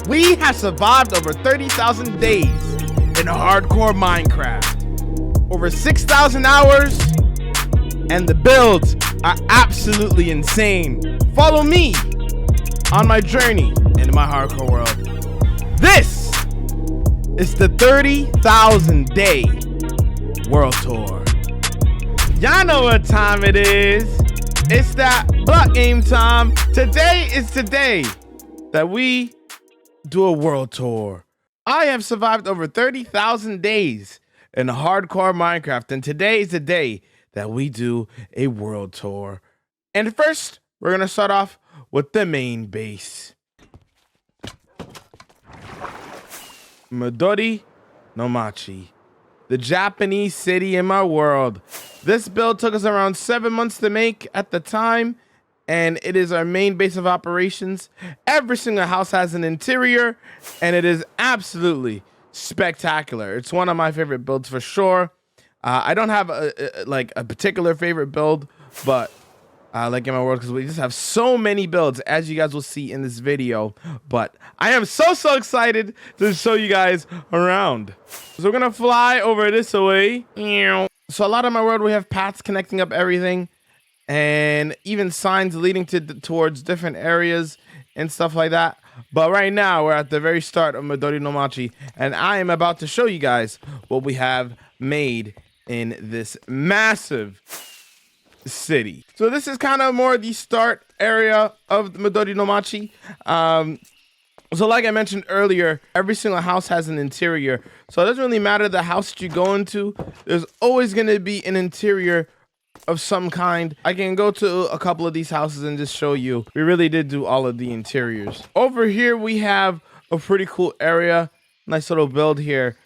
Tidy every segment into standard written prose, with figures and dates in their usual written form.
We have survived over 30,000 days in hardcore Minecraft. Over 6,000 hours, and the builds are absolutely insane. Follow me on my journey into my hardcore world. This is the 30,000 day world tour. Y'all know what time it is. It's that block game time. Today is today that we do a world tour. I have survived over 30,000 days in hardcore Minecraft, and today is the day that we do a world tour. And first, we're gonna start off with the main base. Madori Nomachi, the Japanese city in my world. This build took us around 7 months to make at the time, and it is our main base of operations. Every single house has an interior, and it is absolutely spectacular. It's one of my favorite builds for sure. I don't have a particular favorite build, but like in my world, because we just have so many builds, as you guys will see in this video. But I am so excited to show you guys around. So we're gonna fly over this way. So a lot of my world, we have paths connecting up everything, and even signs leading towards different areas and stuff like that. But right now, we're at the very start of Madori Nomachi, and I am about to show you guys what we have made in this massive city. So this is kind of more the start area of the Madori Nomachi. So like I mentioned earlier, every single house has an interior. So it doesn't really matter the house that you go into. There's always going to be an interior of some kind. I can go to a couple of these houses and just show you. We really did do all of the interiors. Over here, we have a pretty cool area. Nice little build here.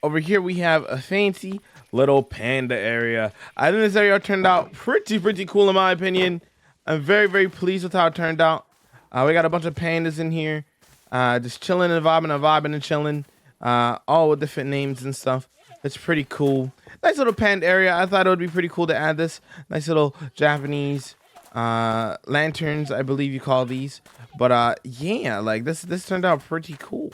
Over here, we have a fancy little panda area. I think this area turned out pretty cool in my opinion. I'm very pleased with how it turned out. We got a bunch of pandas in here, just chilling and vibing and chilling, all with different names and stuff. It's pretty cool. Nice little panda area. I thought it would be pretty cool to add this. Nice little Japanese lanterns, I believe you call these. But yeah, like this turned out pretty cool.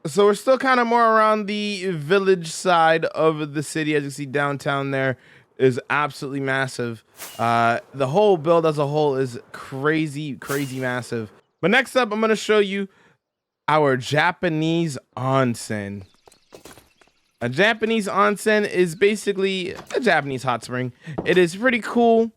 So we're still kind of more around the village side of the city. As you see, downtown there is absolutely massive. The whole build as a whole is crazy massive. But next up, I'm going to show you our Japanese onsen. A Japanese onsen is basically a Japanese hot spring. It is pretty cool,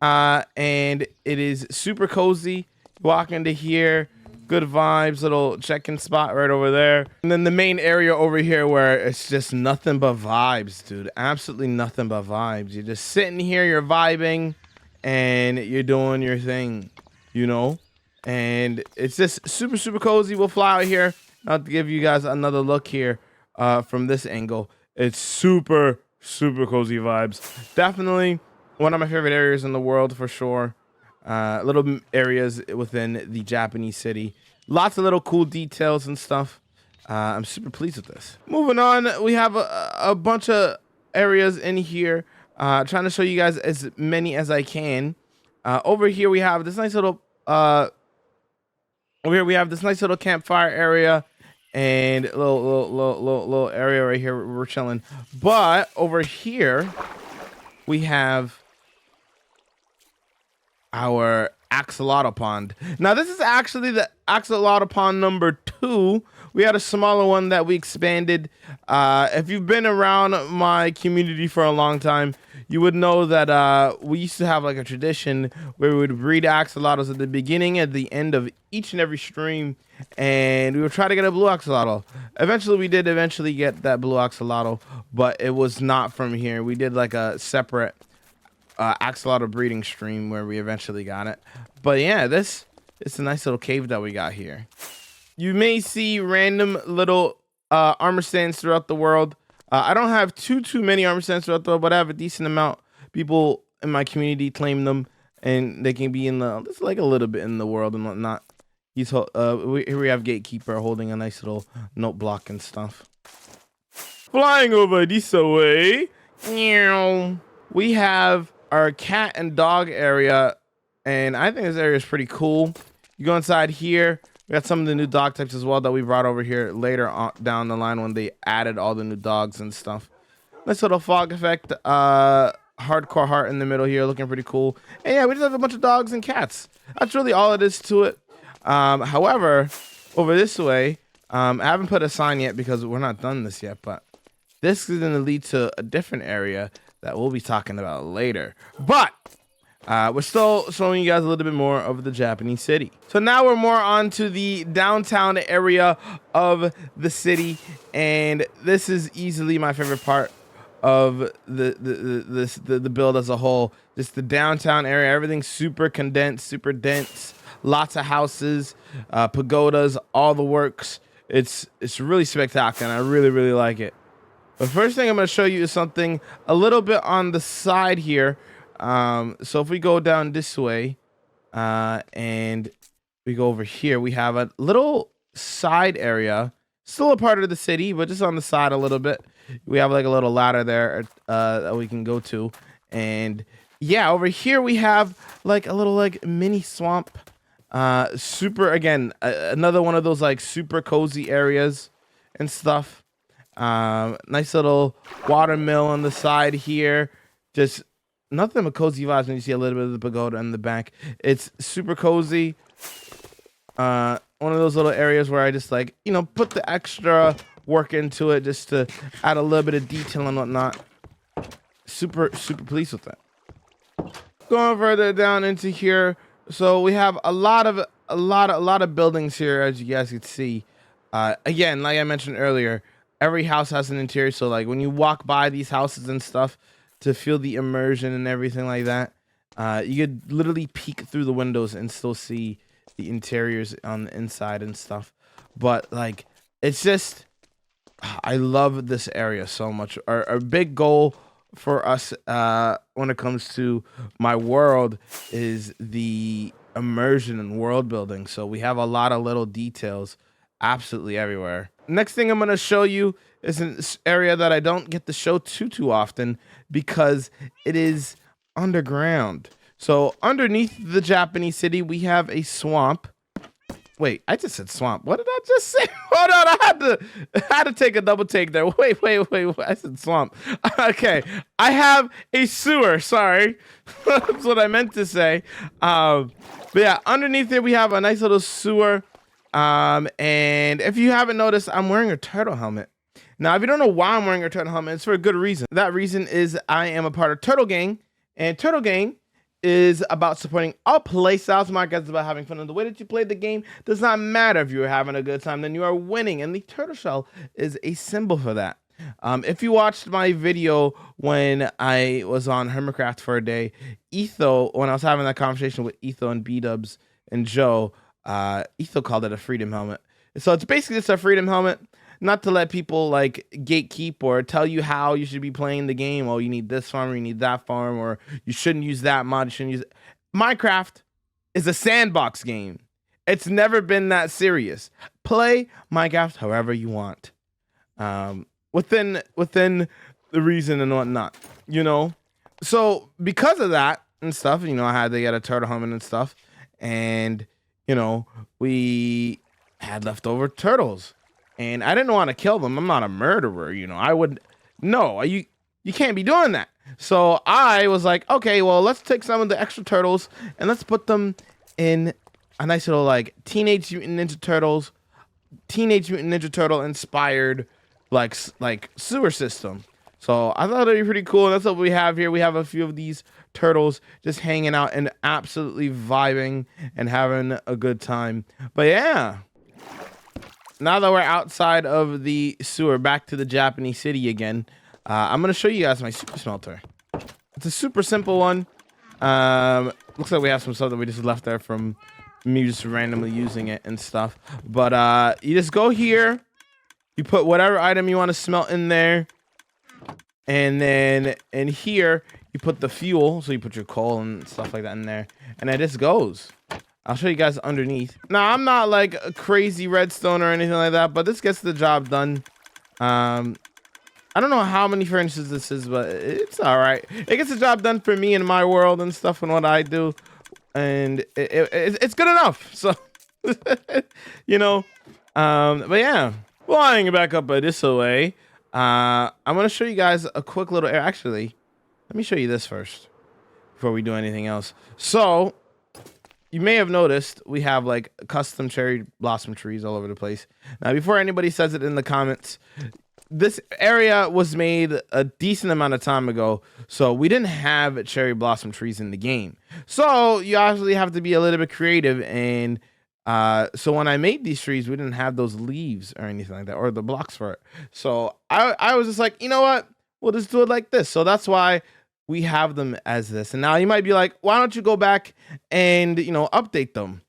and it is super cozy. Walk into here. Good vibes, little check-in spot right over there. And then the main area over here where it's just nothing but vibes, dude. Absolutely nothing but vibes. You're just sitting here, you're vibing, and you're doing your thing, you know? And it's just super cozy. We'll fly out here. I'll give you guys another look here from this angle. It's super cozy vibes. Definitely one of my favorite areas in the world for sure. Little areas within the Japanese city. Lots of little cool details and stuff. I'm super pleased with this. Moving on, we have a bunch of areas in here. Trying to show you guys as many as I can. Over here we have this nice little campfire area and a little area right here where we're chilling. But over here we have our Axolotl pond. Now this is actually the Axolotl pond number 2. We had a smaller one that we expanded. If you've been around my community for a long time, you would know that we used to have like a tradition where we would breed axolotls at the beginning, at the end of each and every stream, and we would try to get a blue axolotl. Eventually we did get that blue axolotl, but it was not from here. We did like a separate axolotl breeding stream where we eventually got it. But yeah, it's a nice little cave that we got here. You may see random little armor stands throughout the world. I don't have too many armor stands throughout the world, but I have a decent amount. People in my community claim them, and they can be in just like a little bit in the world and whatnot. Here we have Gatekeeper holding a nice little note block and stuff. Flying over this way, we have our cat and dog area, and I think this area is pretty cool. You go inside here, We got some of the new dog types as well that we brought over here later on down the line when they added all the new dogs and stuff. Nice little fog effect. Hardcore heart in the middle here, looking pretty cool. And yeah, we just have a bunch of dogs and cats. That's really all it is to it. However, over this way, I haven't put a sign yet because we're not done this yet, but this is going to lead to a different area that we'll be talking about later. But we're still showing you guys a little bit more of the Japanese city. So now we're more onto the downtown area of the city, and this is easily my favorite part of the build as a whole. Just the downtown area, everything's super condensed, super dense, lots of houses, pagodas, all the works. It's really spectacular, and I really like it. The first thing I'm going to show you is something a little bit on the side here. So if we go down this way and we go over here, we have a little side area, still a part of the city, but just on the side a little bit. We have like a little ladder there that we can go to. And yeah, over here we have like a little like mini swamp. Super, again, another one of those like super cozy areas and stuff. Nice little water mill on the side here. Just nothing but cozy vibes when you see a little bit of the pagoda in the back. It's super cozy. One of those little areas where I just like, you know, put the extra work into it just to add a little bit of detail and whatnot. Super pleased with that. Going further down into here, so we have a lot of buildings here, as you guys can see. Again, like I mentioned earlier, every house has an interior, so like when you walk by these houses and stuff, to feel the immersion and everything like that, you could literally peek through the windows and still see the interiors on the inside and stuff. But like, it's just, I love this area so much. Our big goal for us when it comes to my world is the immersion and world building. So we have a lot of little details absolutely everywhere. Next thing I'm going to show you is an area that I don't get to show too often because it is underground. So underneath the Japanese city, we have a swamp. Wait, I just said swamp. What did I just say? Hold on, I had to take a double take there. Wait. I said swamp. Okay, I have a sewer. Sorry, that's what I meant to say. But yeah, underneath there we have a nice little sewer. And if you haven't noticed, I'm wearing a turtle helmet. Now, if you don't know why I'm wearing a turtle helmet, it's for a good reason. That reason is I am a part of Turtle Gang, and Turtle Gang is about supporting all play styles. My guys, about having fun. And the way that you play the game does not matter. If you're having a good time, then you are winning, and the turtle shell is a symbol for that. If you watched my video when I was on Hermitcraft for a day, Etho, when I was having that conversation with Etho and B-Dubs and Joe, Etho called it a freedom helmet. So it's basically just a freedom helmet, not to let people like gatekeep or tell you how you should be playing the game. Oh, you need this farm, or you need that farm, or you shouldn't use that mod, you shouldn't use it. Minecraft is a sandbox game. It's never been that serious. Play Minecraft however you want. Within the reason and whatnot, you know? So because of that and stuff, you know, I had to get a turtle helmet and stuff, and you know, we had leftover turtles, and I didn't want to kill them. I'm not a murderer, you know. I would, no, you can't be doing that. So I was like, okay, well, let's take some of the extra turtles and let's put them in a nice little like Teenage Mutant Ninja Turtle inspired like sewer system. So I thought it'd be pretty cool. And that's what we have here. We have a few of these turtles just hanging out and absolutely vibing and having a good time. But yeah, now that we're outside of the sewer, back to the Japanese city again, I'm going to show you guys my super smelter. It's a super simple one. Looks like we have some stuff that we just left there from me just randomly using it and stuff. But you just go here, you put whatever item you want to smelt in there, and then in here you put the fuel, so you put your coal and stuff like that in there, and it just goes. I'll show you guys underneath. Now, I'm not like a crazy redstone or anything like that, but this gets the job done. I don't know how many furnaces this is, but it's all right. It gets the job done for me in my world and stuff and what I do, and it's good enough. So you know. But yeah, flying back up this way. I'm gonna show you guys a quick little. Actually, let me show you this first before we do anything else. So you may have noticed we have like custom cherry blossom trees all over the place. Now, before anybody says it in the comments, this area was made a decent amount of time ago, so we didn't have cherry blossom trees in the game. So you actually have to be a little bit creative, and so when I made these trees, we didn't have those leaves or anything like that, or the blocks for it. So I was just like, you know what? We'll just do it like this. So that's why we have them as this. And now you might be like, why don't you go back and, you know, update them?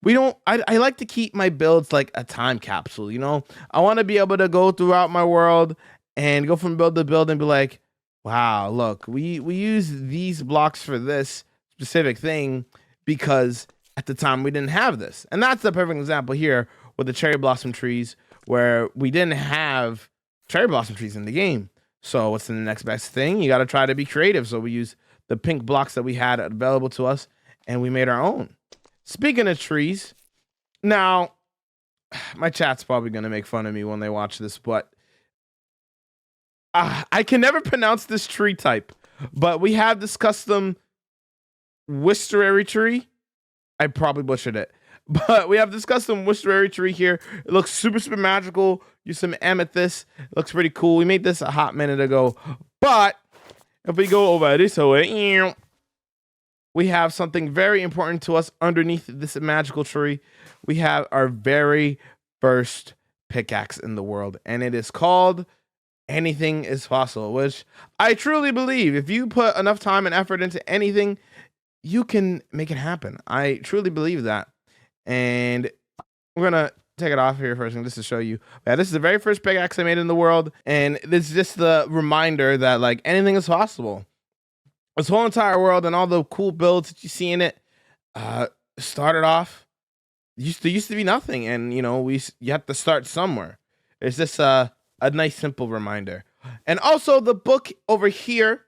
We don't, I like to keep my builds like a time capsule, you know? I want to be able to go throughout my world and go from build to build and be like, wow, look, we use these blocks for this specific thing because at the time we didn't have this. And that's the perfect example here with the cherry blossom trees, where we didn't have cherry blossom trees in the game. So what's the next best thing? You got to try to be creative. So we use the pink blocks that we had available to us, and we made our own. Speaking of trees, now my chat's probably going to make fun of me when they watch this, but I can never pronounce this tree type. But we have this custom wisteria tree. I probably butchered it. But we have this custom wisteria tree here. It looks super, super magical. Use some amethyst. It looks pretty cool. We made this a hot minute ago. But if we go over this way, we have something very important to us underneath this magical tree. We have our very first pickaxe in the world. And it is called Anything is Possible, which I truly believe if you put enough time and effort into anything, you can make it happen. I truly believe that. And we're going to take it off here first just to show you. Yeah, this is the very first pickaxe I made in the world. And this is just the reminder that like anything is possible. This whole entire world and all the cool builds that you see in it started off, used to be nothing. And, you know, you have to start somewhere. It's just a nice, simple reminder. And also the book over here,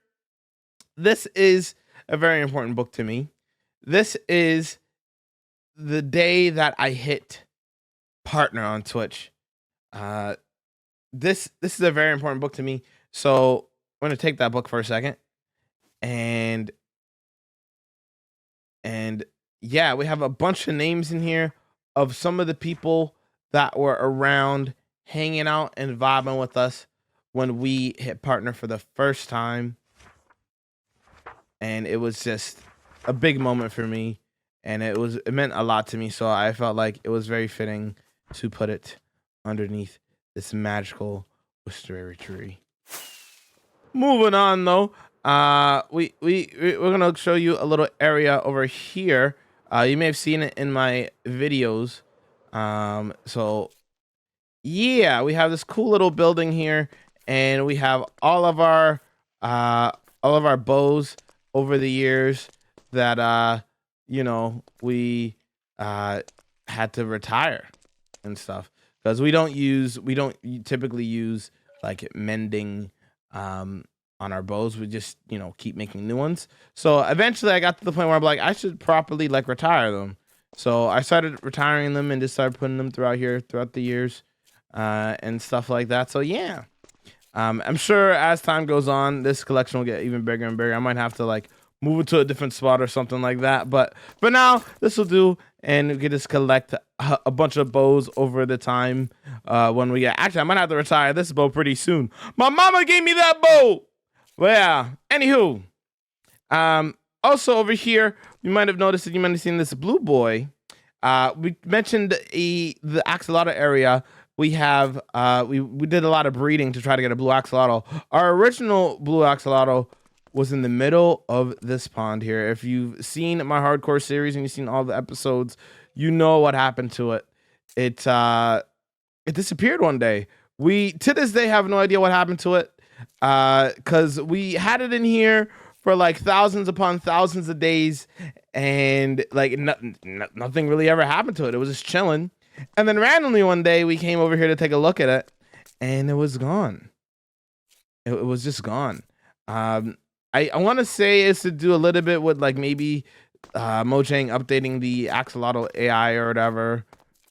this is a very important book to me. This is the day that I hit partner on Twitch. This is a very important book to me. So I'm going to take that book for a second. And yeah, we have a bunch of names in here of some of the people that were around hanging out and vibing with us when we hit partner for the first time. And it was just a big moment for me, and it meant a lot to me. So I felt like it was very fitting to put it underneath this magical wisteria tree. Moving on though, we're gonna show you a little area over here. You may have seen it in my videos. So yeah, we have this cool little building here, and we have all of our bows over the years that you know, we had to retire and stuff because we don't typically use like mending on our bows. We just, you know, keep making new ones. So eventually I got to the point where I'm like, I should properly like retire them. So I started retiring them and just started putting them throughout the years and stuff like that. So yeah. I'm sure as time goes on, this collection will get even bigger and bigger. I might have to like move it to a different spot or something like that. But for now, this will do. And we can just collect a bunch of bows over the time when we get. Actually, I might have to retire this bow pretty soon. My mama gave me that bow. Well, yeah. Anywho. Also over here, you might have noticed that you might have seen this blue boy. We mentioned the Axolotl area. We have we did a lot of breeding to try to get a blue axolotl. Our original blue axolotl was in the middle of this pond here. If you've seen my hardcore series and you've seen all the episodes, you know what happened to it. It disappeared one day. We to this day have no idea what happened to it because we had it in here for like thousands upon thousands of days, and like nothing really ever happened to it. It was just chilling. And then randomly one day we came over here to take a look at it, and it was gone. It was just gone. I want to say it's to do a little bit with like maybe Mojang updating the Axolotl AI or whatever,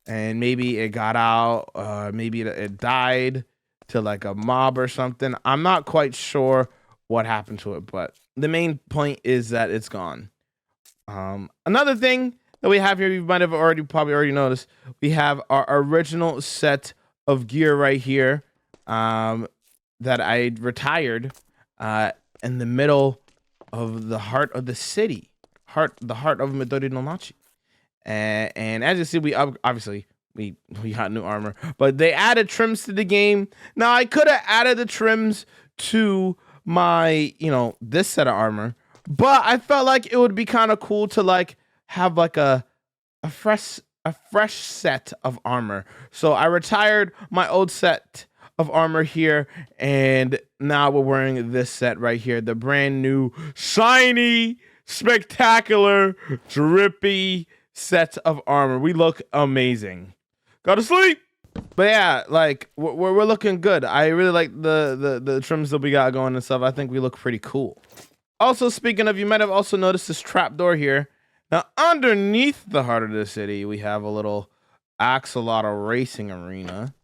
and maybe it got out, maybe it died to like a mob or something. I'm not quite sure what happened to it, but the main point is that it's gone. Another thing that we have here, you might have probably already noticed, we have our original set of gear right here, that I retired in the middle of the heart of the city, the heart of Madori Nomachi. And as you see, we obviously we got new armor, but they added trims to the game. Now I could have added the trims to my, this set of armor, but I felt like it would be kind of cool to like have like a fresh set of armor. So I retired my old set of armor here, and now we're wearing this set right here, the brand new shiny, spectacular, drippy set of armor. We look amazing. Go to sleep. But yeah, like we're looking good. I really like the trims that we got going and stuff. I think we look pretty cool. Also, speaking of, you might have also noticed this trapdoor here. Now, underneath the heart of the city, we have a little axolotl racing arena.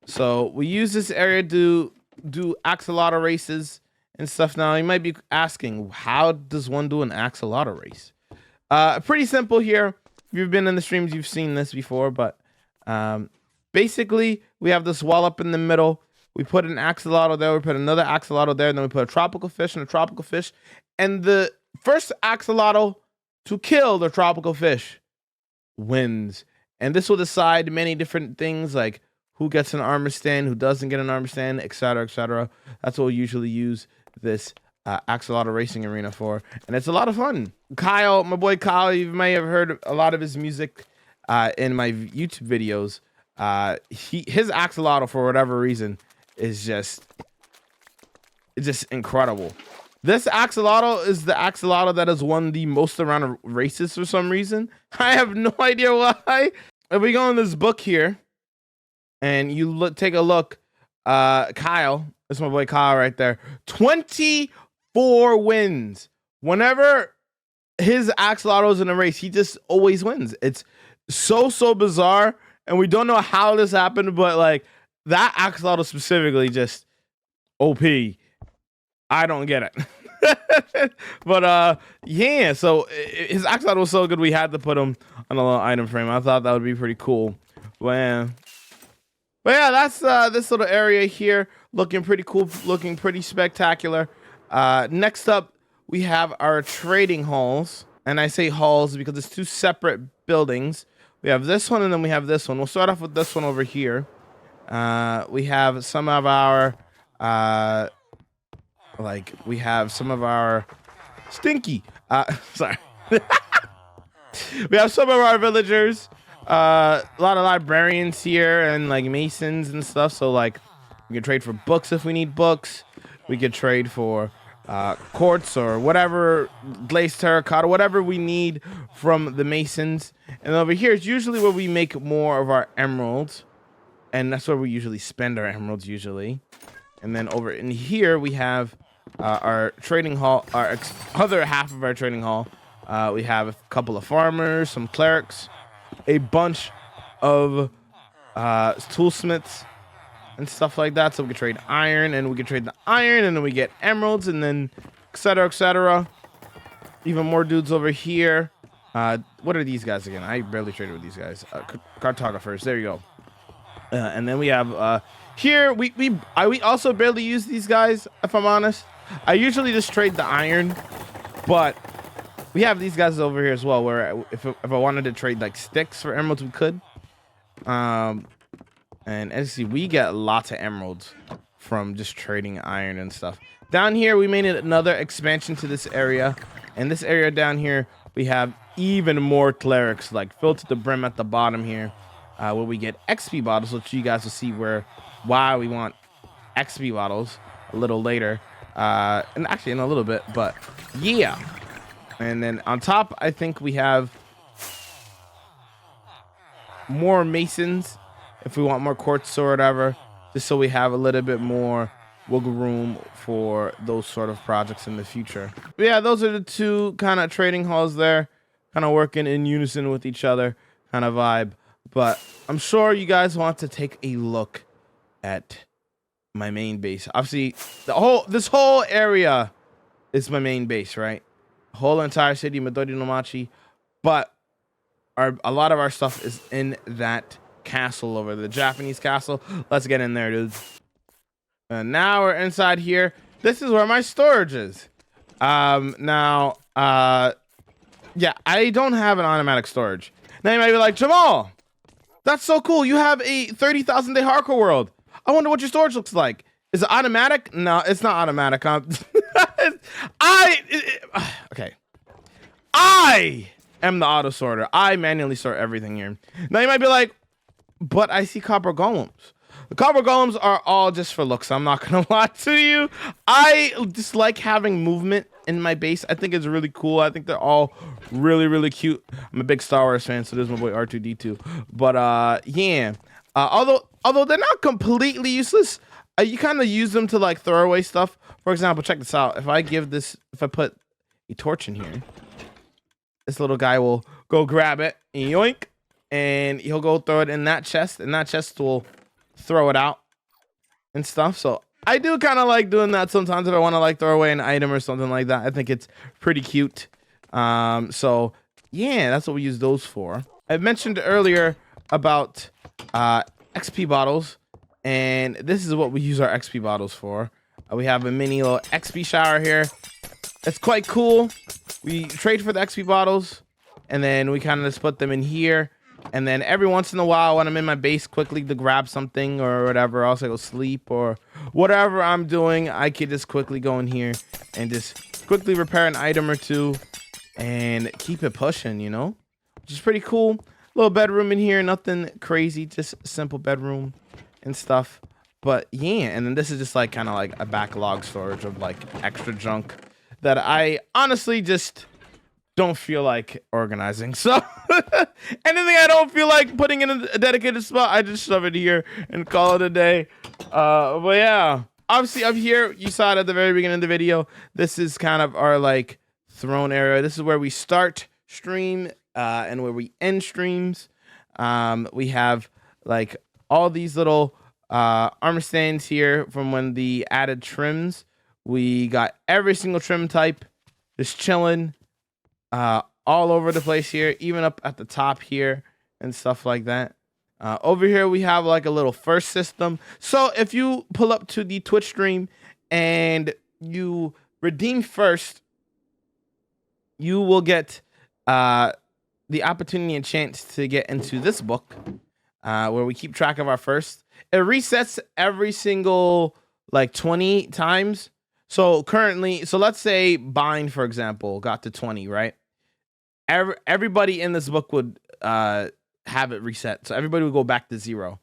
So we use this area to do axolotl races and stuff. Now, you might be asking, how does one do an axolotl race? Pretty simple here. If you've been in the streams, you've seen this before, but basically, we have this wall up in the middle. We put an axolotl there, we put another axolotl there, and then we put a tropical fish and a tropical fish. And the first axolotl to kill the tropical fish wins. And this will decide many different things, like who gets an armor stand, who doesn't get an armor stand, etc., etc. That's what we usually use this axolotl racing arena for. And it's a lot of fun. Kyle, my boy Kyle, you may have heard a lot of his music in my YouTube videos. His axolotl, for whatever reason, is just incredible. This axolotl is the axolotl that has won the most amount of races for some reason. I have no idea why. If we go in this book here and you take a look, Kyle, that's my boy Kyle right there, 24 wins. Whenever his axolotl is in a race, he just always wins. It's so bizarre, and we don't know how this happened, but like that axolotl specifically just OP. I don't get it. But yeah, so his axolotl was so good we had to put him on a little item frame. I thought that would be pretty cool. But yeah, that's this little area here looking pretty cool, looking pretty spectacular. Next up, we have our trading halls. And I say halls because it's two separate buildings. We have this one and then we have this one. We'll start off with this one over here. We have some of our we have some of our sorry. We have some of our villagers, a lot of librarians here and like masons and stuff. So like we can trade for books if we need books. We could trade for quartz or whatever, glazed terracotta, whatever we need from the masons. And over here is usually where we make more of our emeralds, and that's where we usually spend our emeralds usually. And then over in here we have our trading hall, our other half of our trading hall. We have a couple of farmers, some clerics, a bunch of toolsmiths and stuff like that. So we can trade iron, and we can trade the iron, and then we get emeralds, and then etc., etc. Even more dudes over here. What are these guys again? I barely traded with these guys. Cartographers. There you go. And then we have here we also barely use these guys, if I'm honest. I usually just trade the iron, but we have these guys over here as well, where if I wanted to trade like sticks for emeralds, we could. And as you see, we get lots of emeralds from just trading iron and stuff. Down here, we made another expansion to this area. And this area down here, we have even more clerics, like filled to the brim at the bottom here, where we get XP bottles, which you guys will see why we want XP bottles a little later. And actually in a little bit, but yeah. And then on top, I think we have more masons if we want more quartz or whatever, just so we have a little bit more wiggle room for those sort of projects in the future. But yeah, those are the two kind of trading halls there. kind of working in unison with each other kind of vibe. But I'm sure you guys want to take a look at my main base. Obviously, this whole area is my main base, right? Whole entire city, Madori Nomachi. But a lot of our stuff is in that castle over the Japanese castle. Let's get in there, dudes. And now we're inside here. This is where my storage is. Yeah, I don't have an automatic storage. Now you might be like, Jamal, that's so cool. You have a 30,000 day hardcore world. I wonder what your storage looks like. Is it automatic? No, it's not automatic. Okay. I am the auto sorter. I manually sort everything here. Now you might be like, but I see copper golems. The copper golems are all just for looks. I'm not gonna lie to you. I just like having movement in my base. I think it's really cool. I think they're all really, really cute. I'm a big Star Wars fan, so there's my boy R2D2. But yeah. Although they're not completely useless, you kind of use them to like throw away stuff. For example, check this out. If I put a torch in here, this little guy will go grab it, yoink, and he'll go throw it in that chest, and that chest will throw it out and stuff. So I do kind of like doing that sometimes if I want to like throw away an item or something like that. I think it's pretty cute. So yeah, that's what we use those for. I mentioned earlier about XP bottles, and this is what we use our XP bottles for. We have a mini little XP shower here. It's quite cool. We trade for the XP bottles, and then we kind of just put them in here. And then every once in a while, when I'm in my base quickly to grab something or whatever, else I go sleep or whatever I'm doing, I could just quickly go in here and just quickly repair an item or two and keep it pushing, you know, which is pretty cool. Little bedroom in here, nothing crazy, just a simple bedroom and stuff. But yeah, and then this is just like kind of like a backlog storage of like extra junk that I honestly just don't feel like organizing. So anything I don't feel like putting in a dedicated spot, I just shove it here and call it a day. But yeah, obviously up here, you saw it at the very beginning of the video. This is kind of our like throne area. This is where we start stream and where we end streams. We have like all these little armor stands here from when the added trims. We got every single trim type just chilling all over the place here, even up at the top here and stuff like that. Over here we have like a little first system. So if you pull up to the Twitch stream and you redeem first, you will get the opportunity and chance to get into this book where we keep track of our first. It resets every single like 20 times. So currently, so let's say bind, for example, got to 20, right? Everybody in this book would have it reset. So everybody would go back to 0.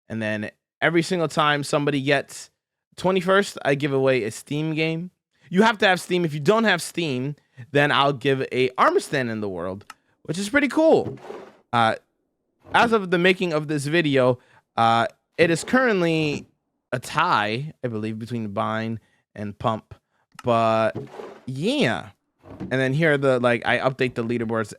And then every single time somebody gets 21st, I give away a Steam game. You have to have Steam. If you don't have Steam, then I'll give a armor stand in the world, which is pretty cool. As of the making of this video, it is currently a tie, I believe, between bind and pump. But yeah. And then here are the like I update the leaderboards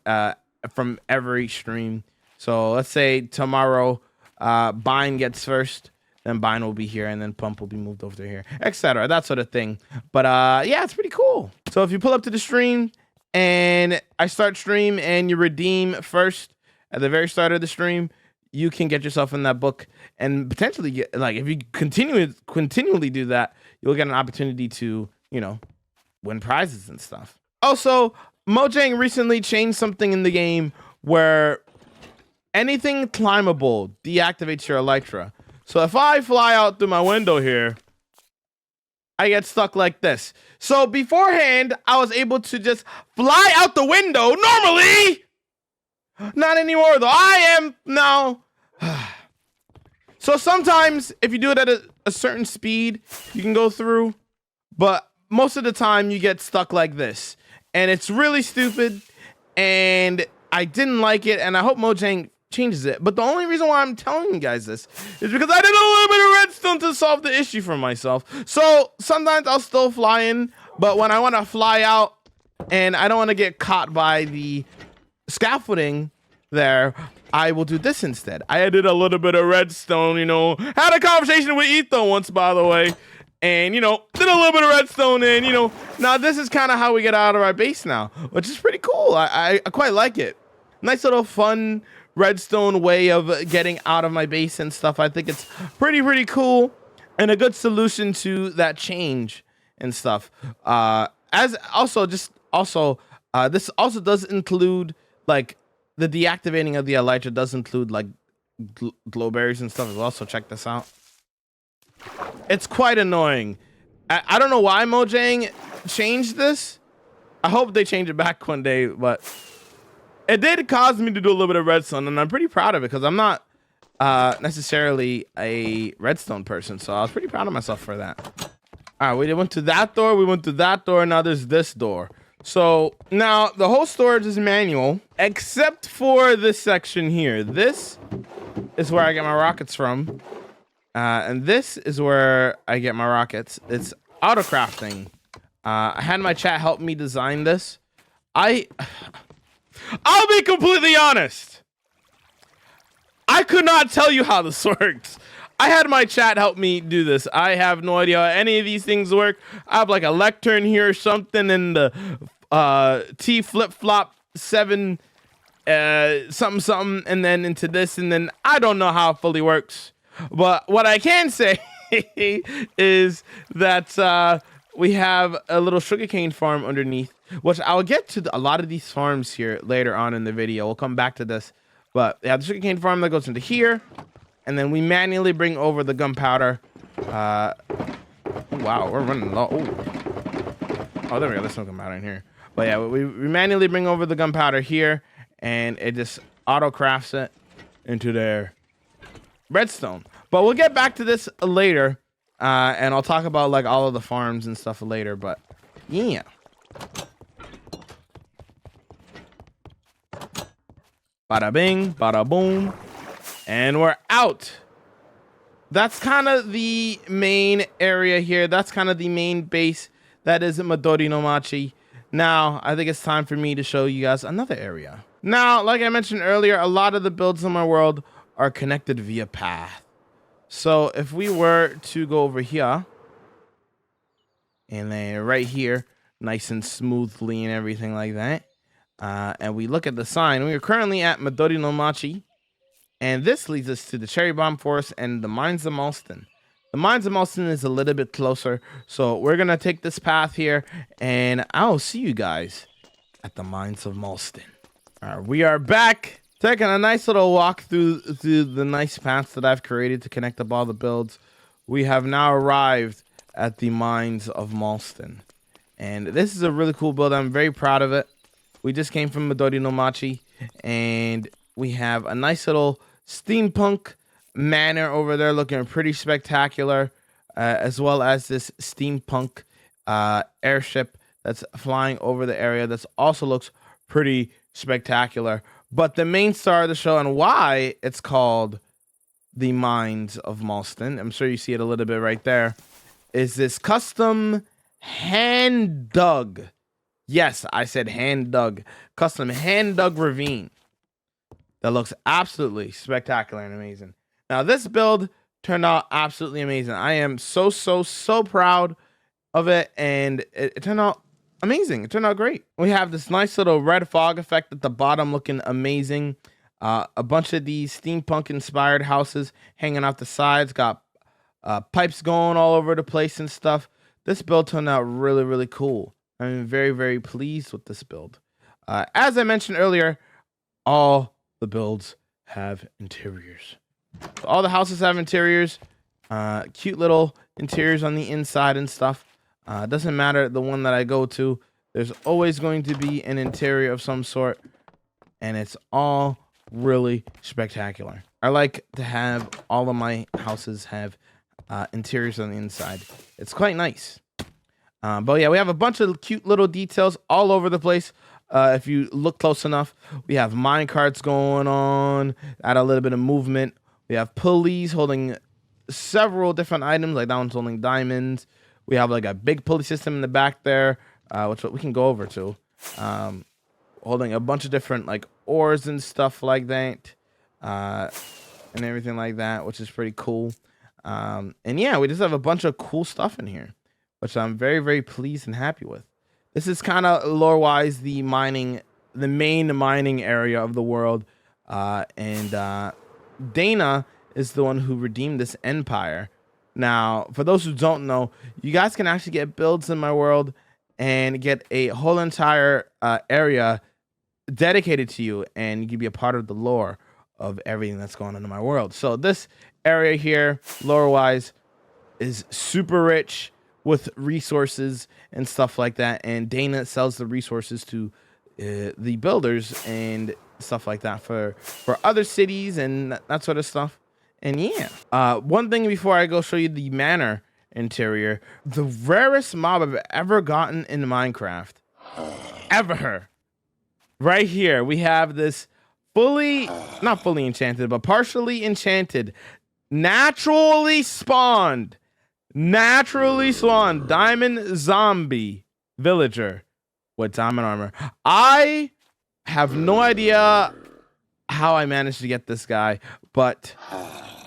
from every stream. So let's say tomorrow bind gets first, then bind will be here, and then pump will be moved over to here, etc. That sort of thing. But yeah, it's pretty cool. So if you pull up to the stream and I start stream and you redeem first at the very start of the stream, you can get yourself in that book and potentially get like if you continually do that, you'll get an opportunity to, you know, win prizes and stuff. Also, Mojang recently changed something in the game where anything climbable deactivates your Elytra. So if I fly out through my window here, I get stuck like this. So beforehand, I was able to just fly out the window normally. Not anymore, though. I am now. So sometimes if you do it at a certain speed, you can go through. But most of the time, you get stuck like this. And it's really stupid. And I didn't like it. And I hope Mojang changes it. But the only reason why I'm telling you guys this is because I did a little bit of redstone to solve the issue for myself. So sometimes I'll still fly in. But when I want to fly out and I don't want to get caught by the scaffolding there, I will do this instead. I added a little bit of redstone, you know, had a conversation with Ethan once, by the way, and, you know, did a little bit of redstone, and, you know, now this is kind of how we get out of our base now, which is pretty cool. I quite like it. Nice little fun redstone way of getting out of my base and stuff. I think it's pretty cool and a good solution to that change and stuff. This also does include, like, the deactivating of the Elytra does include, like, glowberries and stuff as well. So check this out. It's quite annoying. I don't know why Mojang changed this. I hope they change it back one day, but it did cause me to do a little bit of redstone, and I'm pretty proud of it because I'm not necessarily a redstone person, so I was pretty proud of myself for that. All right, we went to that door, we went to that door, and now there's this door. So now the whole storage is manual, except for this section here. This is where I get my rockets from. And this is where I get my rockets. It's autocrafting. I had my chat help me design this. I'll be completely honest. I could not tell you how this works. I had my chat help me do this. I have no idea how any of these things work. I have like a lectern here or something in the T flip-flop 7 something, and then into this, and then I don't know how it fully works. But what I can say is that we have a little sugarcane farm underneath, which I'll get to a lot of these farms here later on in the video. We'll come back to this. But we have the sugarcane farm that goes into here, and then we manually bring over the gunpowder. Oh, wow, we're running low. Oh, there we go. There's some gunpowder in here. But yeah, we manually bring over the gunpowder here, and it just auto crafts it into there. Redstone. But we'll get back to this later, and I'll talk about like all of the farms and stuff later. But yeah, bada bing, bada boom, and we're out. That's kind of the main area here. That's kind of the main base. That is Madori Nomachi. Now I think it's time for me to show you guys another area. Now, like I mentioned earlier, a lot of the builds in my world are connected via path. So if we were to go over here and then right here, nice and smoothly and everything like that, and we look at the sign, we are currently at Madori Nomachi, and this leads us to the cherry bomb forest and the mines of Molston. The mines of Molston is a little bit closer, so we're gonna take this path here, and I'll see you guys at the mines of Molston. All right, we are back. Taking a nice little walk through the nice paths that I've created to connect up all the builds. We have now arrived at the mines of Molston. And this is a really cool build. I'm very proud of it. We just came from Madori Nomachi, and we have a nice little steampunk manor over there looking pretty spectacular, as well as this steampunk airship that's flying over the area that also looks pretty spectacular. But the main star of the show and why it's called the Mines of Molston, I'm sure you see it a little bit right there, is this custom hand dug. Yes, I said hand dug. Custom hand dug ravine that looks absolutely spectacular and amazing. Now, this build turned out absolutely amazing. I am so proud of it, and it turned out amazing. It turned out great. We have this nice little red fog effect at the bottom looking amazing. A bunch of these steampunk inspired houses hanging out the sides, got pipes going all over the place and stuff. This build turned out really cool. I'm very pleased with this build. As I mentioned earlier, all the builds have interiors. So all the houses have interiors, cute little interiors on the inside and stuff. Doesn't matter the one that I go to, there's always going to be an interior of some sort, and it's all really spectacular. I like to have all of my houses have interiors on the inside. It's quite nice. But yeah, we have a bunch of cute little details all over the place. If you look close enough, we have mine carts going on, add a little bit of movement. We have pulleys holding several different items, like that one's holding diamonds. We have like a big pulley system in the back there, which we can go over to. holding a bunch of different like ores and stuff like that, and everything like that, which is pretty cool. And yeah, we just have a bunch of cool stuff in here, which I'm very, very pleased and happy with. This is kind of lore-wise the main mining area of the world, and Dana is the one who redeemed this empire. Now, for those who don't know, you guys can actually get builds in my world and get a whole entire area dedicated to you, and you can be a part of the lore of everything that's going on in my world. So this area here, lore-wise, is super rich with resources and stuff like that, and Dana sells the resources to the builders and stuff like that for other cities and that sort of stuff. And yeah, one thing before I go show you the manor interior, the rarest mob I've ever gotten in Minecraft, ever. Right here, we have this not fully enchanted, but partially enchanted, naturally spawned diamond zombie villager with diamond armor. I have no idea how I managed to get this guy, but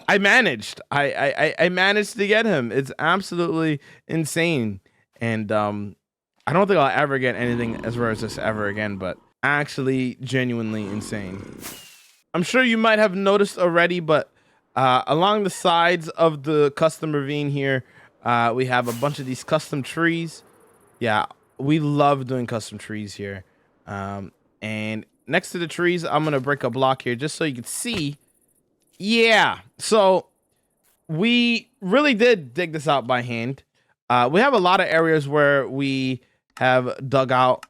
I managed. I managed to get him. It's absolutely insane. And I don't think I'll ever get anything as rare as this ever again, but actually genuinely insane. I'm sure you might have noticed already, but along the sides of the custom ravine here, we have a bunch of these custom trees. Yeah, we love doing custom trees here. And next to the trees, I'm going to break a block here just so you can see. Yeah, so we really did dig this out by hand. We have a lot of areas where we have dug out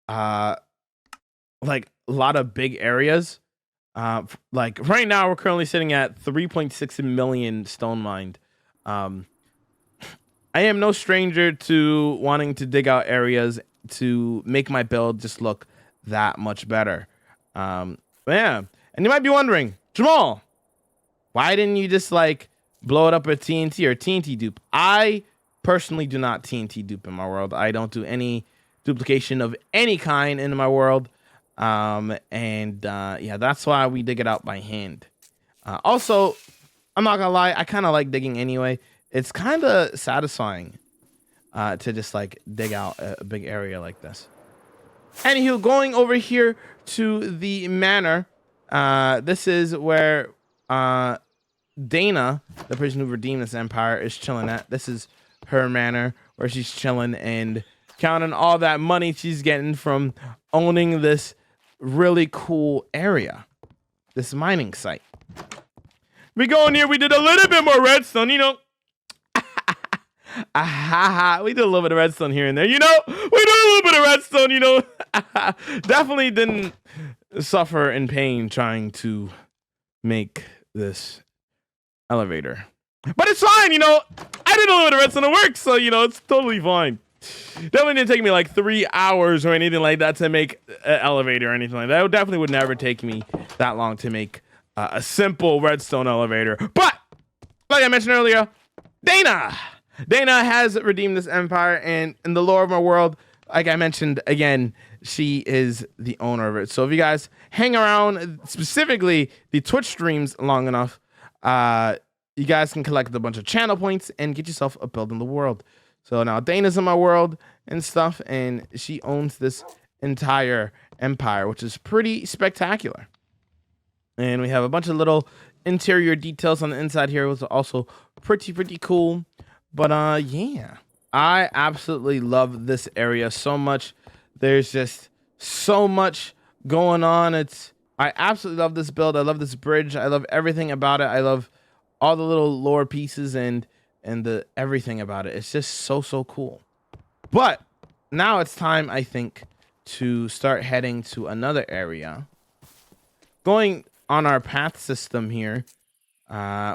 like a lot of big areas. Like right now, we're currently sitting at 3.6 million stone mined. I am no stranger to wanting to dig out areas to make my build just look that much better. But yeah, and you might be wondering, Jamal, why didn't you just like blow it up with TNT or TNT dupe? I personally do not TNT dupe in my world. I don't do any duplication of any kind in my world. Yeah, that's why we dig it out by hand. Also, I'm not gonna lie, I kind of like digging anyway. It's kind of satisfying to just like dig out a big area like this. Anywho, going over here to the manor, this is where Dana, the person who redeemed this empire, is chilling at. This is her manor where she's chilling and counting all that money she's getting from owning this really cool area, this mining site. We go in here, we did a little bit more redstone, you know. We did a little bit of redstone here and there, you know. We did a little bit of redstone, you know. Definitely didn't suffer in pain trying to make this elevator, but it's fine, you know. I did a little bit of redstone, it works, so you know it's totally fine. Definitely didn't take me like 3 hours or anything like that to make an elevator or anything like that. It definitely would never take me that long to make a simple redstone elevator. But like I mentioned earlier, Dana has redeemed this empire, and in the lore of my world, like I mentioned again, she is the owner of it. So if you guys hang around, specifically the Twitch streams, long enough, you guys can collect a bunch of channel points and get yourself a build in the world. So now Dana's in my world and stuff, and she owns this entire empire, which is pretty spectacular. And we have a bunch of little interior details on the inside here, which are also pretty cool. But yeah, I absolutely love this area so much. There's just so much going on. I absolutely love this build. I love this bridge. I love everything about it. I love all the little lore pieces and the everything about it. It's just so cool. But now it's time, I think, to start heading to another area. Going on our path system here,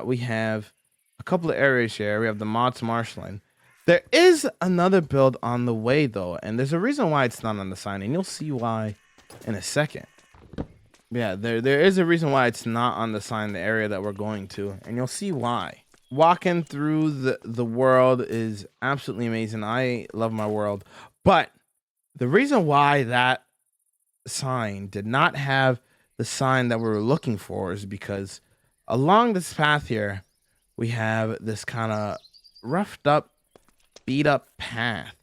we have a couple of areas here. We have the mods marshland. There is another build on the way though, and there's a reason why it's not on the sign, and you'll see why in a second. Yeah, there is a reason why it's not on the sign, the area that we're going to, and you'll see why. Walking through the world is absolutely amazing. I love my world, but the reason why that sign did not have the sign that we were looking for is because along this path here, we have this kind of roughed up, beat up path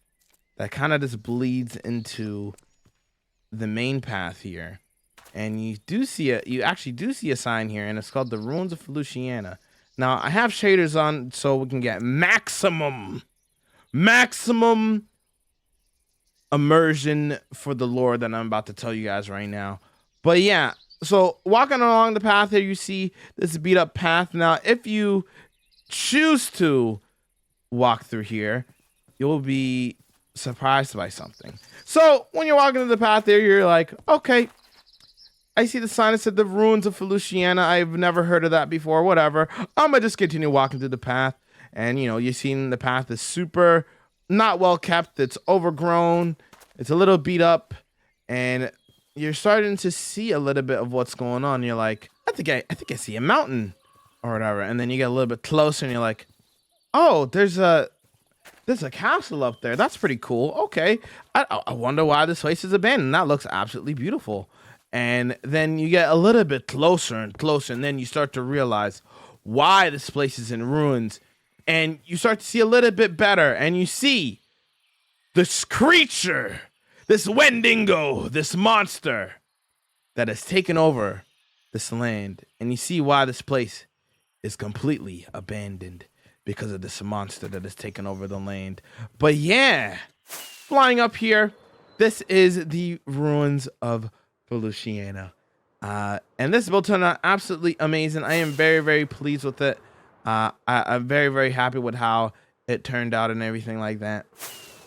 that kind of just bleeds into the main path here. And you actually do see a sign here, and it's called the Ruins of Feluciana. Now, I have shaders on so we can get maximum immersion for the lore that I'm about to tell you guys right now. But yeah, so walking along the path here, you see this beat up path. Now, if you choose to walk through here, you'll be surprised by something. So when you're walking to the path there, you're like, okay, I see the sign that said the Ruins of Feluciana. I've never heard of that before. Whatever. I'm gonna just continue walking through the path. And you know, you're seeing the path is super not well kept. It's overgrown. It's a little beat up. And you're starting to see a little bit of what's going on. You're like, I think I see a mountain or whatever. And then you get a little bit closer and you're like, oh, there's a castle up there. That's pretty cool. Okay. I wonder why this place is abandoned. That looks absolutely beautiful. And then you get a little bit closer and closer, and then you start to realize why this place is in ruins. And you start to see a little bit better, and you see this creature, this Wendingo, this monster that has taken over this land. And you see why this place is completely abandoned, because of this monster that has taken over the land. But yeah, flying up here, this is the Ruins of Feluciana. And this build turned out absolutely amazing. I am very, very pleased with it. I'm very, very happy with how it turned out and everything like that.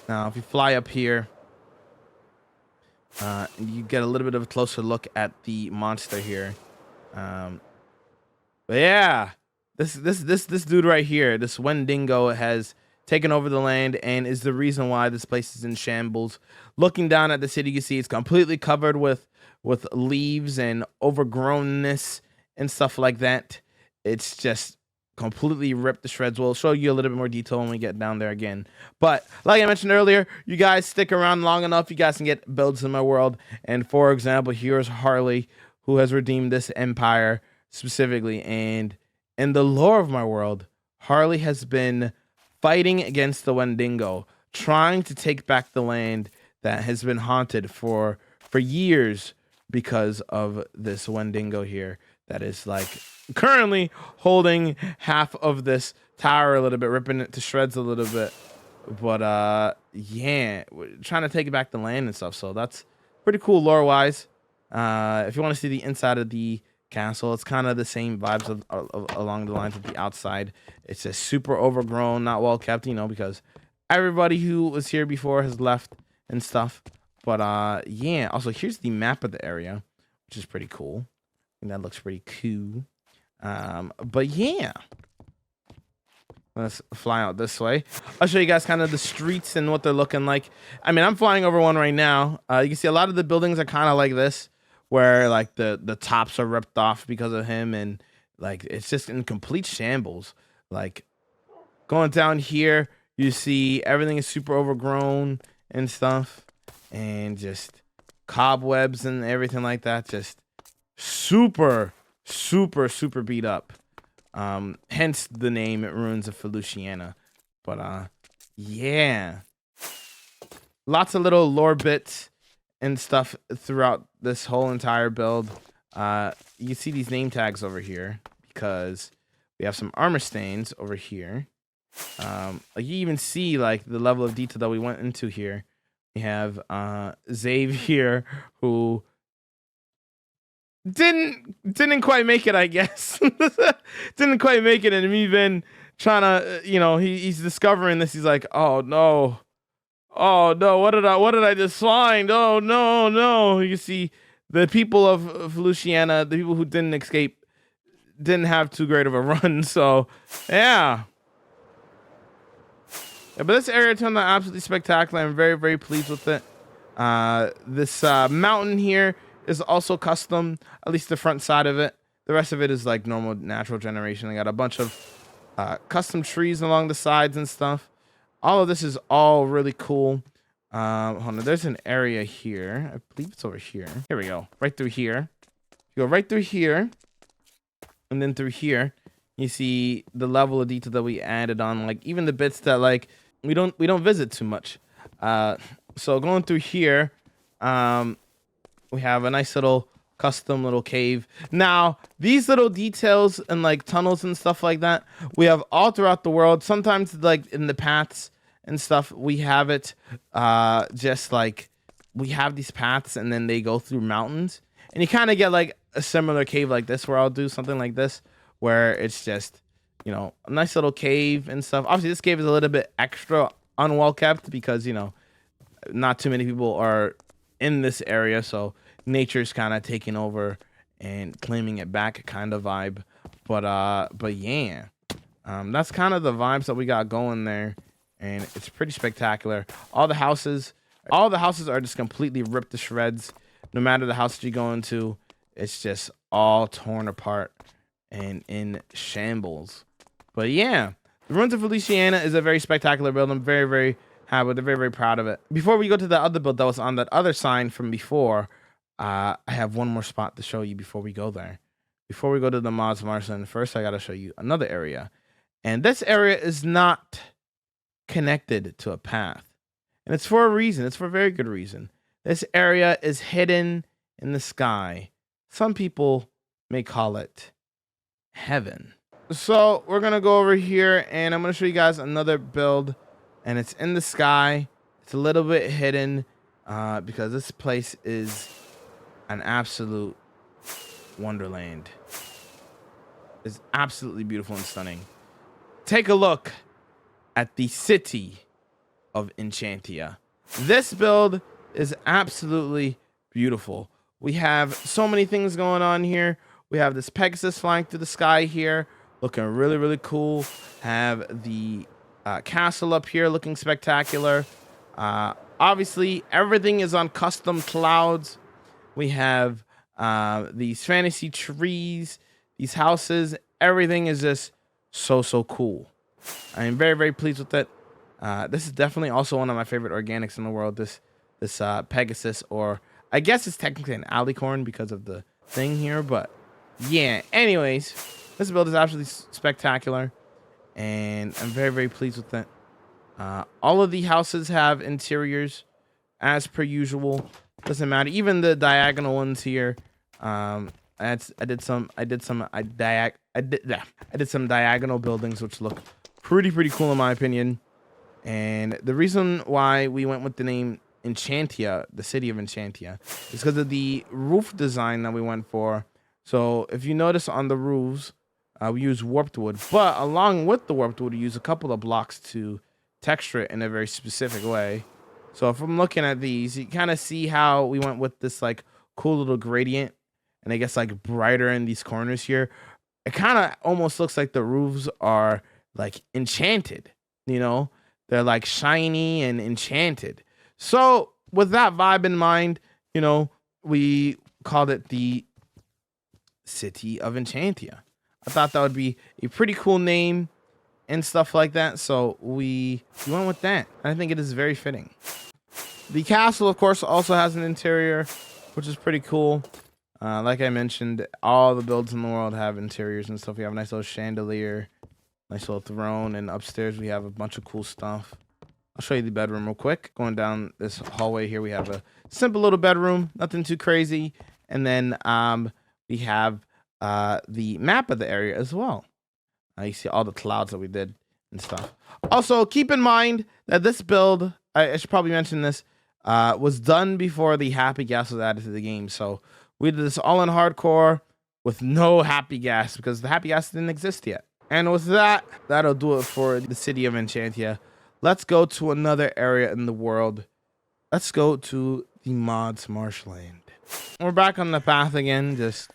Now, if you fly up here, you get a little bit of a closer look at the monster here. But yeah, this dude right here, this Wendingo, has taken over the land and is the reason why this place is in shambles. Looking down at the city, you see it's completely covered with leaves and overgrownness and stuff like that. It's just completely ripped to shreds. We'll show you a little bit more detail when we get down there again. But like I mentioned earlier, you guys stick around long enough, you guys can get builds in my world. And for example, here's Harley, who has redeemed this empire specifically. And in the lore of my world, Harley has been fighting against the Wendingo, trying to take back the land that has been haunted for years because of this Wendingo here that is like currently holding half of this tower a little bit, ripping it to shreds a little bit. But yeah, we're trying to take back the land and stuff. So that's pretty cool lore wise. If you want to see the inside of the castle, it's kind of the same vibes of along the lines of the outside. It's just super overgrown, not well kept, you know, because everybody who was here before has left and stuff. But yeah, also here's the map of the area, which is pretty cool. And that looks pretty cool. But yeah, let's fly out this way. I'll show you guys kind of the streets and what they're looking like. I mean, I'm flying over one right now. You can see a lot of the buildings are kind of like this, where like the tops are ripped off because of him, and like it's just in complete shambles. Like going down here, you see everything is super overgrown and stuff, and just cobwebs and everything like that. Just super beat up. Hence the name Ruins of Feluciana. But yeah, lots of little lore bits and stuff throughout this whole entire build. You see these name tags over here because we have some armor stains over here. Like you even see like the level of detail that we went into here. We have Xavier, who didn't quite make it, I guess. Didn't quite make it, and we've been trying to, you know, he's discovering this. He's like, oh no, what did I just find? Oh no. You see, the people of Feluciana, the people who didn't escape, didn't have too great of a run. So yeah. But this area turned out absolutely spectacular. I'm very, very pleased with it. This mountain here is also custom, at least the front side of it. The rest of it is like normal natural generation. I got a bunch of custom trees along the sides and stuff. All of this is all really cool. Hold on. There's an area here. I believe it's over here. Here we go. Right through here. You go right through here, and then through here, you see the level of detail that we added on. Like even the bits that like we don't visit too much. So going through here, we have a nice little custom little cave. Now these little details and like tunnels and stuff like that, we have all throughout the world. Sometimes like in the paths and stuff, we have it just like we have these paths and then they go through mountains, and you kind of get like a similar cave like this, where I'll do something like this where it's just, you know, a nice little cave and stuff. Obviously this cave is a little bit extra unwell kept because, you know, not too many people are in this area, so nature's kind of taking over and claiming it back kind of vibe. But yeah, that's kind of the vibes that we got going there, and it's pretty spectacular. All the houses are just completely ripped to shreds. No matter the house that you go into, it's just all torn apart and in shambles. But yeah, the ruins of Feluciana is a very spectacular build. I'm very, very happy with it, very, very proud of it. Before we go to the other build that was on that other sign from before, I have one more spot to show you before we go there. Before we go to the mods marshland, first I gotta show you another area. And this area is not connected to a path. And it's for a reason. It's for a very good reason. This area is hidden in the sky. Some people may call it heaven. So we're gonna go over here and I'm gonna show you guys another build, and it's in the sky. It's a little bit hidden because this place is an absolute wonderland. It's absolutely beautiful and stunning. Take a look at the city of Enchantia. This build is absolutely beautiful. We have so many things going on here. We have this Pegasus flying through the sky here, looking really, really cool. Have the castle up here looking spectacular. Obviously, everything is on custom clouds. We have these fantasy trees, these houses. Everything is just so cool. I am very, very pleased with it. This is definitely also one of my favorite organics in the world. This Pegasus, or I guess it's technically an alicorn because of the thing here. But yeah, anyways, this build is absolutely spectacular, and I'm very, very pleased with it. All of the houses have interiors as per usual. Doesn't matter. Even the diagonal ones here. I did some diagonal buildings which look pretty cool in my opinion. And the reason why we went with the name Enchantia, the city of Enchantia, is because of the roof design that we went for. So if you notice on the roofs, we use warped wood, but along with the warped wood, we use a couple of blocks to texture it in a very specific way. So if I'm looking at these, you kind of see how we went with this like cool little gradient, and I guess like brighter in these corners here. It kind of almost looks like the roofs are like enchanted, you know? They're like shiny and enchanted. So with that vibe in mind, you know, we called it the City of Enchantia. I thought that would be a pretty cool name and stuff like that. So we went with that. I think it is very fitting. The castle, of course, also has an interior, which is pretty cool. Like I mentioned, all the builds in the world have interiors and stuff. We have a nice little chandelier, nice little throne, and upstairs we have a bunch of cool stuff. I'll show you the bedroom real quick. Going down this hallway here, we have a simple little bedroom, nothing too crazy. And then we have the map of the area as well. You see all the clouds that we did and stuff. Also, keep in mind that this build, I should probably mention this, was done before the happy gas was added to the game. So we did this all in hardcore with no happy gas because the happy gas didn't exist yet. And with that, that'll do it for the city of Enchantia. Let's go to another area in the world. Let's go to the mods marshland. We're back on the path again, just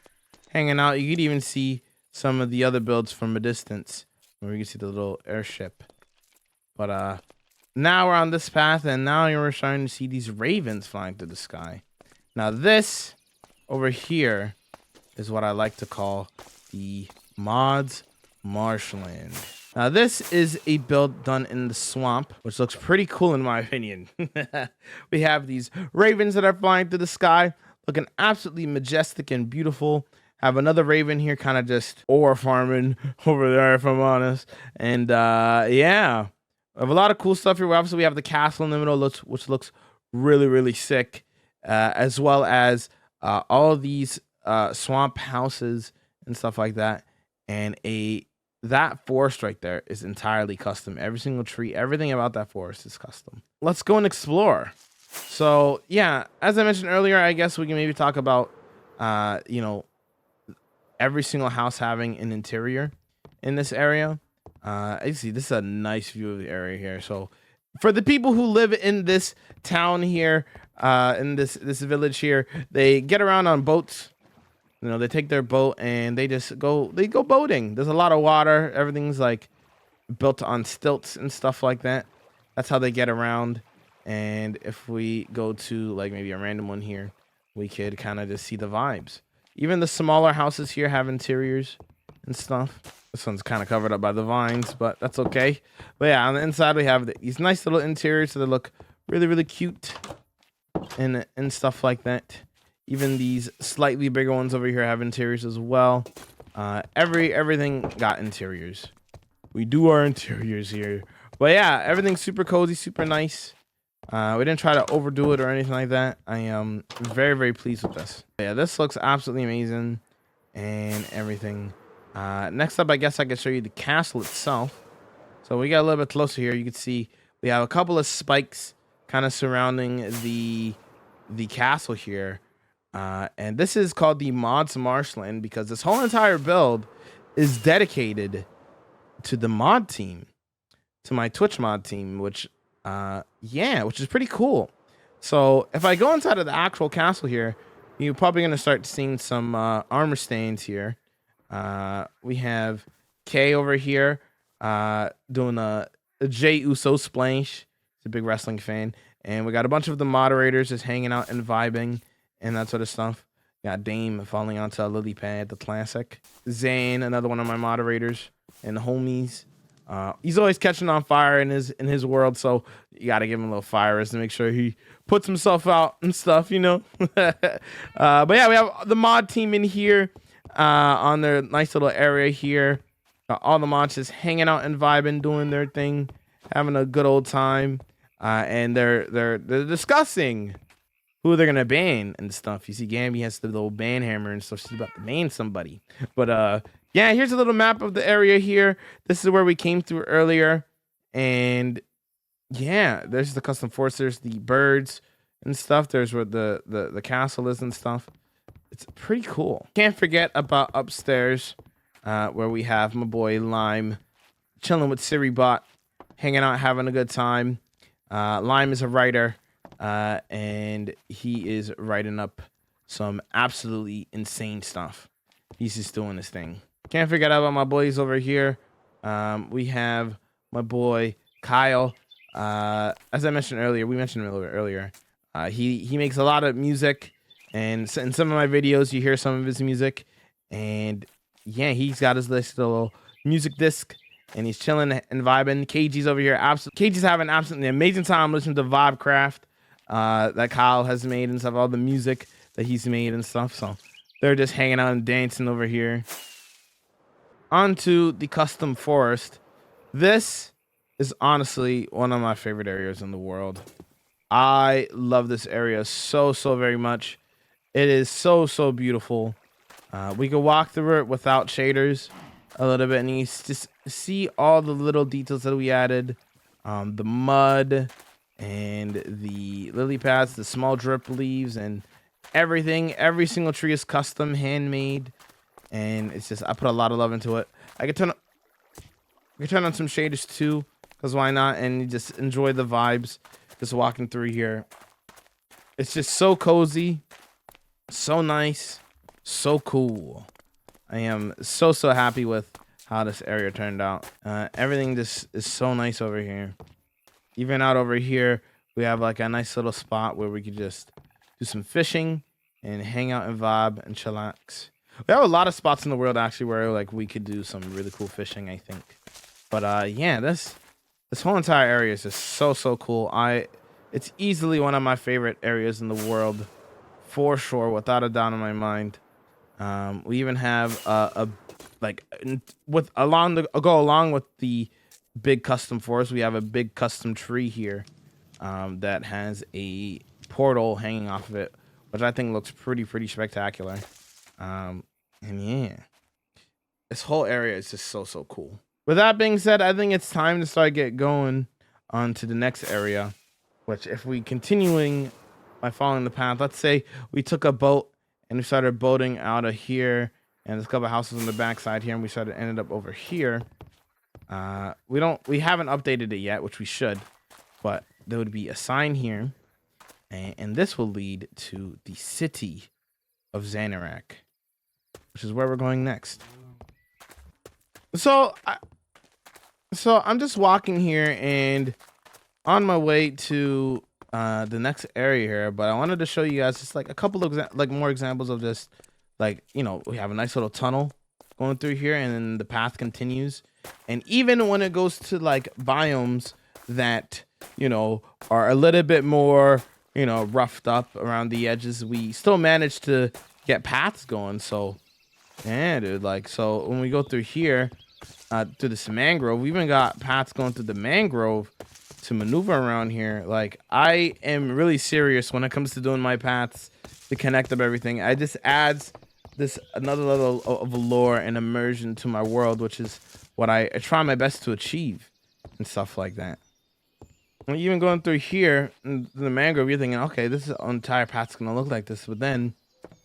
hanging out. You could even see some of the other builds from a distance, where you can see the little airship. But now we're on this path, and now you're starting to see these ravens flying through the sky. Now this over here is what I like to call the mods marshland. This is a build done in the swamp, which looks pretty cool in my opinion. We have these ravens that are flying through the sky, looking absolutely majestic and beautiful. Have another raven here kind of just ore farming over there, if I'm honest. And yeah, we have a lot of cool stuff here. Obviously, we have the castle in the middle, which looks really, really sick, as well as all these swamp houses and stuff like that. And that forest right there is entirely custom. Every single tree, everything about that forest is custom. Let's go and explore. So yeah, as I mentioned earlier, I guess we can maybe talk about, you know, every single house having an interior in this area. I see this is a nice view of the area here. So for the people who live in this town here, in this village here, they get around on boats. You know, they take their boat and they go boating. There's a lot of water. Everything's like built on stilts and stuff like that. That's how they get around. And if we go to like maybe a random one here, we could kind of just see the vibes. Even the smaller houses here have interiors and stuff. This one's kind of covered up by the vines, but that's okay. But yeah, on the inside we have these nice little interiors, so they look really, really cute and stuff like that. Even these slightly bigger ones over here have interiors as well. Everything got interiors. We do our interiors here. But yeah, everything's super cozy, super nice. We didn't try to overdo it or anything like that. I am very, very pleased with this. Yeah, this looks absolutely amazing and everything. Next up, I guess I could show you the castle itself. So we got a little bit closer here. You can see we have a couple of spikes kind of surrounding the castle here. And this is called the mods marshland because this whole entire build is dedicated to the mod team, to my Twitch mod team, which is pretty cool. So if I go inside of the actual castle here, you're probably going to start seeing some armor stains here. We have Kay over here doing a Jey Uso splash. He's a big wrestling fan. And we got a bunch of the moderators just hanging out and vibing and that sort of stuff. Got Dame falling onto a lily pad, the classic. Zane, another one of my moderators, and the homies. He's always catching on fire in his world, so you got to give him a little fire to make sure he puts himself out and stuff, you know. But yeah, we have the mod team in here on their nice little area here. All the mods just hanging out and vibing, doing their thing, having a good old time, and they're discussing who they're gonna ban and stuff. You see, Gamby has the little ban hammer and stuff. She's about to ban somebody, but yeah, here's a little map of the area here. This is where we came through earlier. And yeah, there's the custom forest. There's the birds and stuff. There's where the castle is and stuff. It's pretty cool. Can't forget about upstairs, where we have my boy Lime chilling with SiriBot, hanging out, having a good time. Lime is a writer, and he is writing up some absolutely insane stuff. He's just doing his thing. Can't forget about my boys over here. We have my boy Kyle. As I mentioned earlier, we mentioned him a little bit earlier. He makes a lot of music, and in some of my videos, you hear some of his music. And yeah, he's got his little music disc, and he's chilling and vibing. KG's over here. KG's having absolutely amazing time listening to Vibecraft that Kyle has made and stuff. All the music that he's made and stuff. So they're just hanging out and dancing over here. Onto the custom forest. This is honestly one of my favorite areas in the world. I love this area so very much. It is so beautiful. We can walk through it without shaders a little bit, and you just see all the little details that we added. The mud and the lily pads, the small drip leaves, and everything. Every single tree is custom, handmade. And it's just, I put a lot of love into it. I could turn on some shaders too, because why not? And you just enjoy the vibes just walking through here. It's just so cozy, so nice, so cool. I am so happy with how this area turned out. Everything just is so nice over here. Even out over here, we have like a nice little spot where we could just do some fishing and hang out and vibe and chillax. We have a lot of spots in the world actually where like we could do some really cool fishing, I think. But yeah, this whole entire area is just so cool. It's easily one of my favorite areas in the world, for sure, without a doubt in my mind. We even have go along with the big custom forest. We have a big custom tree here that has a portal hanging off of it, which I think looks pretty spectacular. And yeah, this whole area is just so cool. With that being said, I think it's time to start get going on to the next area, which if we continuing by following the path, let's say we took a boat and we started boating out of here, and there's a couple of houses on the backside here, and we ended up over here. We haven't updated it yet, which we should, but there would be a sign here, and this will lead to the city of Xanerk, which is where we're going next. So I'm just walking here and on my way to the next area here, but I wanted to show you guys just like a couple of more examples of just like, you know, we have a nice little tunnel going through here, and then the path continues. And even when it goes to like biomes that, you know, are a little bit more, you know, roughed up around the edges, we still manage to get paths going. So yeah, dude, like, so when we go through here, through this mangrove, we even got paths going through the mangrove to maneuver around here. Like, I am really serious when it comes to doing my paths to connect up everything. I just adds this another level of lore and immersion to my world, which is what I try my best to achieve and stuff like that. And even going through here in the mangrove, you're thinking, okay, this entire path's gonna look like this, but then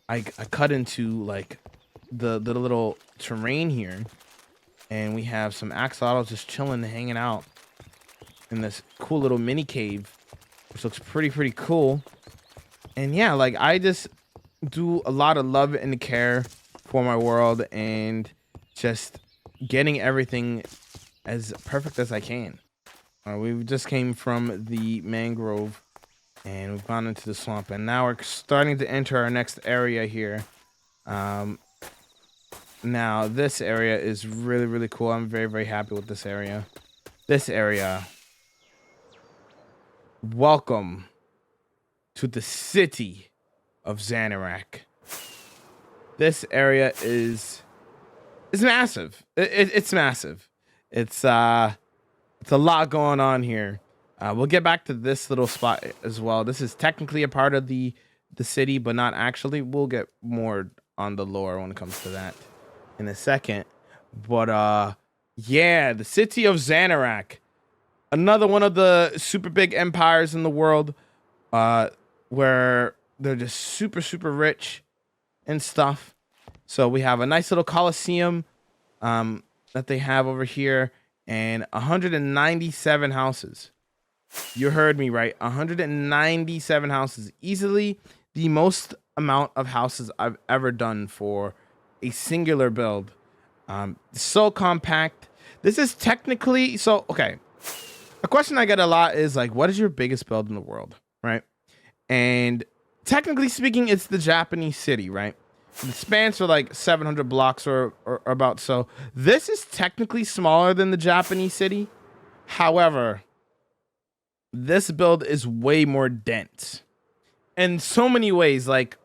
I cut into like the little terrain here, and we have some axolotls just chilling and hanging out in this cool little mini cave, which looks pretty cool. And yeah, like, I just do a lot of love and care for my world and just getting everything as perfect as I can. We just came from the mangrove and we've gone into the swamp, and now we're starting to enter our next area here. Now this area is really cool. I'm very happy with this area. Welcome to the city of Xanerk. This area is massive. It's massive. It's a lot going on here. We'll get back to this little spot as well. This is technically a part of the city, but not actually. We'll get more on the lore when it comes to that in a second. But yeah, the city of Xanerk, another one of the super big empires in the world, where they're just super rich and stuff. So we have a nice little Coliseum that they have over here, and 197 houses. You heard me right. 197 houses. Easily the most amount of houses I've ever done for a singular build. So compact. This is technically, so okay, a question I get a lot is like, what is your biggest build in the world, right? And technically speaking, it's the Japanese city, right? The spans for like 700 blocks or about so. This is technically smaller than the Japanese city. However, this build is way more dense in so many ways. Like,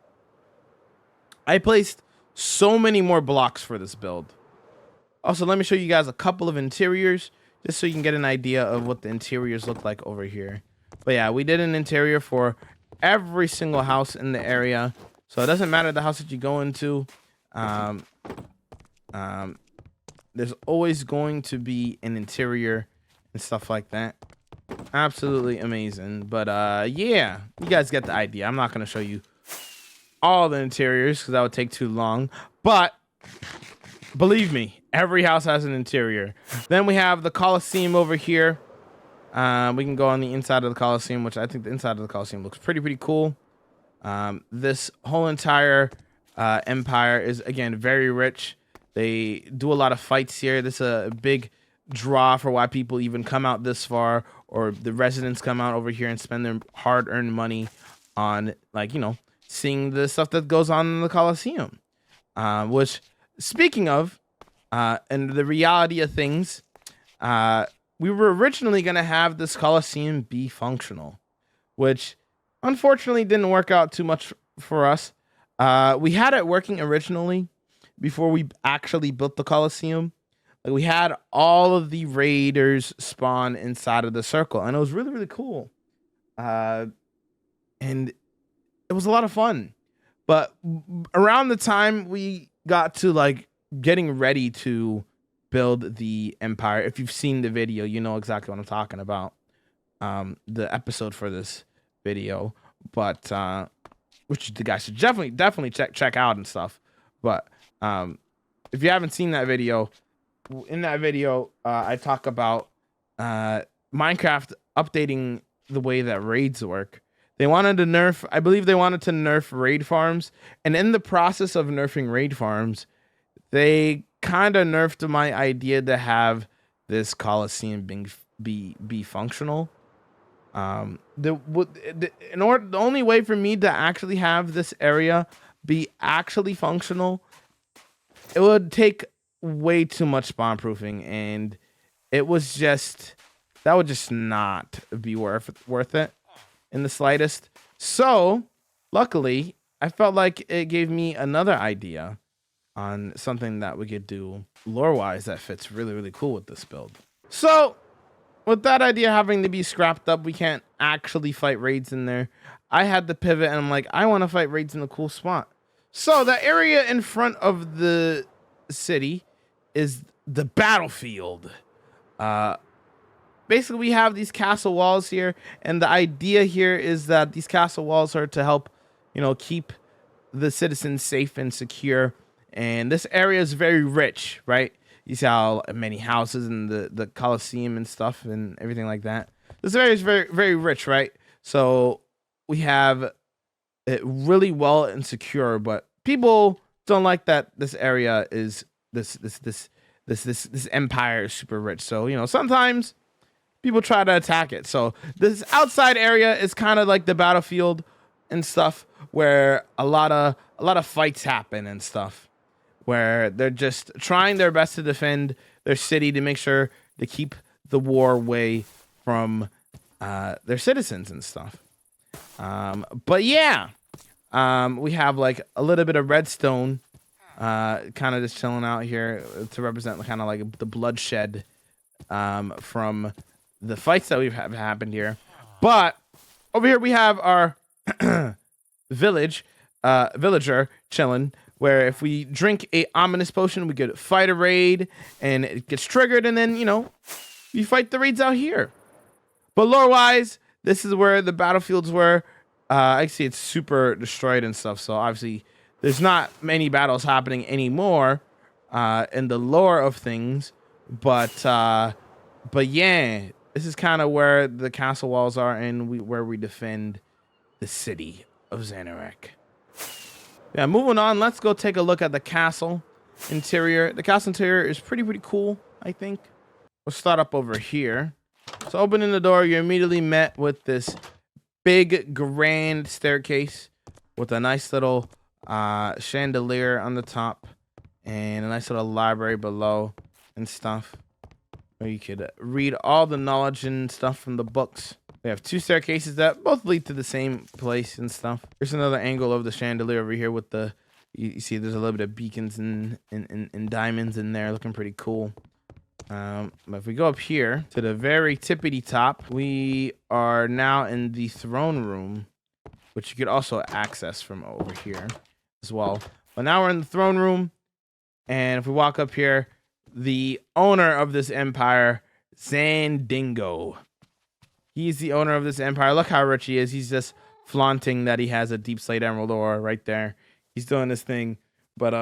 I placed so many more blocks for this build. Also, let me show you guys a couple of interiors just so you can get an idea of what the interiors look like over here. But yeah, we did an interior for every single house in the area. So it doesn't matter the house that you go into. There's always going to be an interior and stuff like that. Absolutely amazing. But yeah, you guys get the idea. I'm not going to show you all the interiors because that would take too long. But believe me, every house has an interior. Then we have the Coliseum over here. We can go on the inside of the Coliseum, which I think the inside of the Coliseum looks pretty cool. This whole entire empire is, again, very rich. They do a lot of fights here. This is a big draw for why people even come out this far, or the residents come out over here and spend their hard-earned money on, like, you know, seeing the stuff that goes on in the Coliseum. Which, speaking of, and the reality of things, We were originally going to have this Coliseum be functional, which unfortunately didn't work out too much for us. We had it working originally before we actually built the Coliseum. Like, we had all of the raiders spawn inside of the circle, and it was really, really cool. And it was a lot of fun. But around the time we got to like getting ready to build the empire, if you've seen the video, you know exactly what I'm talking about. The episode for this video, but which the guys should definitely check out and stuff. But if you haven't seen that video, in that video I talk about Minecraft updating the way that raids work. They wanted to nerf, I believe they wanted to nerf raid farms, and in the process of nerfing raid farms, they kind of nerfed my idea to have this Coliseum be functional. The only way for me to actually have this area be actually functional, it would take way too much spawn proofing, and it was just, that would just not be worth it in the slightest. So luckily I felt like it gave me another idea on something that we could do lore wise that fits really, really cool with this build. So with that idea having to be scrapped up, we can't actually fight raids in there. I had to pivot, and I'm like, I want to fight raids in a cool spot. So the area in front of the city is the battlefield. Basically, we have these castle walls here, and the idea here is that these castle walls are to help, you know, keep the citizens safe and secure. And this area is very rich, right? You see how many houses and the Coliseum and stuff and everything like that. This area is very, very rich, right? So we have it really well and secure, but people don't like that this area is this empire is super rich. So, you know, sometimes people try to attack it. So this outside area is kind of like the battlefield and stuff, where a lot of fights happen and stuff, where they're just trying their best to defend their city to make sure to keep the war away from their citizens and stuff. But yeah, we have like a little bit of redstone kind of just chilling out here to represent kind of like the bloodshed from the fights that we've happened here. But over here we have our villager chilling, where if we drink a ominous potion, we could fight a raid and it gets triggered, and then, you know, we fight the raids out here. But lore wise, this is where the battlefields were. I see it's super destroyed and stuff, so obviously there's not many battles happening anymore in the lore of things. But yeah, this is kind of where the castle walls are, and where we defend the city of Xanerk. Yeah, moving on, let's go take a look at the castle interior. The castle interior is pretty cool, I think. We'll start up over here. So opening the door, you're immediately met with this big grand staircase with a nice little chandelier on the top and a nice little library below and stuff, where you could read all the knowledge and stuff from the books. We have two staircases that both lead to the same place and stuff. Here's another angle of the chandelier over here with the, you see there's a little bit of beacons and diamonds in there, looking pretty cool. But if we go up here to the very tippity top, we are now in the throne room, which you could also access from over here as well. But now we're in the throne room, and if we walk up here, the owner of this empire, Wendingo. He's the owner of this empire. Look how rich he is. He's just flaunting that he has a deep slate emerald ore right there. He's doing this thing. But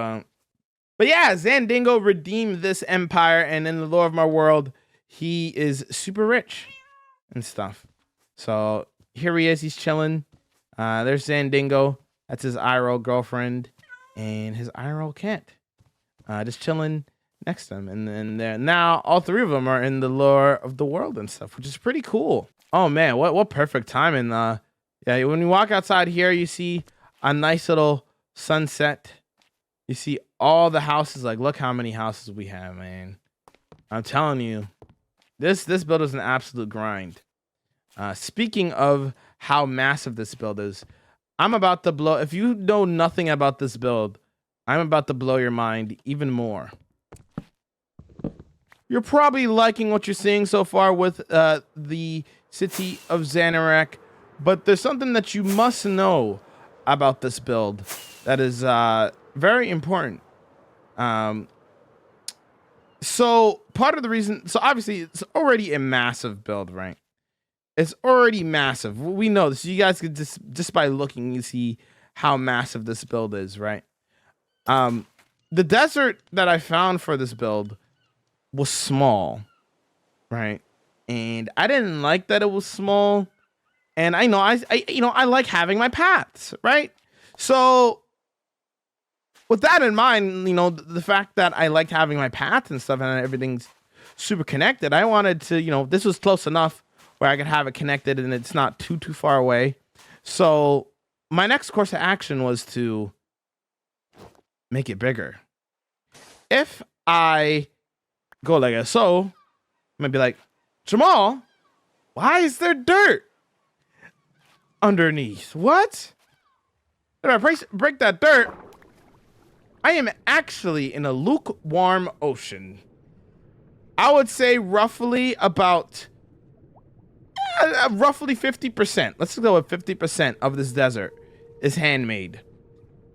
yeah, Wendingo redeemed this empire, and in the lore of my world, he is super rich and stuff. So here he is. He's chilling. There's Wendingo. That's his IRL girlfriend and his IRL cat. Just chilling next to him. And then there now all three of them are in the lore of the world and stuff, which is pretty cool. Oh man, what perfect timing. Yeah, when you walk outside here, you see a nice little sunset. You see all the houses. Like, look how many houses we have, man. I'm telling you, This build is an absolute grind. Speaking of how massive this build is, I'm about to blow. If you know nothing about this build, I'm about to blow your mind even more. You're probably liking what you're seeing so far with the city of Xanerk, but there's something that you must know about this build that is very important. So part of the reason, so obviously it's already a massive build, right? It's already massive. We know this. You guys could just by looking, you see how massive this build is, right? The desert that I found for this build was small, right? And I didn't like that it was small. And I know I like having my paths, right? So with that in mind, the fact that I liked having my paths and stuff and everything's super connected, I wanted to, this was close enough where I could have it connected and it's not too far away. So my next course of action was to make it bigger. If I go like so, I'm gonna be like, Jamal, why is there dirt underneath? What? If I break that dirt, I am actually in a lukewarm ocean. I would say roughly about roughly 50%. Let's go with 50% of this desert is handmade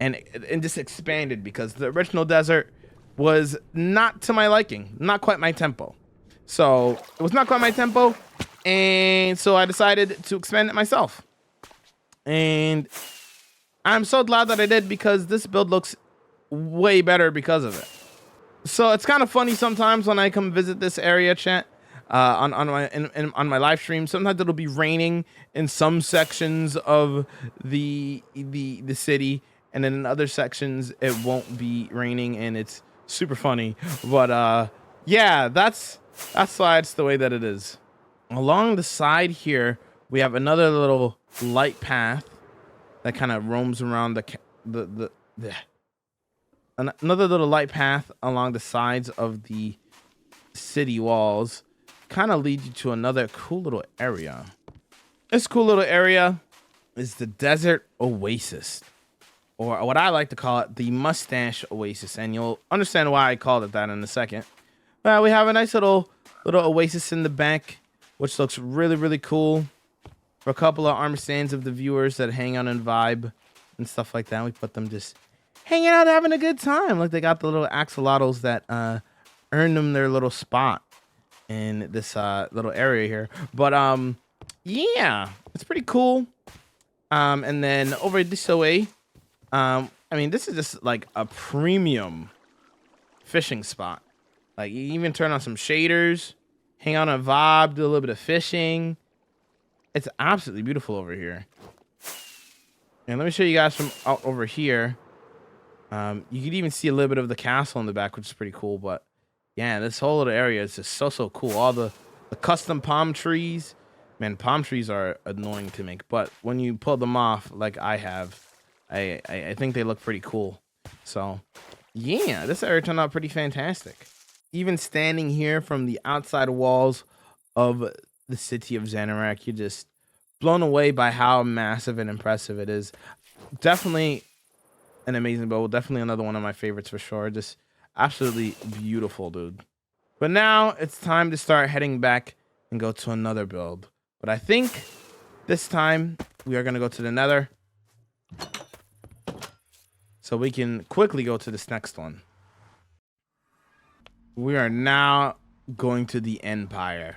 and just expanded because the original desert was not to my liking, not quite my tempo. So it was not quite my tempo, and so I decided to expand it myself. And I'm so glad that I did because this build looks way better because of it. So it's kind of funny sometimes when I come visit this area, chat, on my live stream. Sometimes it'll be raining in some sections of the city, and then in other sections it won't be raining, and it's super funny. But yeah, that's why it's the way that it is. Along the side here, we have another little light path that kind of roams around another little light path along the sides of the city walls. Kind of leads you to another cool little area. This cool little area is the desert oasis, or what I like to call it, the mustache oasis, and you'll understand why I called it that in a second. Well, we have a nice little oasis in the back, which looks really cool. For a couple of arm stands of the viewers that hang out and vibe and stuff like that, we put them just hanging out, having a good time. Like they got the little axolotls that earned them their little spot in this little area here. But yeah, it's pretty cool. And then over this way, I mean, this is just like a premium fishing spot. Like you even turn on some shaders, hang out on a vibe, do a little bit of fishing. It's absolutely beautiful over here. And let me show you guys from out over here. You can even see a little bit of the castle in the back, which is pretty cool. But yeah, this whole little area is just so cool. All the custom palm trees. Man, palm trees are annoying to make, but when you pull them off, like I have, I think they look pretty cool. So yeah, this area turned out pretty fantastic. Even standing here from the outside walls of the city of Xanerk, you're just blown away by how massive and impressive it is. Definitely an amazing build. Definitely another one of my favorites for sure. Just absolutely beautiful, dude. But now it's time to start heading back and go to another build. But I think this time we are going to go to the Nether, so we can quickly go to this next one. We are now going to the Empire.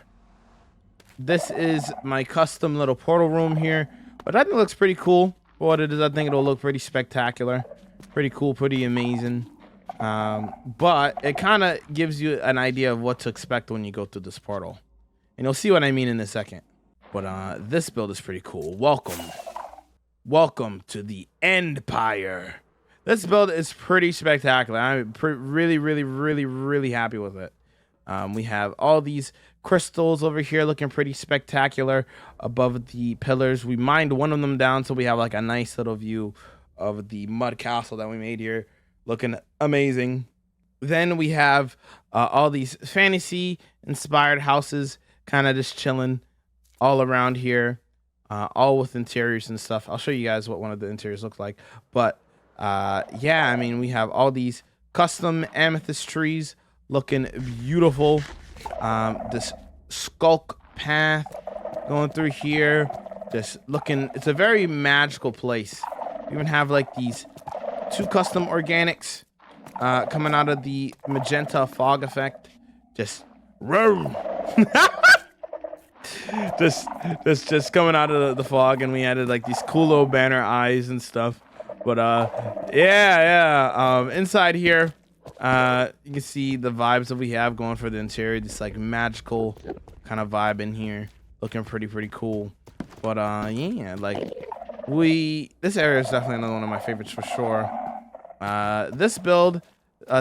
This is my custom little portal room here, but I think it looks pretty cool for what it is. I think it'll look pretty spectacular, pretty cool, pretty amazing. But it kind of gives you an idea of what to expect when you go through this portal, and you'll see what I mean in a second. But this build is pretty cool. Welcome to the Empire. This build is pretty spectacular. I'm really happy with it. We have all these crystals over here looking pretty spectacular above the pillars. We mined one of them down, so we have like a nice little view of the mud castle that we made here, looking amazing. Then we have all these fantasy inspired houses kind of just chilling all around here, all with interiors and stuff. I'll show you guys what one of the interiors looks like. But yeah, I mean, we have all these custom amethyst trees looking beautiful. This skulk path going through here, just looking, it's a very magical place. We even have like these 2 custom organics coming out of the magenta fog effect. Just room. just coming out of the fog, and we added like these cool little banner eyes and stuff. But yeah. Inside here, you can see the vibes that we have going for the interior. This like magical kind of vibe in here, looking pretty cool. But yeah, like this area is definitely another one of my favorites for sure. This build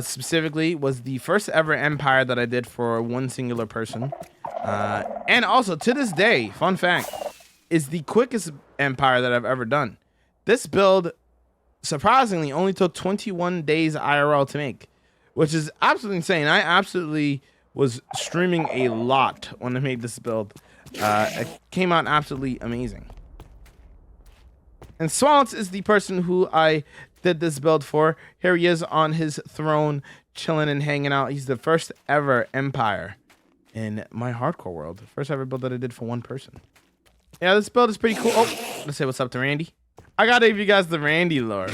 specifically was the first ever empire that I did for one singular person. And also to this day, fun fact, is the quickest empire that I've ever done. This build surprisingly only took 21 days IRL to make, which is absolutely insane. I absolutely was streaming a lot when I made this build. It came out absolutely amazing. And Swans is the person who I did this build for. Here he is on his throne, chilling and hanging out. He's the first ever empire in my hardcore world. First ever build that I did for one person. Yeah, this build is pretty cool. Oh, let's say what's up to Randy. I gotta give you guys the Randy lore.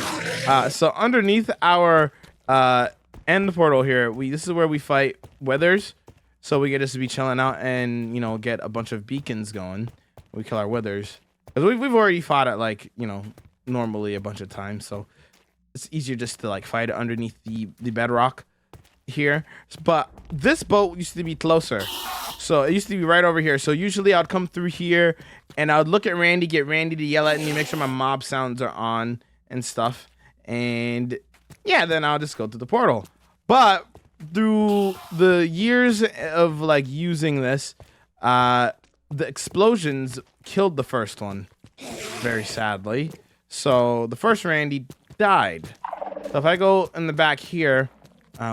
So underneath our end portal here, this is where we fight withers. So we get us to be chilling out and, you know, get a bunch of beacons going. We kill our withers. Because we've already fought it, like, you know, normally a bunch of times. So it's easier just to, like, fight it underneath the bedrock here. But this boat used to be closer. So it used to be right over here. So usually I'd come through here and I would look at Randy, get Randy to yell at me, make sure my mob sounds are on and stuff. And yeah, then I'll just go to the portal. But through the years of like using this, the explosions killed the first one, very sadly. So the first Randy died. So if I go in the back here,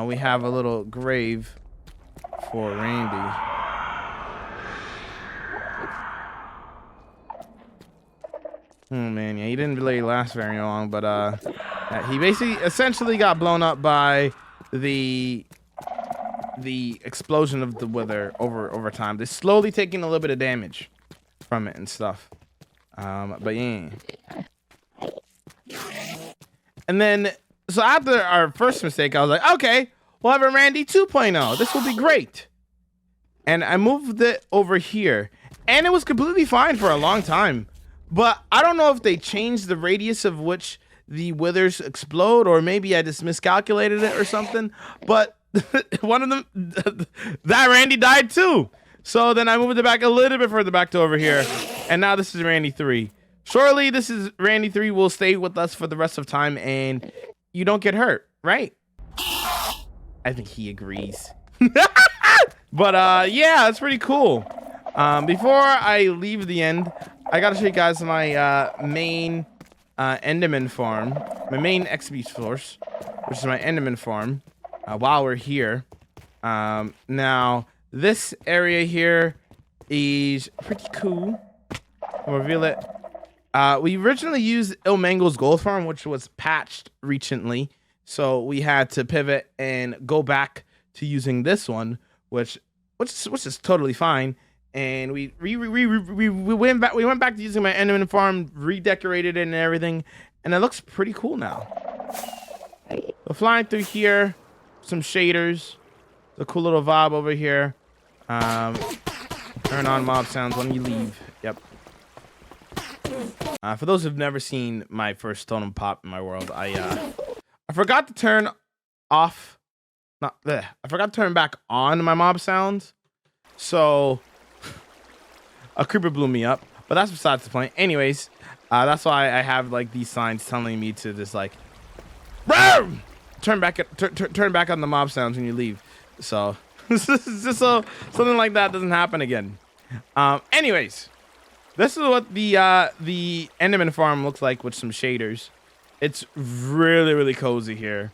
we have a little grave for Randy. Oh man, yeah, he didn't really last very long, but he basically essentially got blown up by the explosion of the wither over time. They're slowly taking a little bit of damage from it and stuff. But yeah. And then, so after our first mistake, I was like, okay, we'll have a Randy 2.0. This will be great. And I moved it over here, and it was completely fine for a long time. But I don't know if they changed the radius of which the withers explode, or maybe I just miscalculated it or something. But one of them, that Randy died too. So then I moved it back a little bit further back to over here. And now this is Randy 3. Surely this is Randy 3 will stay with us for the rest of time and you don't get hurt, right? I think he agrees. But yeah, it's pretty cool. Before I leave the end, I gotta show you guys my main Enderman farm, my main XP source, which is my Enderman farm. While we're here, now this area here is pretty cool. I'll reveal it. We originally used Ilmango's gold farm, which was patched recently, so we had to pivot and go back to using this one, which is totally fine. And we went back to using my Enderman farm, redecorated it and everything, and it looks pretty cool now. So flying through here, some shaders, the cool little vibe over here. Turn on mob sounds when you leave. Yep. For those who've never seen my first totem pop in my world, I forgot to turn off. I forgot to turn back on my mob sounds, so a creeper blew me up. But that's besides the point. Anyways, that's why I have like these signs telling me to just like, boom! Turn back on the mob sounds when you leave. So just so something like that doesn't happen again. Anyways, this is what the Enderman farm looks like with some shaders. It's really cozy here.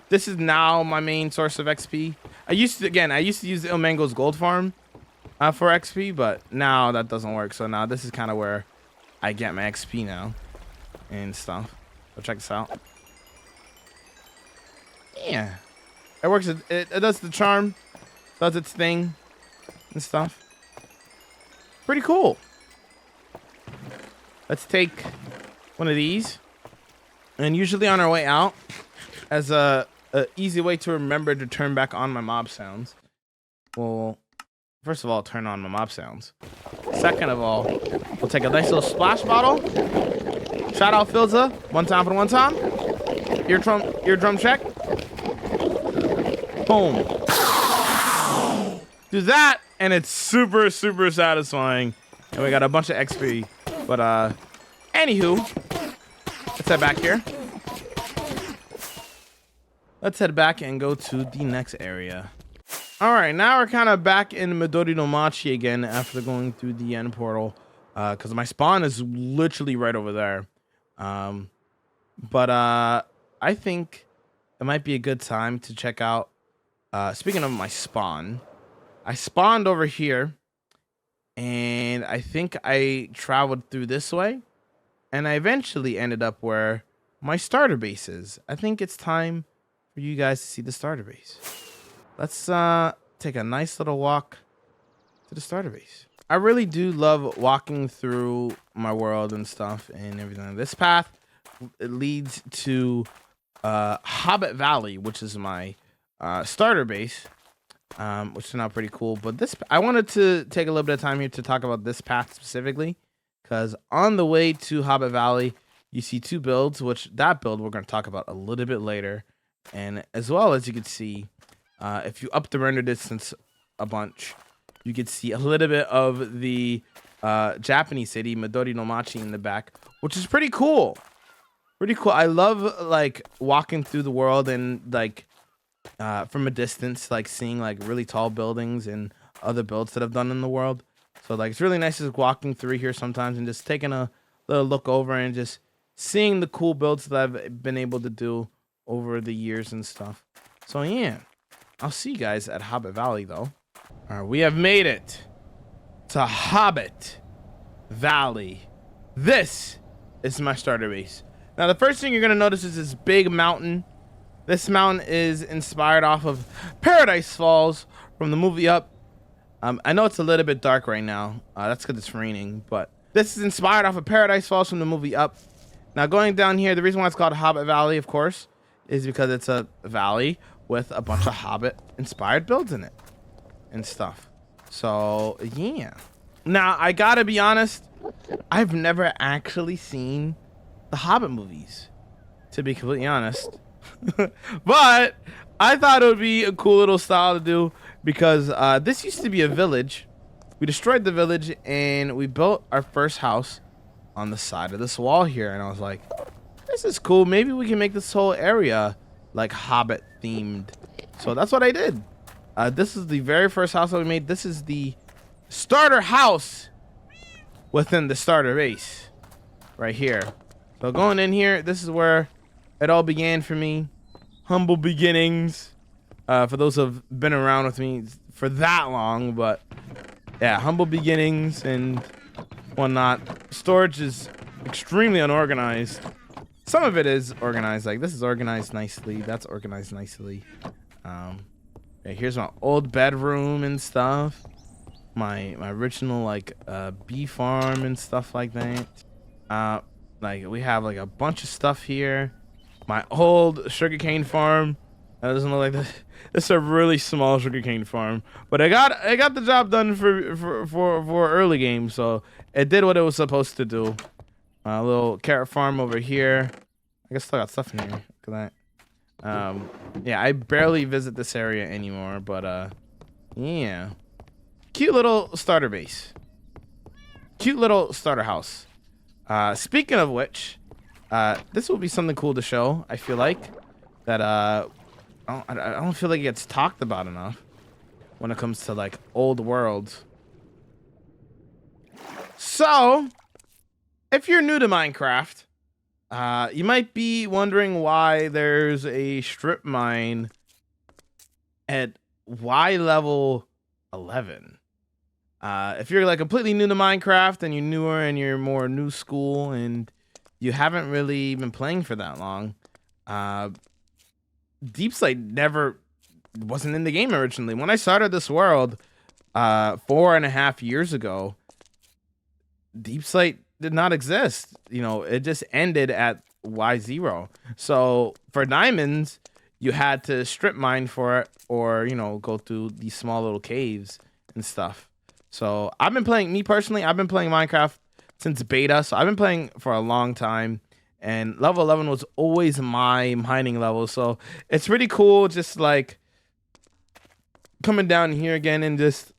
This is now my main source of XP. I used to use Ilmango's gold farm for XP, but now that doesn't work. So now this is kind of where I get my XP now and stuff. So check this out. Yeah, it works. It does the charm, does its thing and stuff. Pretty cool. Let's take one of these, and usually on our way out, as a easy way to remember to turn back on my mob sounds. Well, first of all, turn on my mob sounds. Second of all, we'll take a nice little splash bottle. Shout out Filza, one time for the one time. Eardrum check. Boom. Do that, and it's super, super satisfying. And we got a bunch of XP. But, anywho, let's head back here. Let's head back and go to the next area. All right, now we're kind of back in Madori Nomachi again after going through the end portal. Because my spawn is literally right over there. But I think it might be a good time to check out. Speaking of my spawn, I spawned over here, and I think I traveled through this way, and I eventually ended up where my starter base is. I think it's time for you guys to see the starter base. Let's take a nice little walk to the starter base. I really do love walking through my world and stuff and everything. This path, it leads to Hobbit Valley, which is my starter base, which is now pretty cool. But this, I wanted to take a little bit of time here to talk about this path specifically, because on the way to Hobbit Valley, you see two builds, which that build we're going to talk about a little bit later. And as well as you can see, if you up the render distance a bunch, you can see a little bit of the Japanese city, Madori Nomachi, in the back, which is pretty cool. Pretty cool. I love like walking through the world and like from a distance, like seeing like really tall buildings and other builds that I've done in the world. So like it's really nice just walking through here sometimes and just taking a little look over and just seeing the cool builds that I've been able to do over the years and stuff. So yeah, I'll see you guys at Hobbit Valley though. All right, we have made it to Hobbit Valley. This is my starter base. Now the first thing you're gonna notice is this big mountain. This mountain is inspired off of Paradise Falls from the movie Up. I know it's a little bit dark right now. That's because it's raining, but this is inspired off of Paradise Falls from the movie Up. Now going down here, the reason why it's called Hobbit Valley, of course, is because it's a valley with a bunch of Hobbit inspired builds in it and stuff. So yeah. Now I gotta be honest, I've never actually seen the Hobbit movies, to be completely honest. But I thought it would be a cool little style to do, because this used to be a village. We destroyed the village and we built our first house on the side of this wall here, and I was like, this is cool. Maybe we can make this whole area like Hobbit themed. So that's what I did. This is the very first house that we made. This is the starter house within the starter base right here. So going in here, this is where it all began for me. Humble beginnings. For those who have been around with me for that long, but yeah, humble beginnings and whatnot. Storage is extremely unorganized. Some of it is organized, like this is organized nicely. That's organized nicely. Yeah, here's my old bedroom and stuff. My original like bee farm and stuff like that. Like we have like a bunch of stuff here. My old sugarcane farm. That doesn't look like this. This is a really small sugarcane farm, but I got the job done for early game, so it did what it was supposed to do. A little carrot farm over here. I guess still got stuff in here. Look at that. Yeah, I barely visit this area anymore, but yeah, cute little starter base. Cute little starter house. Speaking of which, this will be something cool to show. I feel like that I don't feel like it gets talked about enough when it comes to like old worlds. So if you're new to Minecraft, You might be wondering why there's a strip mine at Y level 11. If you're like completely new to Minecraft and you're newer and you're more new school and you haven't really been playing for that long, Deep Slate never wasn't in the game originally. When I started this world 4.5 years ago, Deep Slate did not exist. You know, it just ended at Y0. So for diamonds, you had to strip mine for it, or you know, go through these small little caves and stuff. So I've been playing, me personally, I've been playing Minecraft since beta. So I've been playing for a long time, and level 11 was always my mining level. So it's pretty cool, just like coming down here again and just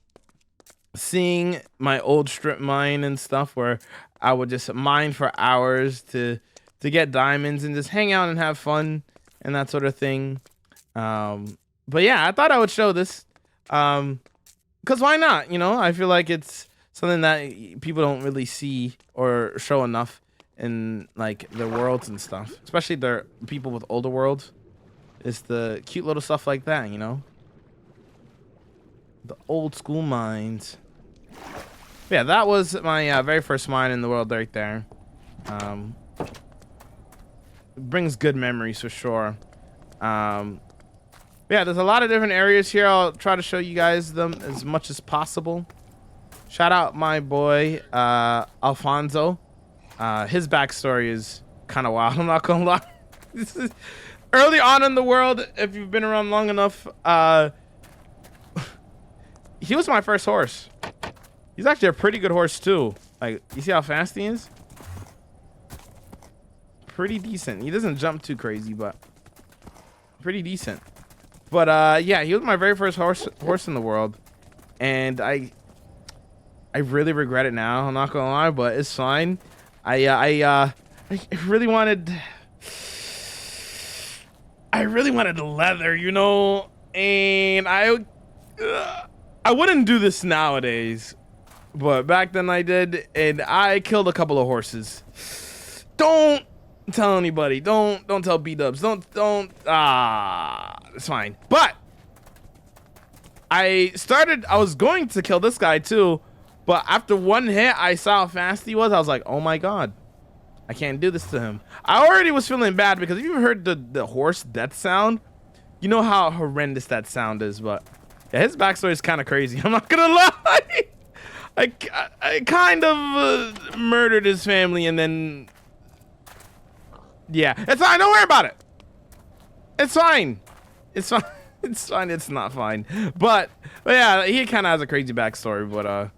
seeing my old strip mine and stuff where I would just mine for hours to get diamonds and just hang out and have fun and that sort of thing. But yeah, I thought I would show this because why not? You know, I feel like it's something that people don't really see or show enough in like their worlds and stuff, especially their people with older worlds. It's the cute little stuff like that, you know, the old school mines. Yeah, that was my very first mine in the world right there. It brings good memories for sure. Yeah, there's a lot of different areas here. I'll try to show you guys them as much as possible. Shout out my boy Alfonso. His backstory is kind of wild, I'm not gonna lie. This is early on in the world. If you've been around long enough, he was my first horse. He's actually a pretty good horse too. Like, you see how fast he is? Pretty decent. He doesn't jump too crazy, but pretty decent. But yeah, he was my very first horse in the world, and I really regret it now. I'm not gonna lie, but it's fine. I really wanted the leather, you know, and I wouldn't do this nowadays, but back then I did, and I killed a couple of horses. Don't tell anybody. Don't tell B-dubs. Don't. It's fine. But I was going to kill this guy too, but after one hit, I saw how fast he was. I was like, oh my god, I can't do this to him. I already was feeling bad because if you heard the horse death sound, you know how horrendous that sound is. But yeah, his backstory is kind of crazy. I'm not gonna lie. I kind of murdered his family, and then yeah, it's fine. Don't worry about it. It's fine. It's fine. It's fine. It's not fine. But yeah, he kind of has a crazy backstory. But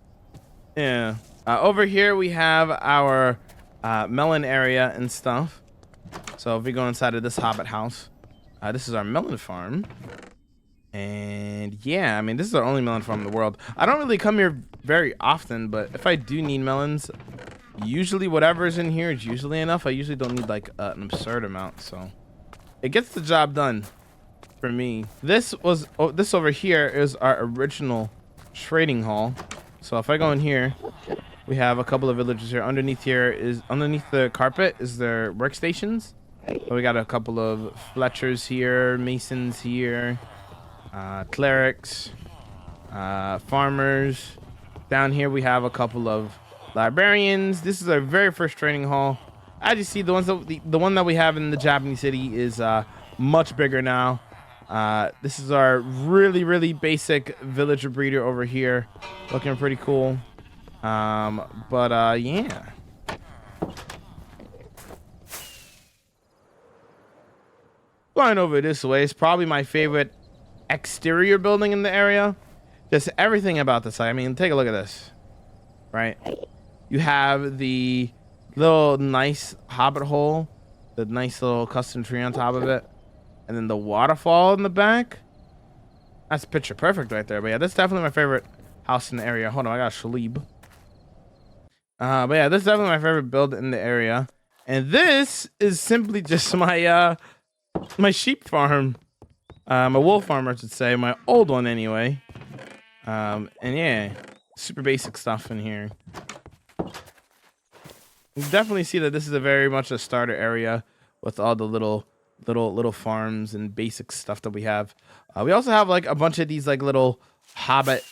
yeah. Over here we have our melon area and stuff. So if we go inside of this Hobbit house, this is our melon farm. And yeah, I mean, this is our only melon farm in the world. I don't really come here very often, but if I do need melons, usually whatever's in here is usually enough. I usually don't need like an absurd amount, so it gets the job done for me. This over here is our original trading hall. So if I go in here, we have a couple of villagers here. Underneath the carpet is their workstations. So we got a couple of Fletchers here, masons here, clerics, farmers. Down here we have a couple of librarians. This is our very first training hall. As you see, the one that we have in the Japanese city is much bigger now. This is our really basic villager breeder over here, looking pretty cool. Yeah. Going over this way is probably my favorite exterior building in the area. Just everything about this. I mean, take a look at this. Right? You have the little nice hobbit hole, the nice little custom tree on top of it, and then the waterfall in the back. That's picture perfect right there. But yeah, that's definitely my favorite house in the area. Hold on, I got a Shalib. But yeah, this is definitely my favorite build in the area. And this is simply just my my sheep farm. My wool farm, I should say. My old one anyway. And yeah, super basic stuff in here. You definitely see that this is a very much a starter area with all the little farms and basic stuff that we have. We also have like a bunch of these like little hobbit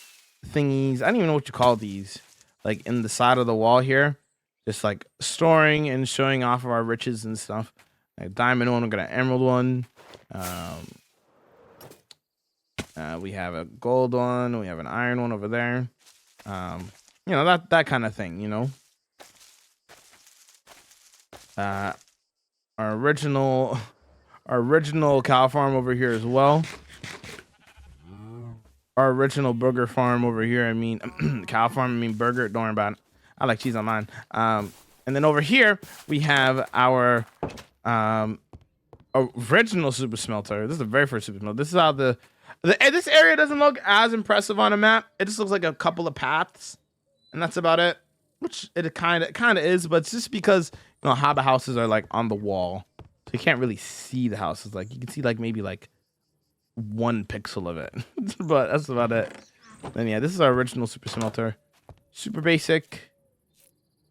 thingies. I don't even know what you call these. Like in the side of the wall here, just like storing and showing off of our riches and stuff. Like diamond one, we got an emerald one. We have a gold one. We have an iron one over there. You know, that kind of thing, you know. Our original cow farm over here as well. Our original burger farm over here. I mean, cow farm. I mean, burger. Don't worry about it. I like cheese on mine. And then over here we have our original super smelter. This is the very first super smelter. This is how this area doesn't look as impressive on a map. It just looks like a couple of paths, and that's about it. Which it kind of is, but it's just because you know Hobbit houses are like on the wall, so you can't really see the houses. Like you can see like maybe like 1 pixel of it, but that's about it. Then yeah, this is our original super smelter. Super basic.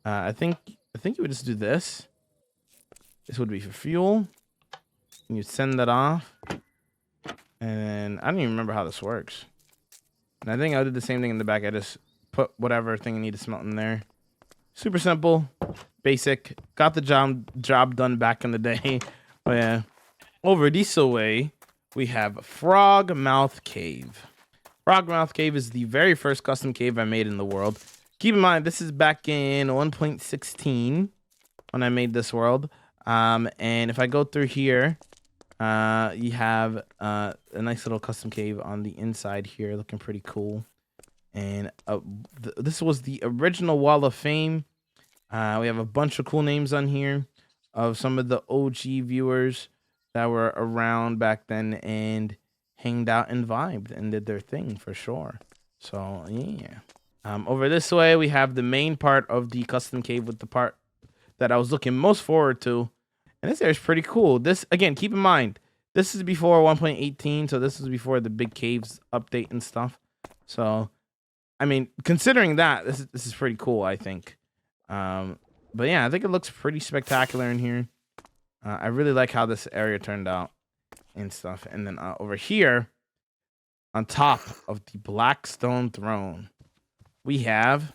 I think you would just do this. This would be for fuel. And you send that off. And I don't even remember how this works. And I think I did the same thing in the back. I just put whatever thing you need to smelt in there. Super simple, basic. Got the job done back in the day. But yeah, over this way we have Frogmouth Cave. Frogmouth Cave is the very first custom cave I made in the world. Keep in mind this is back in 1.16 when I made this world. And if I go through here, you have a nice little custom cave on the inside here, looking pretty cool. And this was the original Wall of Fame. We have a bunch of cool names on here of some of the OG viewers that were around back then and hanged out and vibed and did their thing for sure. So yeah. Over this way we have the main part of the custom cave with the part that I was looking most forward to. And this area is pretty cool. This, again, keep in mind, this is before 1.18, so this is before the big caves update and stuff. So, I mean, considering that, this is pretty cool, I think. But yeah, I think it looks pretty spectacular in here. I really like how this area turned out and stuff. And then over here, on top of the black stone throne, we have...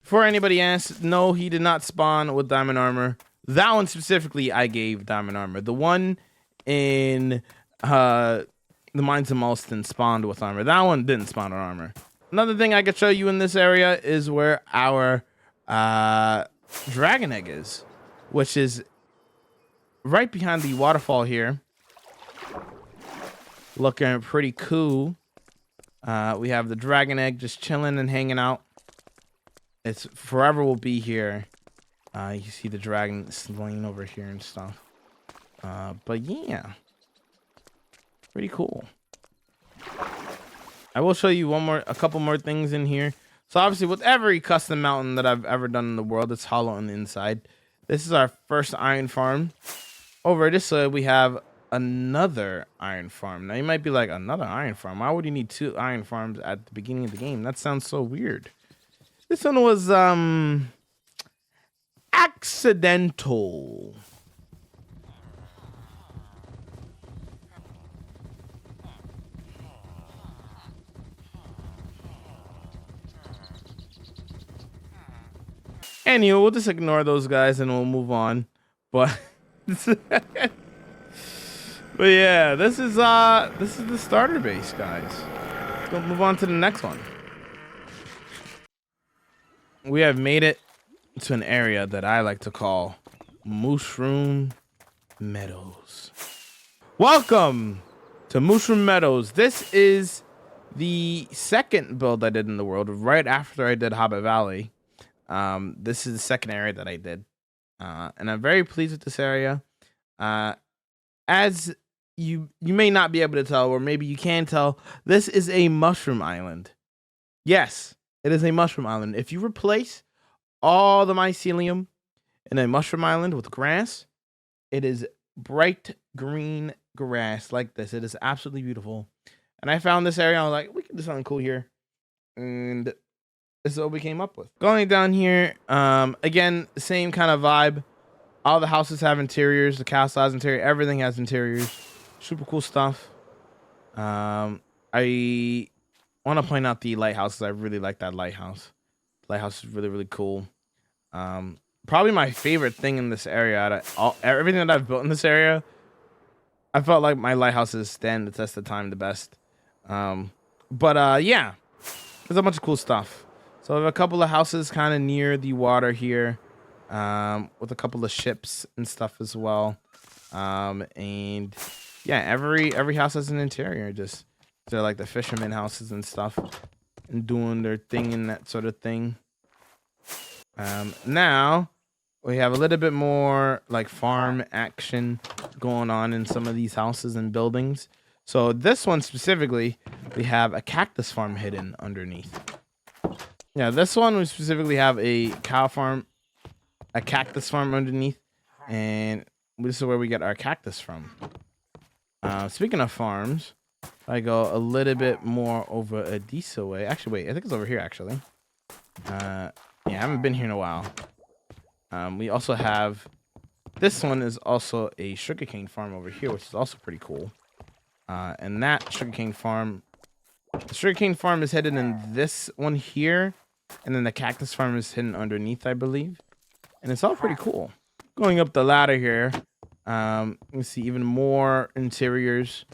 Before anybody asks, no, he did not spawn with diamond armor. That one specifically, I gave diamond armor. The one in the mines of Molston spawned with armor. That one didn't spawn with armor. Another thing I could show you in this area is where our dragon egg is, which is right behind the waterfall here. Looking pretty cool. We have the dragon egg just chilling and hanging out. It's forever will be here. You see the dragon slain over here and stuff. But yeah, pretty cool. I will show you a couple more things in here. So obviously with every custom mountain that I've ever done in the world, it's hollow on the inside. This is our first iron farm. Over this side, we have another iron farm. Now you might be like, another iron farm? Why would you need 2 iron farms at the beginning of the game? That sounds so weird. This one was accidental. Anyway, we'll just ignore those guys and we'll move on. But but yeah, this is the starter base, guys. Let's move on to the next one. We have made it to an area that I like to call Mushroom Meadows. Welcome to Mushroom Meadows. This is the second build I did in the world, right after I did Hobbit Valley. This is the second area that I did. And I'm very pleased with this area. As you may not be able to tell, or maybe you can tell, this is a mushroom island. Yes. It is a mushroom island. If you replace all the mycelium in a mushroom island with grass, it is bright green grass like this. It is absolutely beautiful. And I found this area. I was like, we can do something cool here. And this is what we came up with. Going down here, again, same kind of vibe. All the houses have interiors. The castle has interior. Everything has interiors. Super cool stuff. I want to point out the lighthouse. I really like that lighthouse. Lighthouse is really, really cool. Probably my favorite thing in this area. Everything that I've built in this area, I felt like my lighthouses stand the test of time the best. Yeah, there's a bunch of cool stuff. So I have a couple of houses kind of near the water here, with a couple of ships and stuff as well. And yeah, every house has an interior. Just they're like the fisherman houses and stuff, and doing their thing and that sort of thing. Now we have a little bit more like farm action going on in some of these houses and buildings. So this one specifically, we have a cactus farm hidden underneath. Yeah, this one we specifically have a cow farm, a cactus farm underneath, and this is where we get our cactus from. Speaking of farms, I go a little bit more over a decent way. Actually, wait, I think it's over here actually. Yeah, I haven't been here in a while. We also have, this one is also a sugarcane farm over here, which is also pretty cool. And that sugarcane farm, the sugarcane farm is hidden in this one here, and then the cactus farm is hidden underneath, I believe. And it's all pretty cool. Going up the ladder here, you can see even more interiors.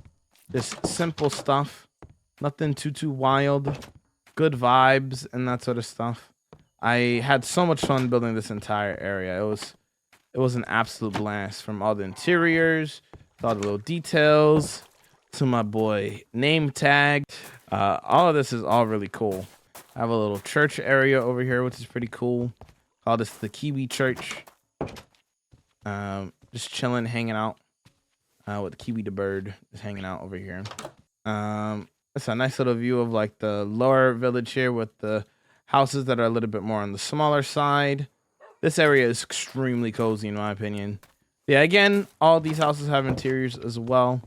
Just simple stuff, nothing too wild, good vibes and that sort of stuff. I had so much fun building this entire area. It was an absolute blast, from all the interiors to all the little details to my boy name tag. All of this is all really cool. I have a little church area over here, which is pretty cool. Call this the Kiwi church. Just chilling, hanging out with Kiwi the bird, just hanging out over here. It's a nice little view of like the lower village here with the houses that are a little bit more on the smaller side. This area is extremely cozy in my opinion. Yeah, again, all these houses have interiors as well.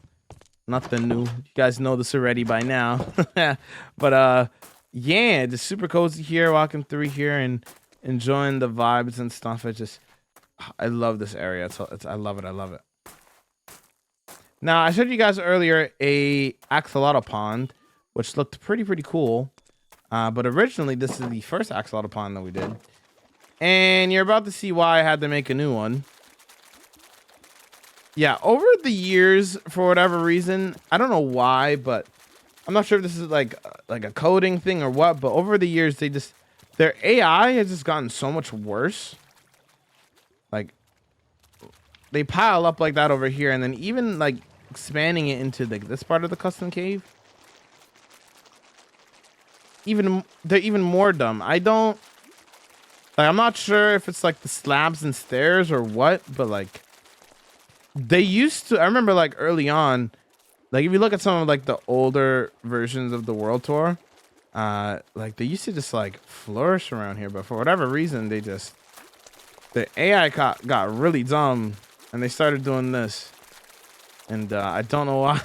Nothing new. You guys know this already by now. But yeah, just super cozy here, walking through here and enjoying the vibes and stuff. I love this area. I love it. I love it. Now, I showed you guys earlier a axolotl pond, which looked pretty cool. But originally, this is the first axolotl pond that we did. And you're about to see why I had to make a new one. Yeah, over the years, for whatever reason, I don't know why, but I'm not sure if this is like a coding thing or what, but over the years, their AI has just gotten so much worse. Like, they pile up like that over here, and then even like expanding it into like this part of the custom cave. They're even more dumb. I'm not sure if it's like the slabs and stairs or what, but like they used to, I remember like early on, like if you look at some of like the older versions of the World Tour, like they used to just like flourish around here, but for whatever reason, the AI got really dumb and they started doing this. And I don't know why.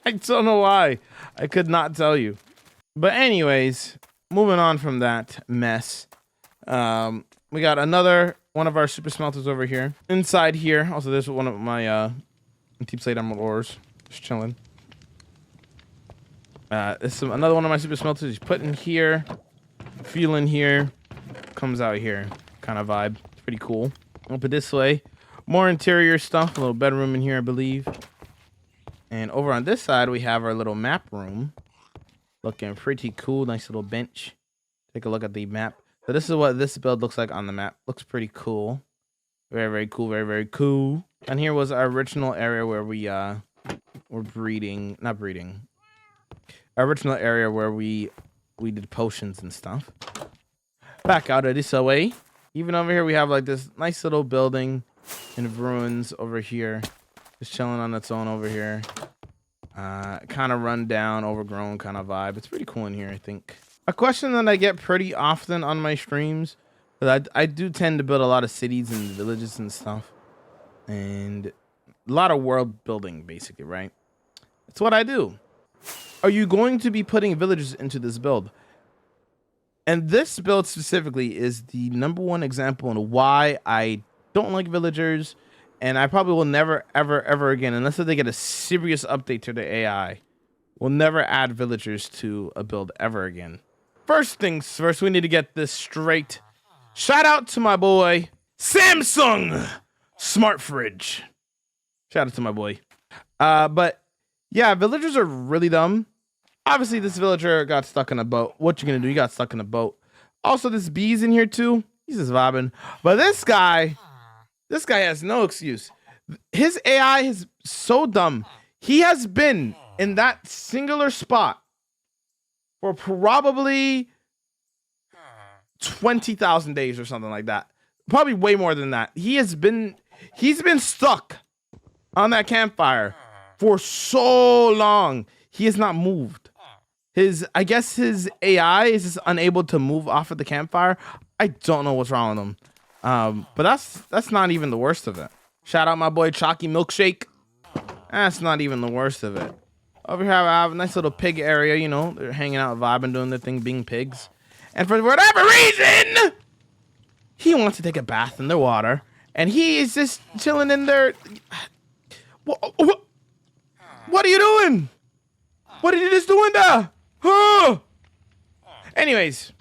I don't know why. I could not tell you. But anyways, moving on from that mess. We got another one of our super smelters over here. Inside here, also there's one of my deep slate emerald ores. Just chilling. This is another one of my super smelters. He's put in here, feeling here, comes out here, kind of vibe. It's pretty cool. Up it this way. More interior stuff. A little bedroom in here, I believe. And over on this side, we have our little map room. Looking pretty cool. Nice little bench. Take a look at the map. So this is what this build looks like on the map. Looks pretty cool. Very cool. Very cool. And here was our original area where we were breeding. Not breeding. Our original area where we did potions and stuff. Back out of this way. Even over here, we have like this nice little building in ruins over here. Just chilling on its own over here. Kind of run down, overgrown kind of vibe. It's pretty cool in here, I think. A question that I get pretty often on my streams, because I do tend to build a lot of cities and villages and stuff. And a lot of world building, basically, right? It's what I do. Are you going to be putting villages into this build? And this build specifically is the #1 example on why I don't like villagers, and I probably will never, ever again, unless they get a serious update to the AI, will never add villagers to a build ever again. First things first, we need to get this straight. Shout out to my boy, Samsung Smart Fridge. Shout out to my boy. But yeah, villagers are really dumb. Obviously, this villager got stuck in a boat. What you gonna do? You got stuck in a boat. Also, this bee's in here too. He's just vibing. But this guy has no excuse. His AI is so dumb. He has been in that singular spot for probably 20,000 days or something like that. Probably way more than that. He's been stuck on that campfire for so long. He has not moved. I guess his AI is just unable to move off of the campfire. I don't know what's wrong with him. But that's not even the worst of it. Shout out my boy Chalky Milkshake. That's not even the worst of it. Over here I have a nice little pig area, you know. They're hanging out, vibing, doing their thing, being pigs. And for whatever reason, he wants to take a bath in the water. And he is just chilling in there. What are you doing? What are you just doing there? Anyways,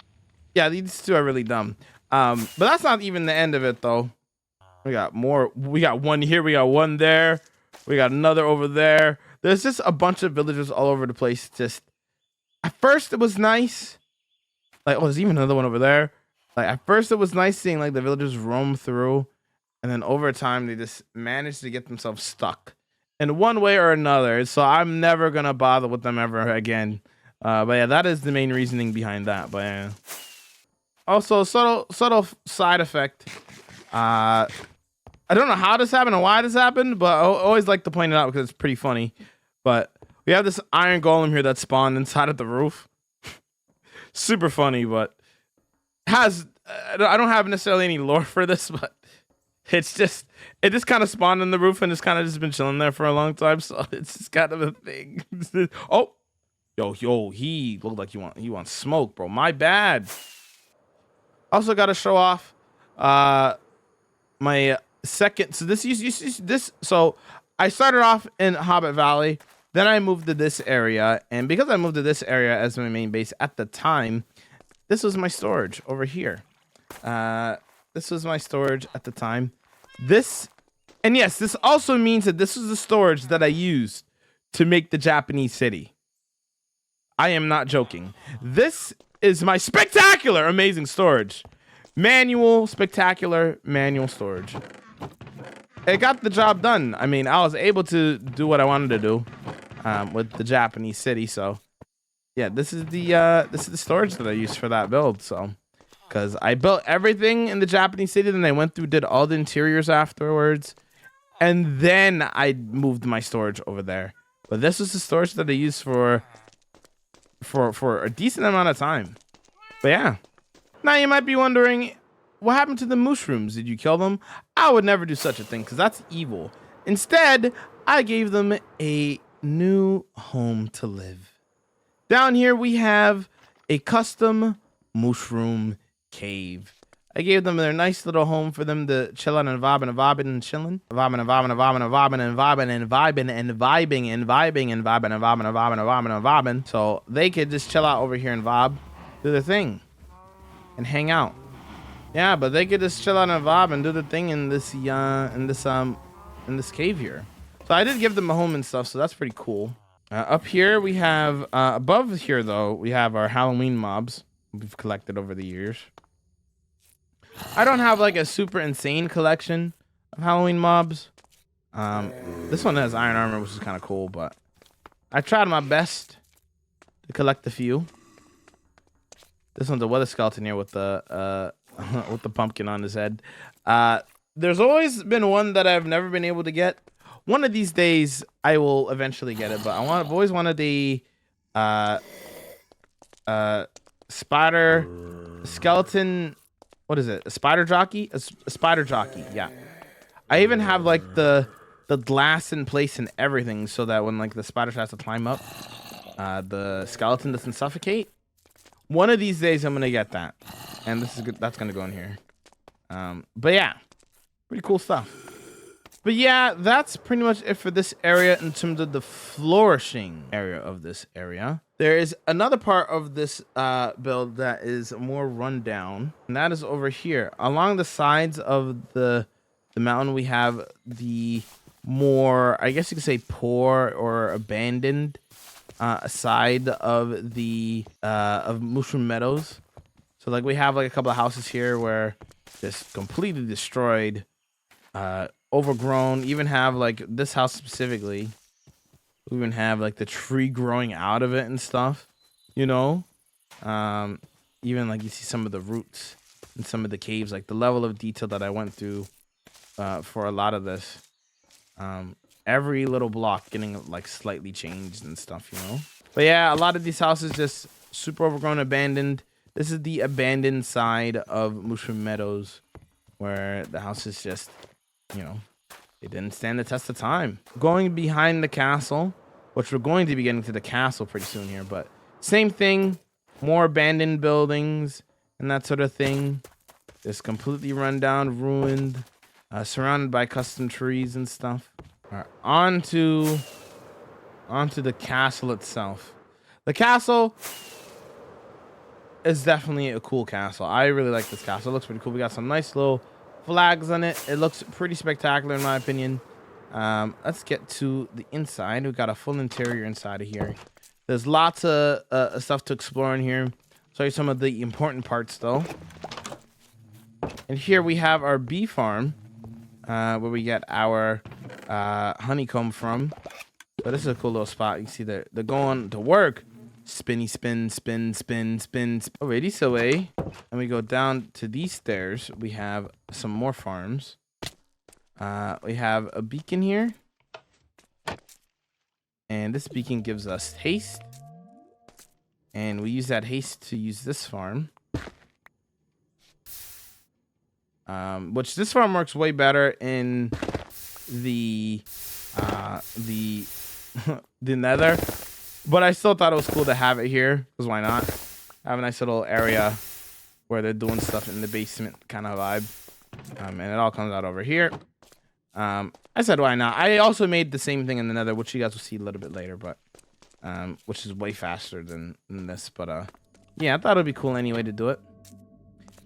yeah, these two are really dumb. But that's not even the end of it, though. We got more. We got one here. We got one there. We got another over there. There's just a bunch of villagers all over the place. Just at first it was nice. Like, oh, there's even another one over there. Like at first it was nice seeing like the villagers roam through, and then over time they just managed to get themselves stuck in one way or another. So I'm never gonna bother with them ever again. But yeah, that is the main reasoning behind that. But yeah. Also, subtle side effect. I don't know how this happened or why this happened, but I always like to point it out because it's pretty funny. But we have this iron golem here that spawned inside of the roof. Super funny, but I don't have necessarily any lore for this, but it just kind of spawned in the roof and it's kind of just been chilling there for a long time. So it's just kind of a thing. Oh, yo, he looked like he wants smoke, bro. My bad. Also got to show off my second. So this. So I started off in Hobbit Valley. Then I moved to this area, and because I moved to this area as my main base at the time, this was my storage over here. This was my storage at the time. This also means that this was the storage that I used to make the Japanese city. I am not joking. This is my spectacular, amazing storage. Spectacular manual storage. It got the job done. I mean, I was able to do what I wanted to do with the Japanese city. So, yeah, this is the storage that I used for that build. So, because I built everything in the Japanese city, then I went through, did all the interiors afterwards, and then I moved my storage over there. But this was the storage that I used for a decent amount of time. But yeah, now you might be wondering, what happened to the mushrooms? Did you kill them? I would never do such a thing because that's evil. Instead, I gave them a new home to live. Down here, we have a custom mushroom cave. I gave them their nice little home for them to chill out and vibe and vibing and chilling. Vibing and vibing and vibing and vibing and vibing and vibing and vibing and vibing and vibing and vibing and vibing and vibing and vibing. So they could just chill out over here and vibe, do their thing, and hang out. Yeah, but they could just chill out and vibe and do the thing in this cave here. So I did give them a home and stuff, so that's pretty cool. Up here we have above here though we have our Halloween mobs we've collected over the years. I don't have like a super insane collection of Halloween mobs. This one has iron armor, which is kind of cool, but I tried my best to collect a few. This one's a weather skeleton here with the with the pumpkin on his head. There's always been one that I've never been able to get. One of these days I will eventually get it, but I've always wanted the spider skeleton. What is it? A spider jockey? A spider jockey. Yeah. I even have like the glass in place and everything so that when like the spider tries to climb up, the skeleton doesn't suffocate. One of these days, I'm gonna get that, and this is good. That's gonna go in here. But yeah, pretty cool stuff. But yeah, that's pretty much it for this area in terms of the flourishing area of this area. There is another part of this build that is more rundown, and that is over here. Along the sides of the mountain, we have the more, I guess you could say, poor or abandoned side of the of Mushroom Meadows. So like we have like a couple of houses here where just completely destroyed, overgrown. Even have like this house specifically, we even have like the tree growing out of it and stuff, you know. Even like you see some of the roots in some of the caves, like the level of detail that I went through for a lot of this. Every little block getting like slightly changed and stuff, you know. But yeah, a lot of these houses just super overgrown, abandoned. This is the abandoned side of Mushroom Meadows, where the house is just, you know, it didn't stand the test of time. Going behind the castle, which we're going to be getting to the castle pretty soon here, but same thing, more abandoned buildings and that sort of thing. Just completely run down, ruined, surrounded by custom trees and stuff. All right, onto the castle itself. The castle is definitely a cool castle. I really like this castle. It looks pretty cool. We got some nice little flags on it. It looks pretty spectacular in my opinion. Let's get to the inside. We've got a full interior inside of here. There's lots of stuff to explore in here. Show you some of the important parts though. And here we have our bee farm, where we get our honeycomb from. But this is a cool little spot. You see they're going to work. Spinny spin, spin, spin, spin. Alrighty, so and we go down to these stairs. We have some more farms. We have a beacon here. And this beacon gives us haste. And we use that haste to use this farm. Which this farm works way better in the the Nether. But I still thought it was cool to have it here, because why not? Have a nice little area where they're doing stuff in the basement kind of vibe. And it all comes out over here. I said why not? I also made the same thing in the Nether, which you guys will see a little bit later, but which is way faster than this. But yeah, I thought it'd be cool anyway to do it.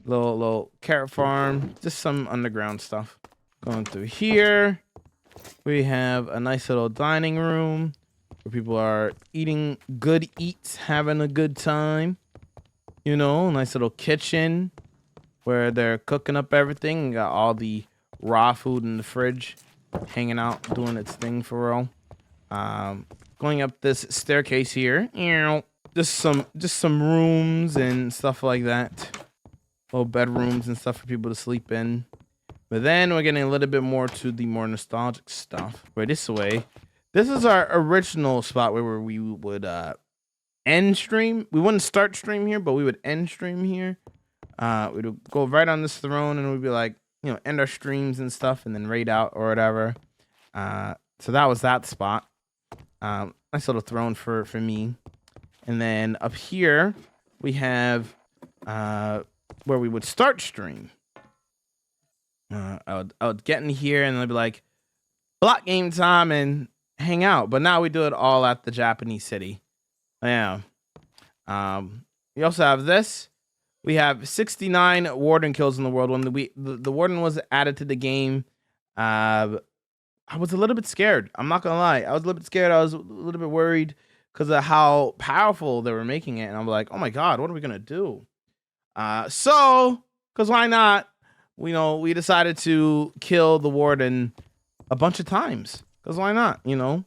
Little carrot farm, just some underground stuff. Going through here, we have a nice little dining room where people are eating good eats, having a good time. You know, nice little kitchen where they're cooking up everything. Got all the raw food in the fridge, hanging out, doing its thing for real. Going up this staircase here, just some rooms and stuff like that. Little bedrooms and stuff for people to sleep in. But then we're getting a little bit more to the more nostalgic stuff. Right this way. This is our original spot where we would end stream. We wouldn't start stream here, but we would end stream here. We would go right on this throne and we'd be like, you know, end our streams and stuff and then raid out or whatever. So that was that spot. Nice little throne for me. And then up here we have where we would start stream. I would get in here and they'd be like, block game time and hang out. But now we do it all at the Japanese city. Yeah. We also have this. We have 69 warden kills in the world. When the warden was added to the game, I was a little bit scared. I'm not gonna lie. I was a little bit scared. I was a little bit worried because of how powerful they were making it. And I'm like, oh my God, what are we gonna do? So, because why not? We decided to kill the warden a bunch of times. Because why not? You know,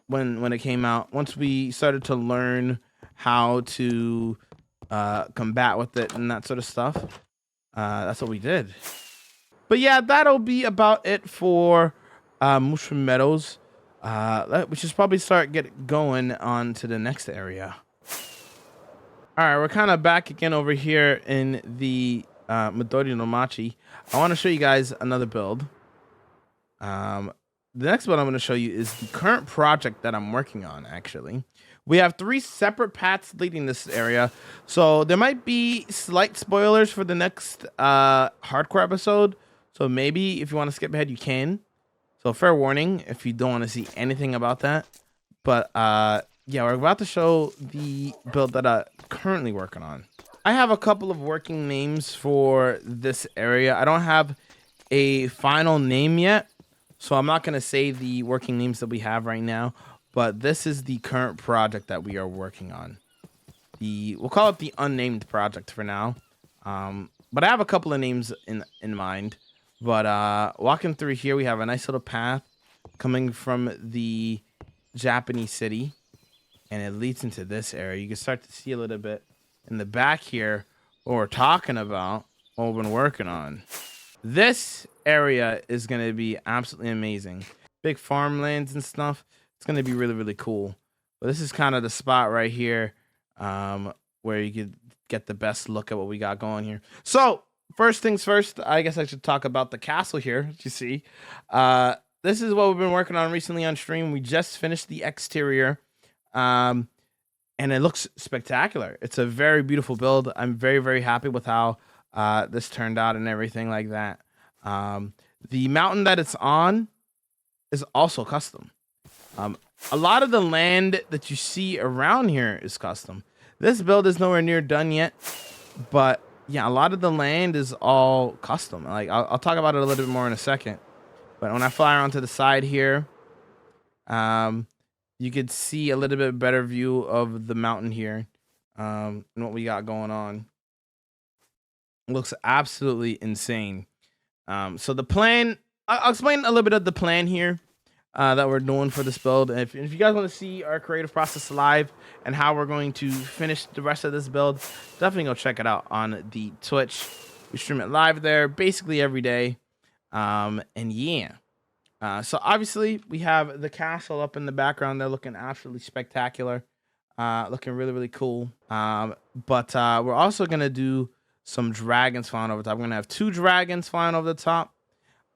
when it came out, once we started to learn how to combat with it and that sort of stuff, that's what we did. But yeah, that'll be about it for Mushroom Meadows. We should probably start going on to the next area. All right, we're kind of back again over here in the Madori Nomachi. I want to show you guys another build. The next one I'm going to show you is the current project that I'm working on, actually, We have 3 separate paths leading this area, so there might be slight spoilers for the next hardcore episode. So maybe if you want to skip ahead, you can. So fair warning if you don't want to see anything about that. But yeah, we're about to show the build that I'm currently working on. I have a couple of working names for this area. I don't have a final name yet, so I'm not going to say the working names that we have right now, but this is the current project that we are working on. We'll call it the unnamed project for now. But I have a couple of names in mind. But walking through here, we have a nice little path coming from the Japanese city, and it leads into this area. You can start to see a little bit in the back here what we're talking about, what we've been working on. This area is going to be absolutely amazing. Big farmlands and stuff. It's going to be really, really cool. But this is kind of the spot right here where you could get the best look at what we got going here. So first things first, I guess I should talk about the castle here. As you see, this is what we've been working on recently on stream. We just finished the exterior, and it looks spectacular. It's a very beautiful build. I'm very, very happy with how this turned out and everything like that. The mountain that it's on is also custom. A lot of the land that you see around here is custom. This build is nowhere near done yet, but yeah, a lot of the land is all custom. Like I'll talk about it a little bit more in a second. But when I fly around to the side here, you could see a little bit better view of the mountain here, and what we got going on. It looks absolutely insane. So the plan, I'll explain a little bit of the plan here that we're doing for this build. If you guys want to see our creative process live and how we're going to finish the rest of this build, definitely go check it out on the Twitch. We stream it live there basically every day. And yeah, so obviously we have the castle up in the background. They're looking absolutely spectacular, looking really, really cool. But we're also going to do some dragons flying over the top. We're going to have 2 dragons flying over the top.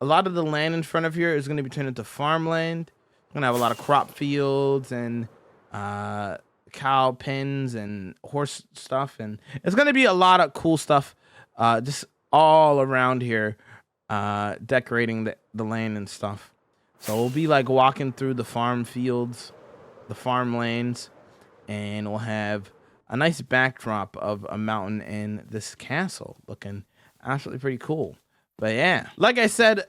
A lot of the land in front of here is going to be turned into farmland. We're going to have a lot of crop fields and cow pens and horse stuff. And it's going to be a lot of cool stuff just all around here, decorating the land and stuff. So we'll be like walking through the farm fields, the farmlands, and we'll have a nice backdrop of a mountain and this castle looking absolutely pretty cool. But yeah, like I said,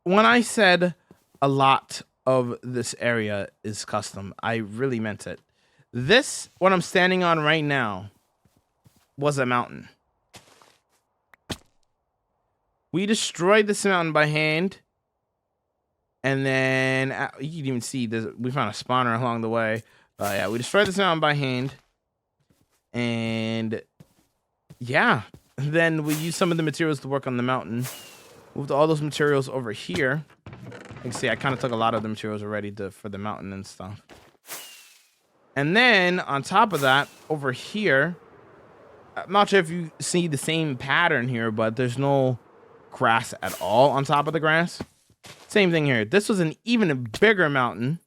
when I said a lot of this area is custom, I really meant it. This, what I'm standing on right now, was a mountain. We destroyed this mountain by hand. And then you can even see this, we found a spawner along the way. Yeah, we destroyed this mountain by hand. And yeah, then we used some of the materials to work on the mountain. Moved all those materials over here. You can see I kind of took a lot of the materials already for the mountain and stuff. And then on top of that, over here, I'm not sure if you see the same pattern here, but there's no grass at all on top of the grass. Same thing here. This was an even bigger mountain.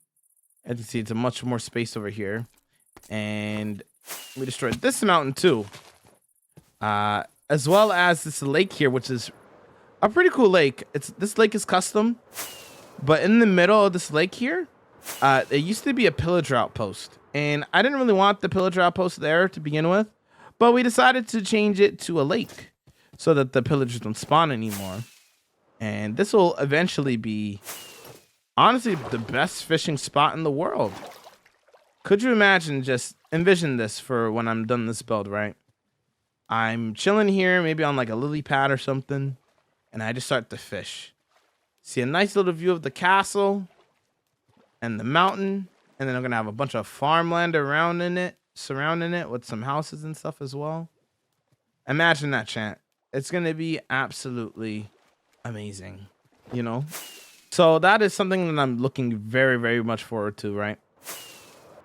As you can see, it's a much more space over here. And we destroyed this mountain too. As well as this lake here, which is a pretty cool lake. This lake is custom, but in the middle of this lake here, there used to be a pillager outpost, and I didn't really want the pillager outpost there to begin with, but we decided to change it to a lake so that the pillagers don't spawn anymore. And this will eventually be, honestly, the best fishing spot in the world. Could you imagine? Just envision this for when I'm done this build, right? I'm chilling here, maybe on like a lily pad or something, and I just start to fish. See a nice little view of the castle and the mountain, and then I'm gonna have a bunch of farmland around in it, surrounding it with some houses and stuff as well. Imagine that, chat. It's gonna be absolutely amazing, you know? So that is something that I'm looking very, very much forward to, right?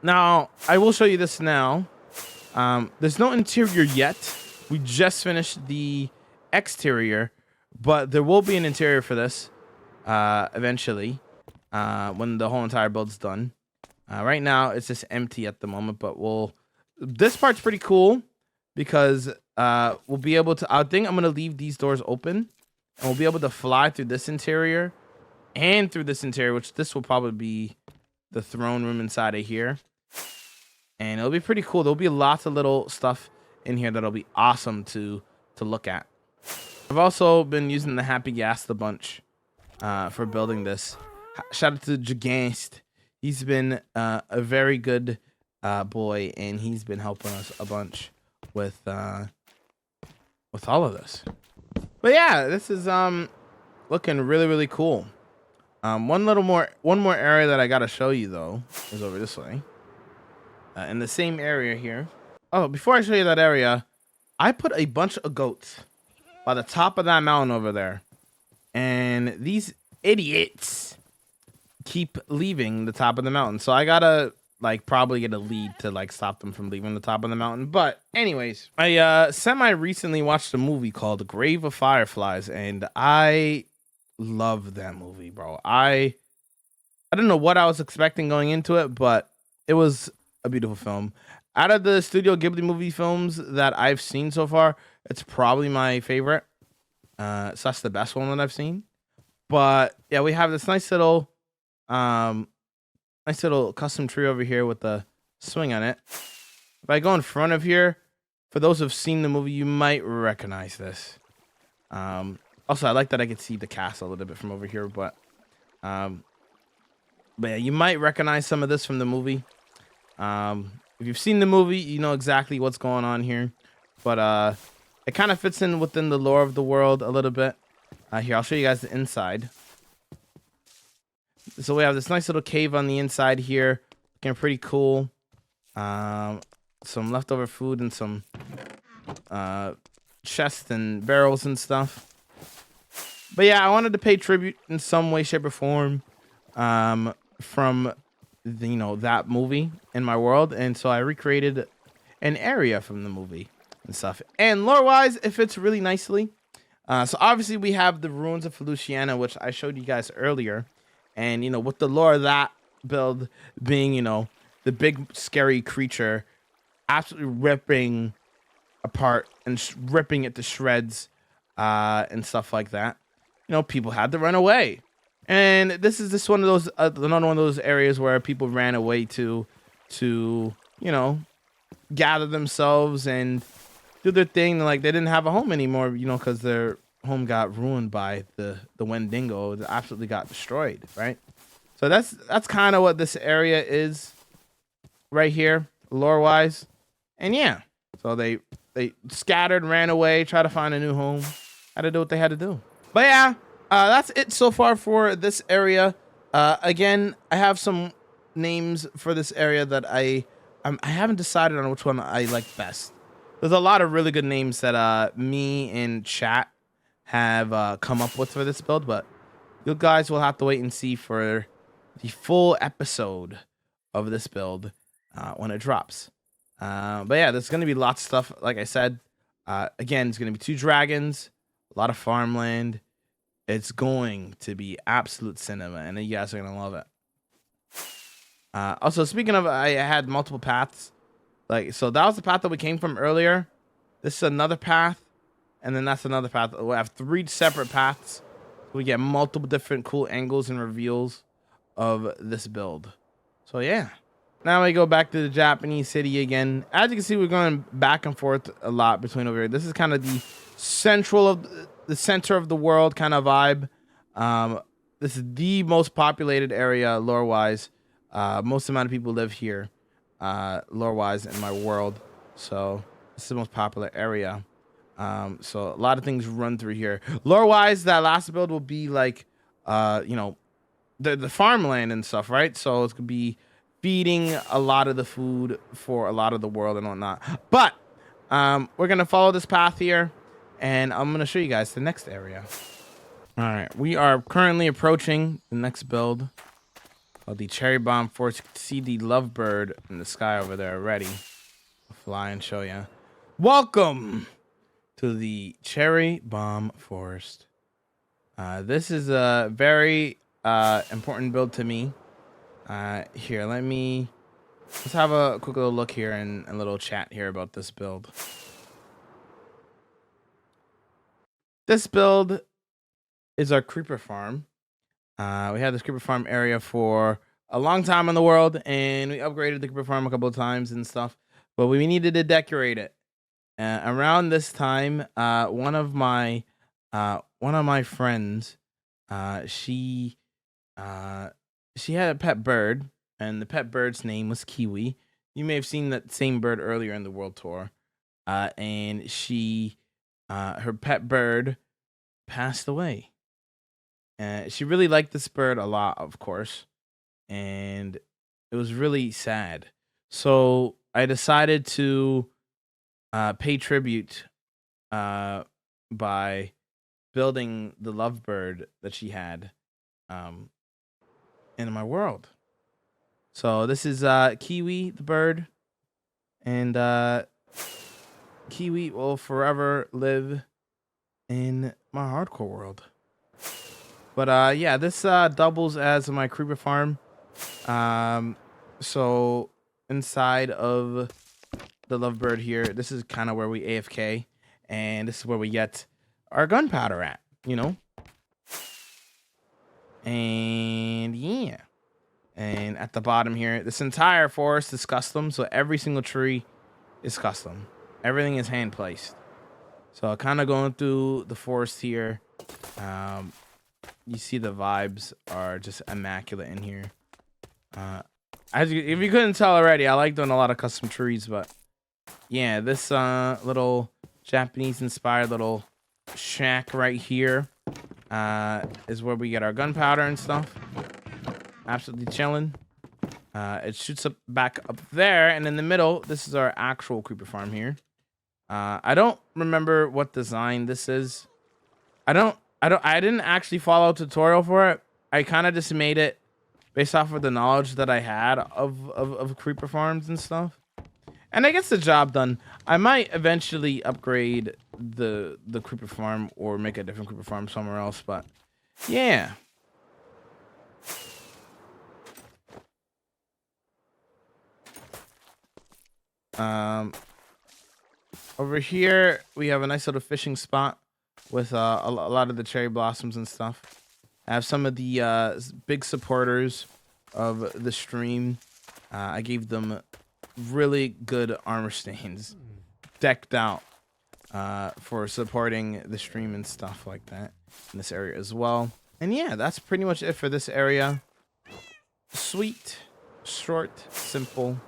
Now, I will show you this now. There's no interior yet. We just finished the exterior, but there will be an interior for this eventually when the whole entire build's done. Right now, it's just empty at the moment, but this part's pretty cool because we'll be able to, I think I'm going to leave these doors open and we'll be able to fly through this interior and through this interior, which this will probably be the throne room inside of here. And it'll be pretty cool. There'll be lots of little stuff in here that'll be awesome to look at. I've also been using the Happy Gas the bunch for building this. Shout out to Gigant. He's been a very good boy, and he's been helping us a bunch with all of this. But yeah, this is looking really, really cool. One more area that I gotta show you though is over this way. In the same area here. Oh, before I show you that area, I put a bunch of goats by the top of that mountain over there, and these idiots keep leaving the top of the mountain. So I gotta probably get a lead to stop them from leaving the top of the mountain. But anyways, I semi recently watched a movie called Grave of Fireflies, and I love that movie, bro. I don't know what I was expecting going into it, but it was a beautiful film. Out of the Studio Ghibli movie films that I've seen so far, it's probably my favorite. So that's the best one that I've seen. But yeah, we have this nice little custom tree over here with the swing on it. If I go in front of here, for those who've seen the movie, you might recognize this. Also, I like that I could see the castle a little bit from over here, but yeah, you might recognize some of this from the movie. If you've seen the movie, you know exactly what's going on here. But it kind of fits in within the lore of the world a little bit. Here, I'll show you guys the inside. So we have this nice little cave on the inside here. Looking pretty cool. Some leftover food and some chests and barrels and stuff. But yeah, I wanted to pay tribute in some way, shape, or form from that movie in my world, and so I recreated an area from the movie and stuff. And lore-wise, it fits really nicely. So obviously we have the ruins of Feluciana, which I showed you guys earlier, and with the lore of that build being the big scary creature absolutely ripping apart and ripping it to shreds and stuff like that. People had to run away. And this is just one of those another one of those areas where people ran away to gather themselves and do their thing. They didn't have a home anymore, because their home got ruined by the Wendingo. It absolutely got destroyed, right? So that's kind of what this area is right here, lore-wise. And yeah, so they scattered, ran away, tried to find a new home, had to do what they had to do. But yeah, that's it so far for this area. Again, I have some names for this area that I haven't decided on which one I like best. There's a lot of really good names that me and chat have come up with for this build, but you guys will have to wait and see for the full episode of this build when it drops. But yeah, there's going to be lots of stuff, like I said. Again, it's going to be 2 dragons, a lot of farmland. It's going to be absolute cinema, and you guys are going to love it. Also, speaking of, I had multiple paths. So that was the path that we came from earlier. This is another path, and then that's another path. We have 3 separate paths. We get multiple different cool angles and reveals of this build. So yeah. Now we go back to the Japanese city again. As you can see, we're going back and forth a lot between over here. This is kind of the center of the world kind of vibe. This is the most populated area lore-wise. Most amount of people live here, lore-wise, in my world. So this is the most popular area. So a lot of things run through here. Lore-wise, that last build will be the farmland and stuff, right? So it's gonna be feeding a lot of the food for a lot of the world and whatnot. But we're gonna follow this path here, and I'm gonna show you guys the next area. All right, we are currently approaching the next build called the Cherry Bomb Forest. You can see the lovebird in the sky over there already. I'll fly and show you. Welcome to the Cherry Bomb Forest. This is a very important build to me. Here, let's have a quick little look here and a little chat here about this build. This build is our creeper farm. We had this creeper farm area for a long time in the world, and we upgraded the creeper farm a couple of times and stuff, but we needed to decorate it. Around this time, one of my friends, she had a pet bird, and the pet bird's name was Kiwi. You may have seen that same bird earlier in the world tour. And her pet bird passed away. She really liked this bird a lot, of course, and it was really sad. So I decided to pay tribute by building the lovebird that she had in my world. So this is Kiwi, the bird, and Kiwi will forever live in my hardcore world. But yeah, this doubles as my creeper farm. So inside of the lovebird here, this is kind of where we AFK, and this is where we get our gunpowder at, you know. And yeah, and at the bottom here, this entire forest is custom, so every single tree is custom. Everything is hand placed. So kind of going through the forest here. You see the vibes are just immaculate in here. If you couldn't tell already, I like doing a lot of custom trees, but yeah, this little Japanese inspired little shack right here is where we get our gunpowder and stuff. Absolutely chilling. It shoots up back up there, and in the middle, this is our actual creeper farm here. I don't remember what design this is. I didn't actually follow a tutorial for it. I kind of just made it based off of the knowledge that I had of creeper farms and stuff. And I guess the job done. I might eventually upgrade the creeper farm or make a different creeper farm somewhere else, but yeah. Over here we have a nice little fishing spot with a lot of the cherry blossoms and stuff. I have some of the big supporters of the stream. I gave them really good armor stains, decked out, for supporting the stream and stuff like that in this area as well. And yeah, that's pretty much it for this area. Sweet, short, simple,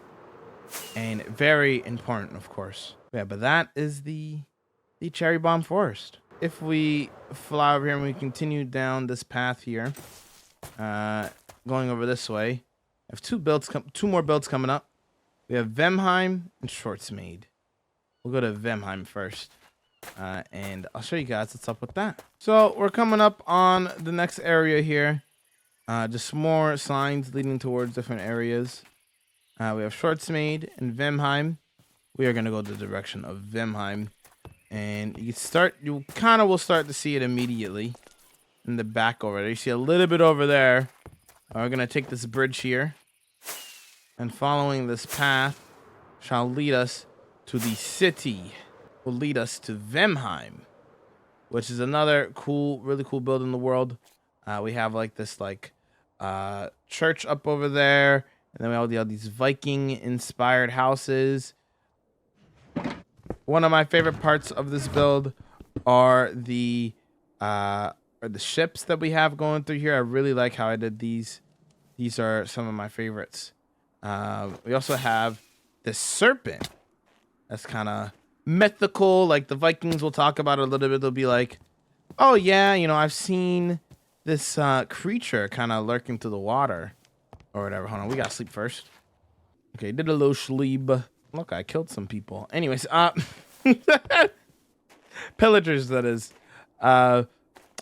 and very important, of course. Yeah, but that is the cherry bomb forest. If we fly over here and we continue down this path here, going over this way, I have two more builds coming up. We have Vmheim and Shortsmaid. We'll go to Vmheim first, and I'll show you guys what's up with that. So we're coming up on the next area here. Just more signs leading towards different areas. We have Shortsmaid and Vmheim. We are going to go the direction of Vmheim. And you kind of will start to see it immediately in the back over there. You see a little bit over there. We're going to take this bridge here. And following this path shall lead us to the city. Will lead us to Vmheim, which is another cool, really cool build in the world. We have like this church up over there. And then we have these Viking inspired houses. One of my favorite parts of this build are the ships that we have going through here. I really like how I did these. These are some of my favorites. We also have this serpent. That's kind of mythical. Like the Vikings will talk about it a little bit. They'll be like, oh yeah, you know, I've seen this creature kind of lurking through the water or whatever. Hold on, we gotta sleep first. Okay, did a little sleep. Look, I killed some people. Anyways, pillagers, that is. But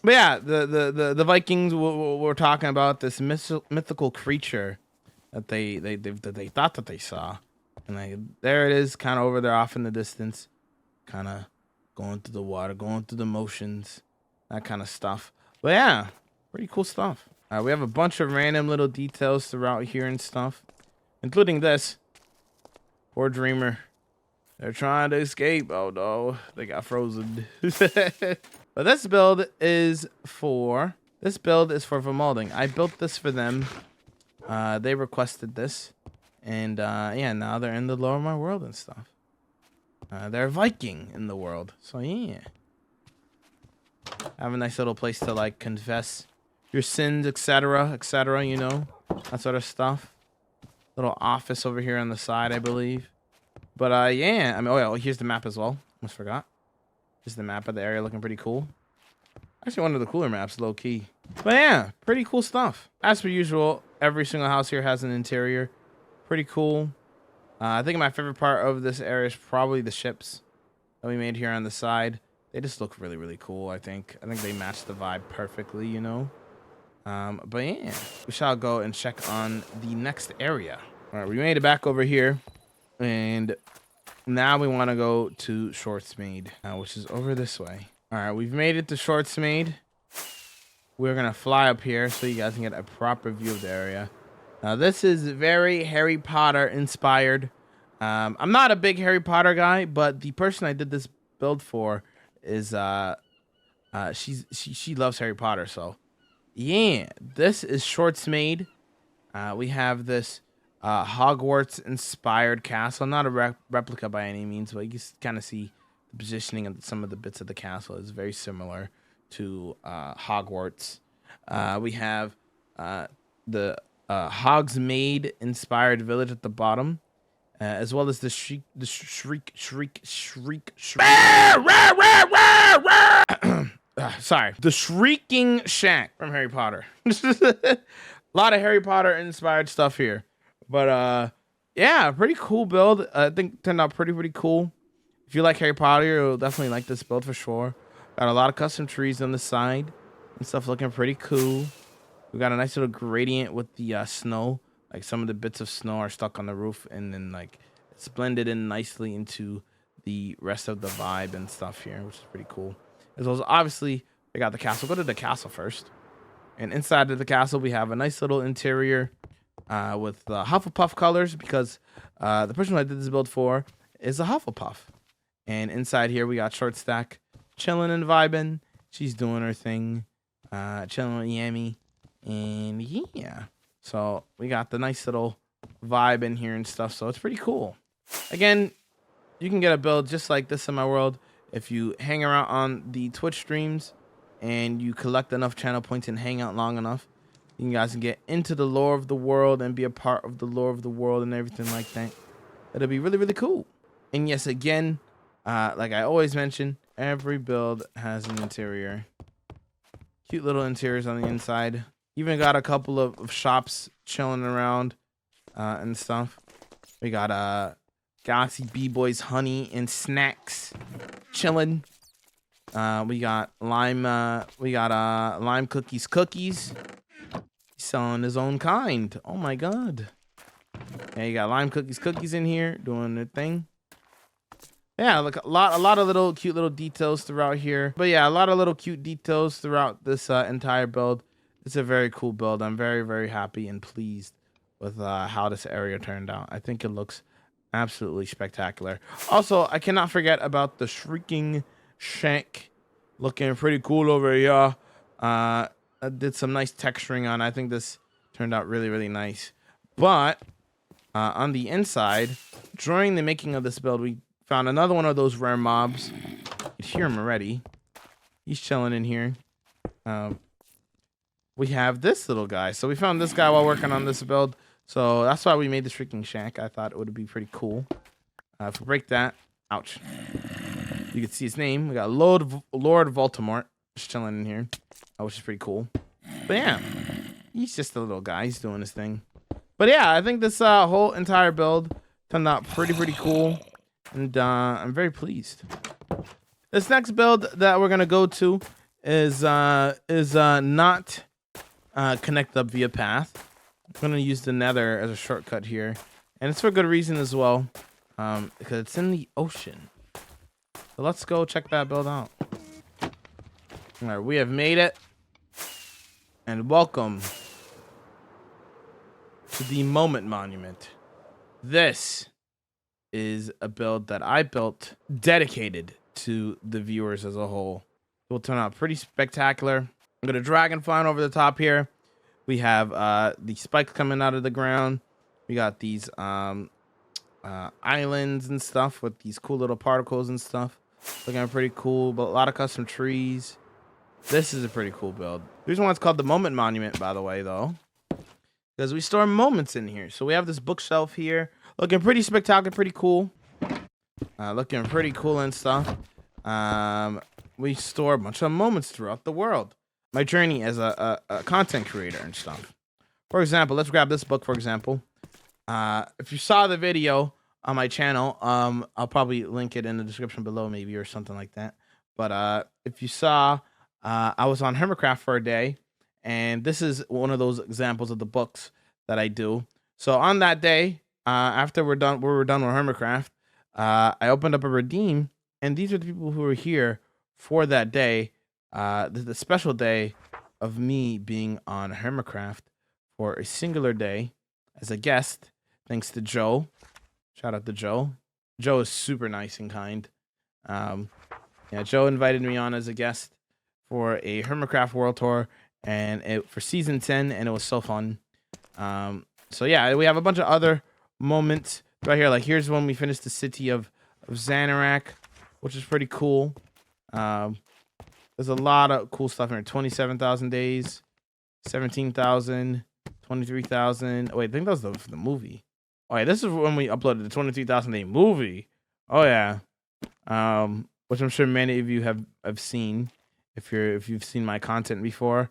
yeah, the Vikings were talking about this mythical creature that they thought that they saw, and there it is, kind of over there off in the distance, kind of going through the water, going through the motions, that kind of stuff. But yeah, pretty cool stuff. We have a bunch of random little details throughout here and stuff, including this. Poor dreamer. They're trying to escape. Oh no, they got frozen. But this build is for Vmheim. I built this for them. They requested this, and yeah, now they're in the lore of my world and stuff. They're Viking in the world, so yeah. Have a nice little place to like confess your sins, etc., etc. You know, that sort of stuff. Little office over here on the side, I believe. But yeah, I mean, oh yeah, well, here's the map as well. Almost forgot. Here's the map of the area, looking pretty cool. Actually, one of the cooler maps, low key. But yeah, pretty cool stuff. As per usual, every single house here has an interior. Pretty cool. I think my favorite part of this area is probably the ships that we made here on the side. They just look really, really cool. I think they match the vibe perfectly, you know. But yeah, we shall go and check on the next area. All right, we made it back over here, and now we want to go to Shortsmaid, which is over this way. All right, we've made it to Shortsmaid. We're gonna fly up here so you guys can get a proper view of the area. Now, this is very Harry Potter inspired. I'm not a big Harry Potter guy, but the person I did this build for is she loves Harry Potter, so yeah, this is Shortsmaid. We have this Hogwarts inspired castle, not a replica by any means, but you can kind of see the positioning of some of the bits of the castle is very similar to Hogwarts. We have the Hogsmeade inspired village at the bottom, as well as the shriek. Sorry, the Shrieking Shank from Harry Potter. A lot of Harry Potter inspired stuff here, but yeah, pretty cool build. I think it turned out pretty cool. If you like Harry Potter, you'll definitely like this build for sure. Got a lot of custom trees on the side and stuff looking pretty cool. We got a nice little gradient with the snow. Like some of the bits of snow are stuck on the roof, and then like it's blended in nicely into the rest of the vibe and stuff here, which is pretty cool. As well as obviously we got the castle. Go to the castle first. And inside of the castle we have a nice little interior with Hufflepuff colors, because the person I did this build for is a Hufflepuff. And inside here we got Short Stack chilling and vibing. She's doing her thing, chilling with Yami. And yeah, so we got the nice little vibe in here and stuff, so it's pretty cool. Again, you can get a build just like this in my world if you hang around on the Twitch streams and you collect enough channel points and hang out long enough. You guys can get into the lore of the world and be a part of the lore of the world and everything like that. It'll be really cool. And yes, again, like I always mention, every build has an interior. Cute little interiors on the inside. Even got a couple of shops chilling around and stuff. We got Galaxy B-Boys honey and snacks chilling. We got lime cookies. He's selling his own kind. Oh my god. Yeah, you got lime cookies in here doing their thing. Yeah, look, a lot of little cute little details throughout here. But yeah, a lot of little cute details throughout this entire build. It's a very cool build. I'm very happy and pleased with how this area turned out. I think it looks absolutely spectacular. Also, I cannot forget about the Shrieking Shank. Looking pretty cool over here. I did some nice texturing on. I think this turned out really nice. But on the inside, during the making of this build, we found another one of those rare mobs. You hear him already. He's chilling in here. We have this little guy. So we found this guy while working on this build. So that's why we made the Shrieking Shank. I thought it would be pretty cool. If we break that, ouch. You can see his name. We got Lord Voldemort just chilling in here, which is pretty cool. But yeah, he's just a little guy. He's doing his thing. But yeah, I think this whole entire build turned out pretty cool, and I'm very pleased. This next build that we're gonna go to is not connected up via path. I'm gonna use the Nether as a shortcut here, and it's for good reason as well, because it's in the ocean. So let's go check that build out. All right, we have made it, and welcome to the Moment Monument. This is a build that I built dedicated to the viewers as a whole. It will turn out pretty spectacular. I'm going to dragon flying over the top here. We have the spikes coming out of the ground. We got these islands and stuff with these cool little particles and stuff. Looking pretty cool, but a lot of custom trees. This is a pretty cool build. The reason why it's called the Moment Monument, by the way, though, because we store moments in here. So we have this bookshelf here. Looking pretty spectacular, pretty cool. Looking pretty cool and stuff. We store a bunch of moments throughout the world. My journey as a content creator and stuff. For example, let's grab this book, for example. If you saw the video on my channel, I'll probably link it in the description below maybe or something like that. But if you saw, I was on Hermitcraft for a day, and this is one of those examples of the books that I do. So on that day, after we were done with Hermitcraft, I opened up a redeem, and these are the people who were here for that day, the special day of me being on Hermitcraft for a singular day as a guest, thanks to Joe. Shout out to Joe. Joe is super nice and kind. Yeah, Joe invited me on as a guest for a Hermitcraft World Tour, and for season 10, and it was so fun. So yeah, we have a bunch of other moments right here. Like here's when we finished the city of Xanerk, which is pretty cool. There's a lot of cool stuff in here. 27,000 days, 17,000, 23,000. Wait, I think that was the movie. Oh yeah, this is when we uploaded the 23,000 day movie. Oh yeah, which I'm sure many of you have seen if you've seen my content before.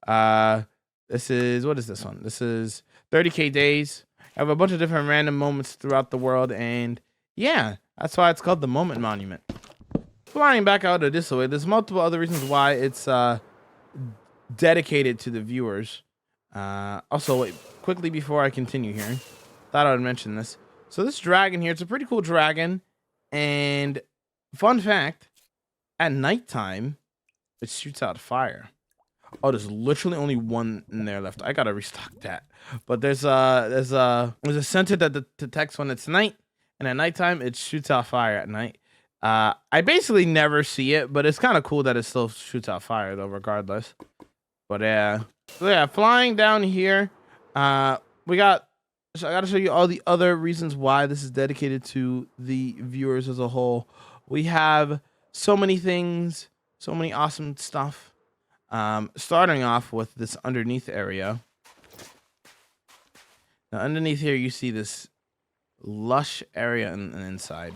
This is, what is this one? This is 30k days. I have a bunch of different random moments throughout the world, and yeah, that's why it's called the Moment Monument. Flying back out of this way, there's multiple other reasons why it's dedicated to the viewers. Also, wait, quickly before I continue here, thought I would mention this. So this dragon here, it's a pretty cool dragon, and fun fact, at nighttime, it shoots out fire. Oh, there's literally only one in there left. I gotta restock that. But there's a sensor that detects when it's night, and at nighttime it shoots out fire at night. I basically never see it, but it's kind of cool that it still shoots out fire though, regardless. But yeah, so yeah, flying down here, I gotta show you all the other reasons why this is dedicated to the viewers as a whole. We have so many things, so many awesome stuff. Starting off with this underneath area. Now underneath here you see this lush area inside.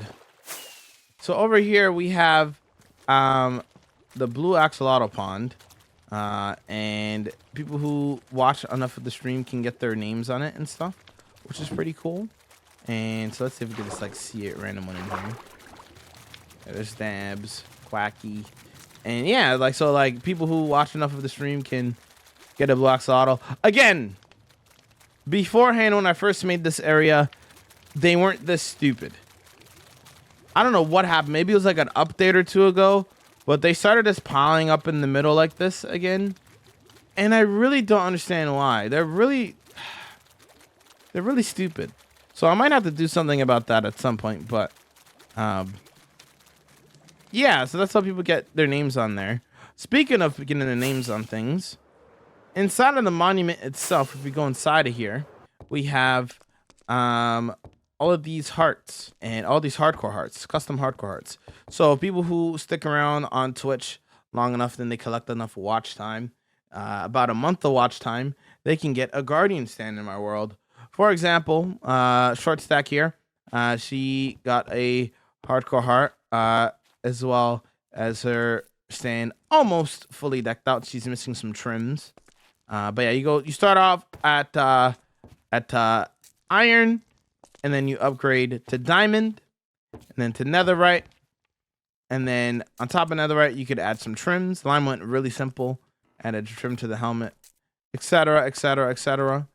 So over here we have the blue axolotl pond, and people who watch enough of the stream can get their names on it and stuff, which is pretty cool. And so let's see if we can just like see it random one in here. Yeah, there's Dabs, Quacky. And yeah, like, so like people who watch enough of the stream can get a blue axolotl. Again, beforehand when I first made this area, they weren't this stupid. I don't know what happened. Maybe it was like an update or two ago, but they started just piling up in the middle like this again. And I really don't understand why. They're really stupid. So I might have to do something about that at some point, but yeah, so that's how people get their names on there. Speaking of getting their names on things, inside of the monument itself, if we go inside of here, we have all of these hearts and all these hardcore hearts, custom hardcore hearts. So people who stick around on Twitch long enough, then they collect enough watch time, about a month of watch time, they can get a guardian stand in my world. For example, Short Stack here, she got a hardcore heart, as well as her stand almost fully decked out. She's missing some trims. But yeah, you start off at iron, and then you upgrade to diamond, and then to netherite, and then on top of netherite you could add some trims. The line went really simple. Added trim to the helmet, etc, etc, etc.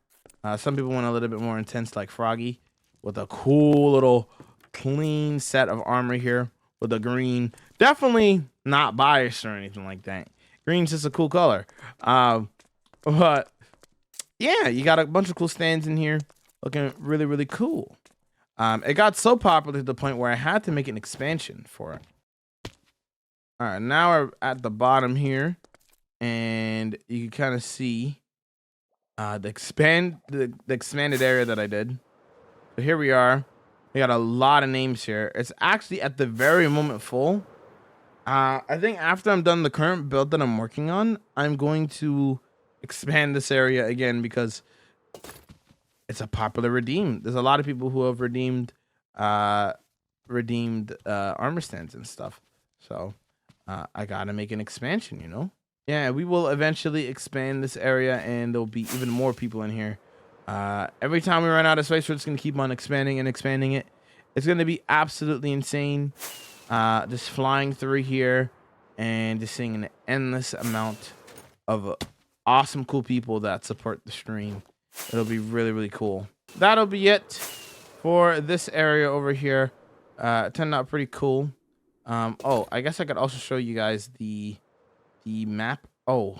Some people went a little bit more intense, like Froggy, with a cool little clean set of armor here with a green. Definitely not biased or anything like that. Green's just a cool color. But yeah, you got a bunch of cool stands in here, looking really, really cool. It got so popular to the point where I had to make an expansion for it. All right, now we're at the bottom here, and you can kind of see the expanded area that I did. So here we are. We got a lot of names here. It's actually at the very moment full. I think after I'm done the current build that I'm working on, I'm going to expand this area again because it's a popular redeem. There's a lot of people who have redeemed armor stands and stuff. So I gotta make an expansion, you know? Yeah, we will eventually expand this area and there'll be even more people in here. Every time we run out of space, we're just gonna keep on expanding and expanding it. It's gonna be absolutely insane. Just flying through here and just seeing an endless amount of awesome, cool people that support the stream. It'll be really, really cool. That'll be it for this area over here. It turned out pretty cool. Oh, I guess I could also show you guys the map. Oh,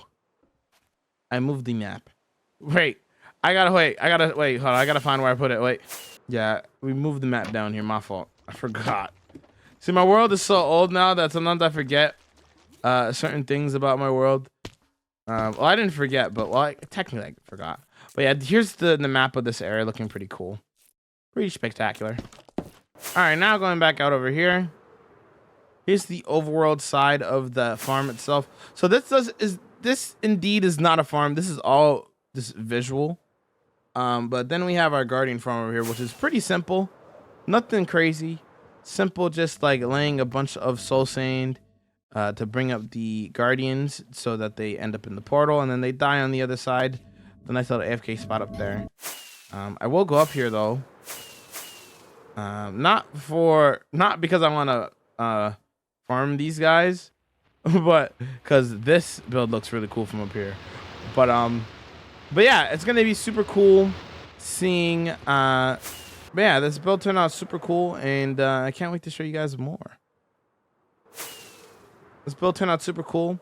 I moved the map. Wait, I gotta wait. Hold on, I gotta find where I put it. Wait. Yeah, we moved the map down here. My fault. I forgot. See, my world is so old now that sometimes I forget certain things about my world. Well, I didn't forget, but technically I forgot. But yeah, here's the map of this area, looking pretty cool, pretty spectacular. All right, now going back out over here. Here's the overworld side of the farm itself. So this indeed is not a farm. This is all this visual. But then we have our guardian farm over here, which is pretty simple, nothing crazy. Simple, just like laying a bunch of soul sand to bring up the guardians so that they end up in the portal and then they die on the other side. The nice little AFK spot up there. I will go up here though. Not because I want to farm these guys, but because this build looks really cool from up here. But yeah, it's gonna be super cool seeing. But yeah, this build turned out super cool, and I can't wait to show you guys more. This build turned out super cool,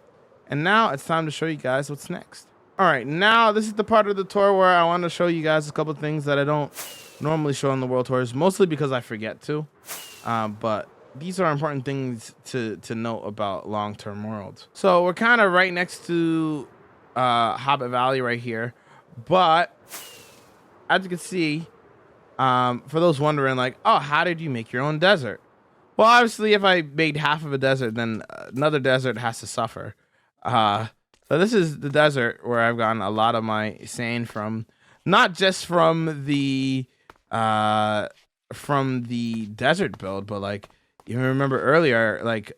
and now it's time to show you guys what's next. All right, now this is the part of the tour where I want to show you guys a couple of things that I don't normally show on the world tours, mostly because I forget to. But these are important things to note about long-term worlds. So we're kind of right next to Hobbit Valley right here, but as you can see, for those wondering, like, oh, how did you make your own desert? Well, obviously, if I made half of a desert, then another desert has to suffer. So this is the desert where I've gotten a lot of my sand from, not just from the desert build, but like you remember earlier, like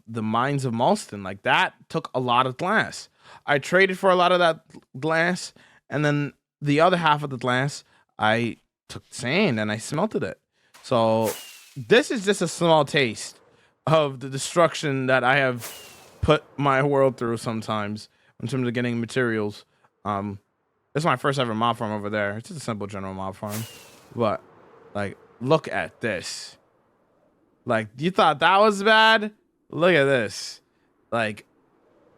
the mines of Molston, like that took a lot of glass. I traded for a lot of that glass, and then the other half of the glass, I took sand and I smelted it. So this is just a small taste of the destruction that I have put my world through sometimes in terms of getting materials. This is my first ever mob farm over there. It's just a simple general mob farm, but like, look at this. Like, you thought that was bad? Look at this. Like,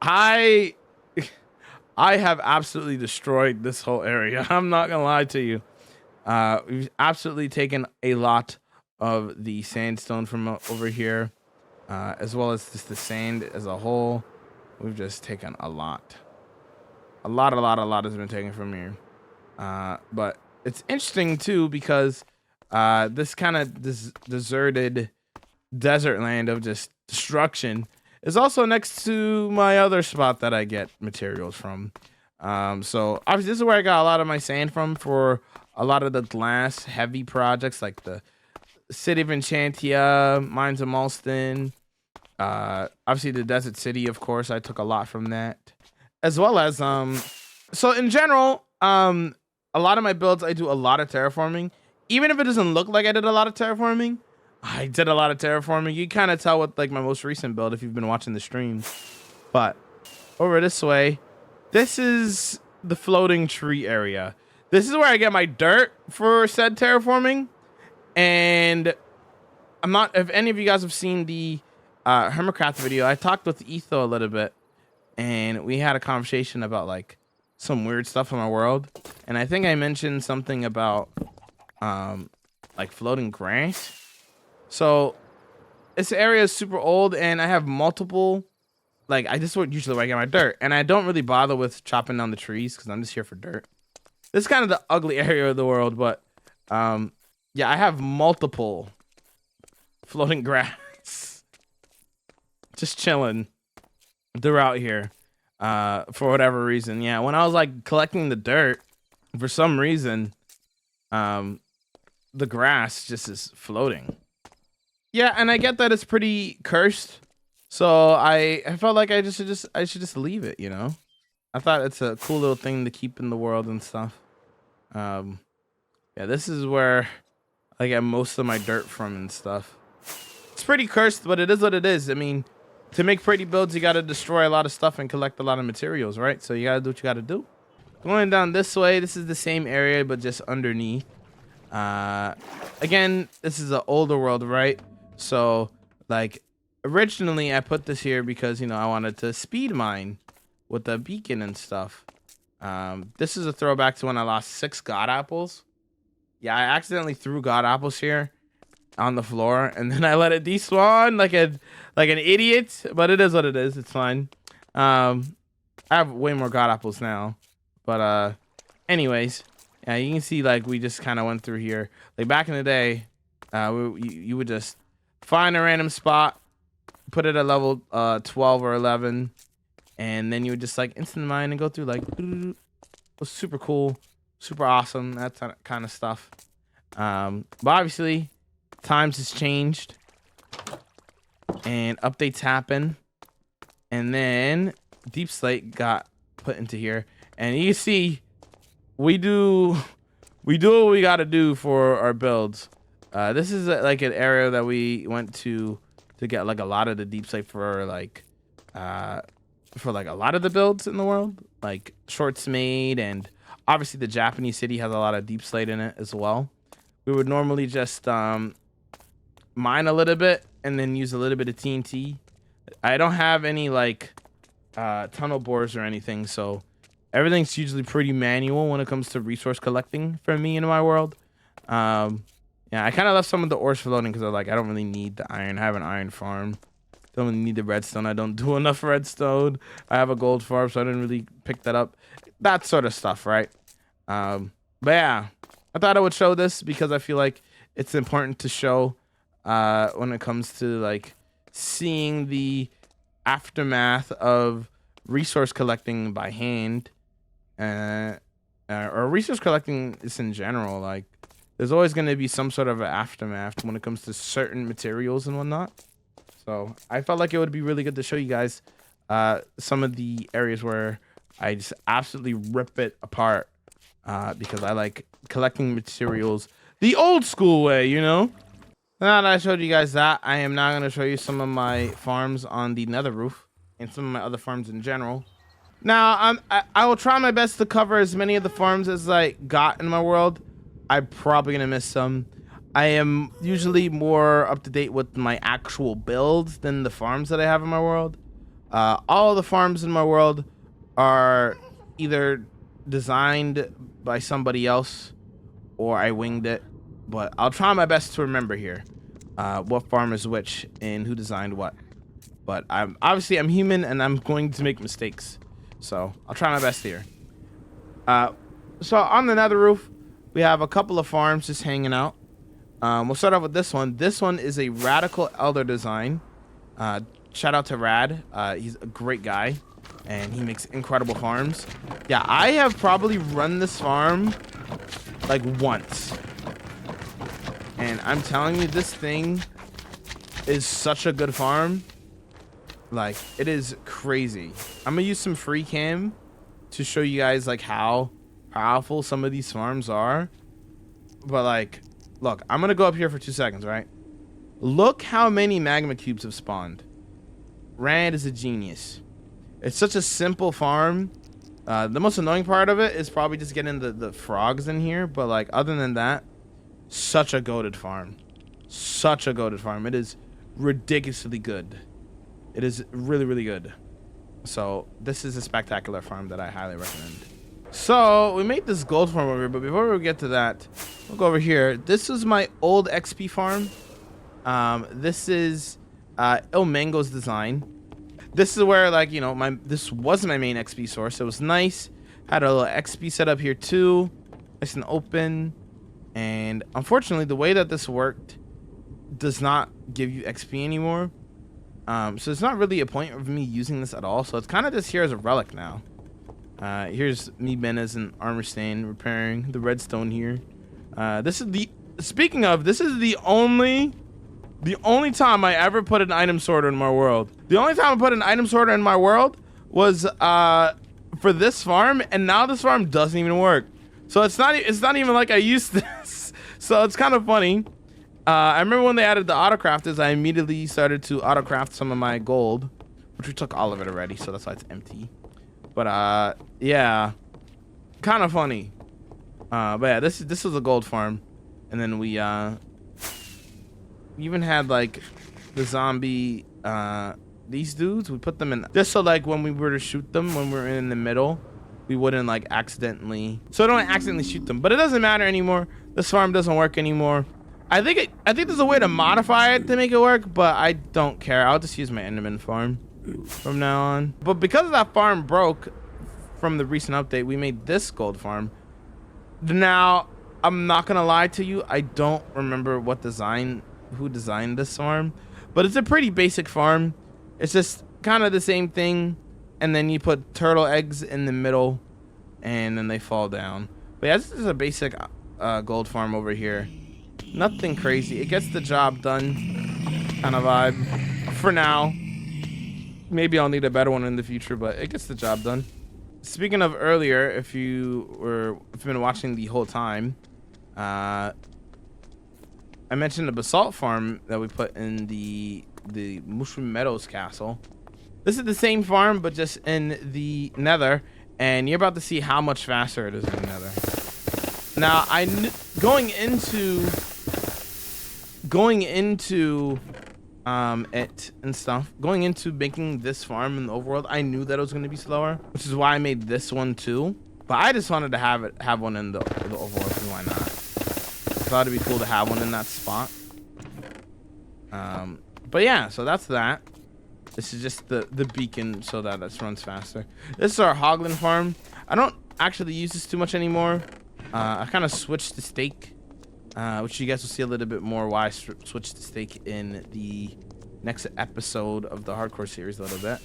I have absolutely destroyed this whole area. I'm not gonna lie to you. We've absolutely taken a lot of the sandstone from over here, as well as just the sand as a whole. We've just taken a lot. A lot has been taken from here. But it's interesting too because this kind of deserted desert land of just destruction is also next to my other spot that I get materials from. So obviously this is where I got a lot of my sand from for a lot of the glass heavy projects like the city of Enchantia, mines of Molston, obviously the desert city, of course. I took a lot from that, as well as so in general, a lot of my builds I do a lot of terraforming. Even if it doesn't look like I did a lot of terraforming, I did a lot of terraforming. You kind of tell with like my most recent build if you've been watching the streams. But over this way, this is the floating tree area. This is where I get my dirt for said terraforming. And I'm not, if any of you guys have seen the Hermitcraft video, I talked with Etho a little bit and we had a conversation about like some weird stuff in my world. And I think I mentioned something about like floating grass. So this area is super old, and I have multiple. Like, I just would usually where I get my dirt, and I don't really bother with chopping down the trees because I'm just here for dirt. This is kind of the ugly area of the world, but yeah, I have multiple floating grass just chilling throughout here for whatever reason. Yeah, when I was like collecting the dirt, for some reason, the grass just is floating. Yeah, and I get that it's pretty cursed. So I felt like I should just leave it, you know. I thought it's a cool little thing to keep in the world and stuff. Yeah, this is where I get most of my dirt from and stuff. It's pretty cursed, but it is what it is. I mean, to make pretty builds, you got to destroy a lot of stuff and collect a lot of materials, right? So you got to do what you got to do. Going down this way, this is the same area, but just underneath. Again, this is an older world, right? So, like, originally I put this here because, you know, I wanted to speed mine with the beacon and stuff. This is a throwback to when I lost 6 god apples. Yeah, I accidentally threw god apples here on the floor, and then I let it despawn like an idiot. But it is what it is. It's fine. I have way more god apples now. But anyways, yeah, you can see like we just kind of went through here. Like back in the day, you would just find a random spot, put it at level 12 or 11, and then you would just like instant mine and go through like it was super cool, super awesome, that kind of stuff. But obviously times has changed and updates happen, and then deep slate got put into here, and you see we do what we got to do for our builds. This is like an area that we went to get like a lot of the deep slate for like a lot of the builds in the world, like Shortsmaid, and obviously the Japanese city has a lot of deep slate in it as well. We would normally just mine a little bit and then use a little bit of TNT. I don't have any like tunnel bores or anything, so everything's usually pretty manual when it comes to resource collecting for me in my world. Yeah, I kind of left some of the ores floating because I don't really need the iron. I have an iron farm. Don't really need the redstone. I don't do enough redstone. I have a gold farm, so I didn't really pick that up. That sort of stuff, right? But yeah, I thought I would show this because I feel like it's important to show when it comes to like seeing the aftermath of resource collecting by hand, or resource collecting is in general. Like, there's always going to be some sort of an aftermath when it comes to certain materials and whatnot. So I felt like it would be really good to show you guys some of the areas where I just absolutely rip it apart because I like collecting materials the old school way, you know? Now that I showed you guys that, I am now going to show you some of my farms on the nether roof and some of my other farms in general. Now, I will try my best to cover as many of the farms as I got in my world. I'm probably going to miss some. I am usually more up to date with my actual builds than the farms that I have in my world. All of the farms in my world are either designed by somebody else or I winged it. But I'll try my best to remember here what farm is which and who designed what. But I'm human and I'm going to make mistakes. So I'll try my best here. So on the nether roof, we have a couple of farms just hanging out. We'll start off with this one. This one is a Radical Elder design. Shout out to Rad. He's a great guy, and he makes incredible farms. Yeah, I have probably run this farm like once. And I'm telling you, this thing is such a good farm. Like, it is crazy. I'm going to use some free cam to show you guys like how powerful some of these farms are. But like, look, I'm gonna go up here for 2 seconds, right? Look how many magma cubes have spawned. Rand is a genius. It's such a simple farm. The most annoying part of it is probably just getting the frogs in here, but like other than that, such a goated farm. Such a goated farm. It is ridiculously good. It is really, really good. So this is a spectacular farm that I highly recommend. So we made this gold farm over here, but before we get to that, we'll go over here. This is my old XP farm. This is Ilmango's design. This is where, like, you know, this was my main XP source. It was nice. Had a little XP set up here too. Nice and open. And unfortunately, the way that this worked does not give you XP anymore. So it's not really a point of me using this at all. So it's kind of just here as a relic now. Here's me, Ben, as an armor stain, repairing the redstone here. Speaking of, this is the only time I ever put an item sorter in my world. The only time I put an item sorter in my world was for this farm, and now this farm doesn't even work. So it's not even like I used this. So it's kind of funny. I remember when they added the autocrafters, I immediately started to autocraft some of my gold, which we took all of it already, so that's why it's empty. But yeah, kind of funny. But yeah, this was a gold farm, and then we even had like the zombie these dudes. We put them in just so like when we were to shoot them when we're in the middle, we wouldn't like accidentally. So I don't accidentally shoot them. But it doesn't matter anymore. This farm doesn't work anymore. I think there's a way to modify it to make it work, but I don't care. I'll just use my Enderman farm from now on. But because that farm broke from the recent update, we made this gold farm. Now, I'm not gonna lie to you, I don't remember who designed this farm, but it's a pretty basic farm. It's just kind of the same thing, and then you put turtle eggs in the middle, and then they fall down. But yeah, this is a basic gold farm over here. Nothing crazy. It gets the job done kind of vibe for now. Maybe I'll need a better one in the future, but it gets the job done. Speaking of earlier, if you've been watching the whole time, I mentioned the basalt farm that we put in the Mushroom Meadows castle. This is the same farm, but just in the Nether, and you're about to see how much faster it is in the Nether. Now, going into it and stuff, going into making this farm in the overworld, I knew that it was going to be slower, which is why I made this one too. But I just wanted to have one in the overworld, so why not? I thought it'd be cool to have one in that spot. But yeah, so that's that. This is just the beacon so that this runs faster. This is our Hoglin farm. I don't actually use this too much anymore. I kind of switched to steak, which you guys will see a little bit more why I switched to steak in the next episode of the hardcore series a little bit.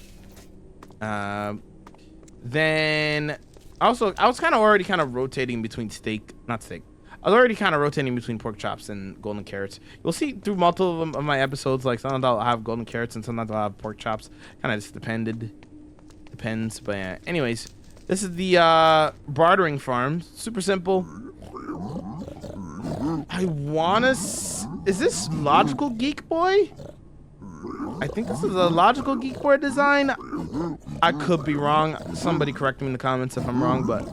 Then also I was kind of already rotating between I was already kind of rotating between pork chops and golden carrots. You'll see through multiple of my episodes, like sometimes I'll have golden carrots and sometimes I'll have pork chops. Kind of just depends. But yeah. Anyways, this is the bartering farm. Super simple. Is this Logical Geek Boy? I think this is a Logical Geek Boy design. I could be wrong. Somebody correct me in the comments if I'm wrong, but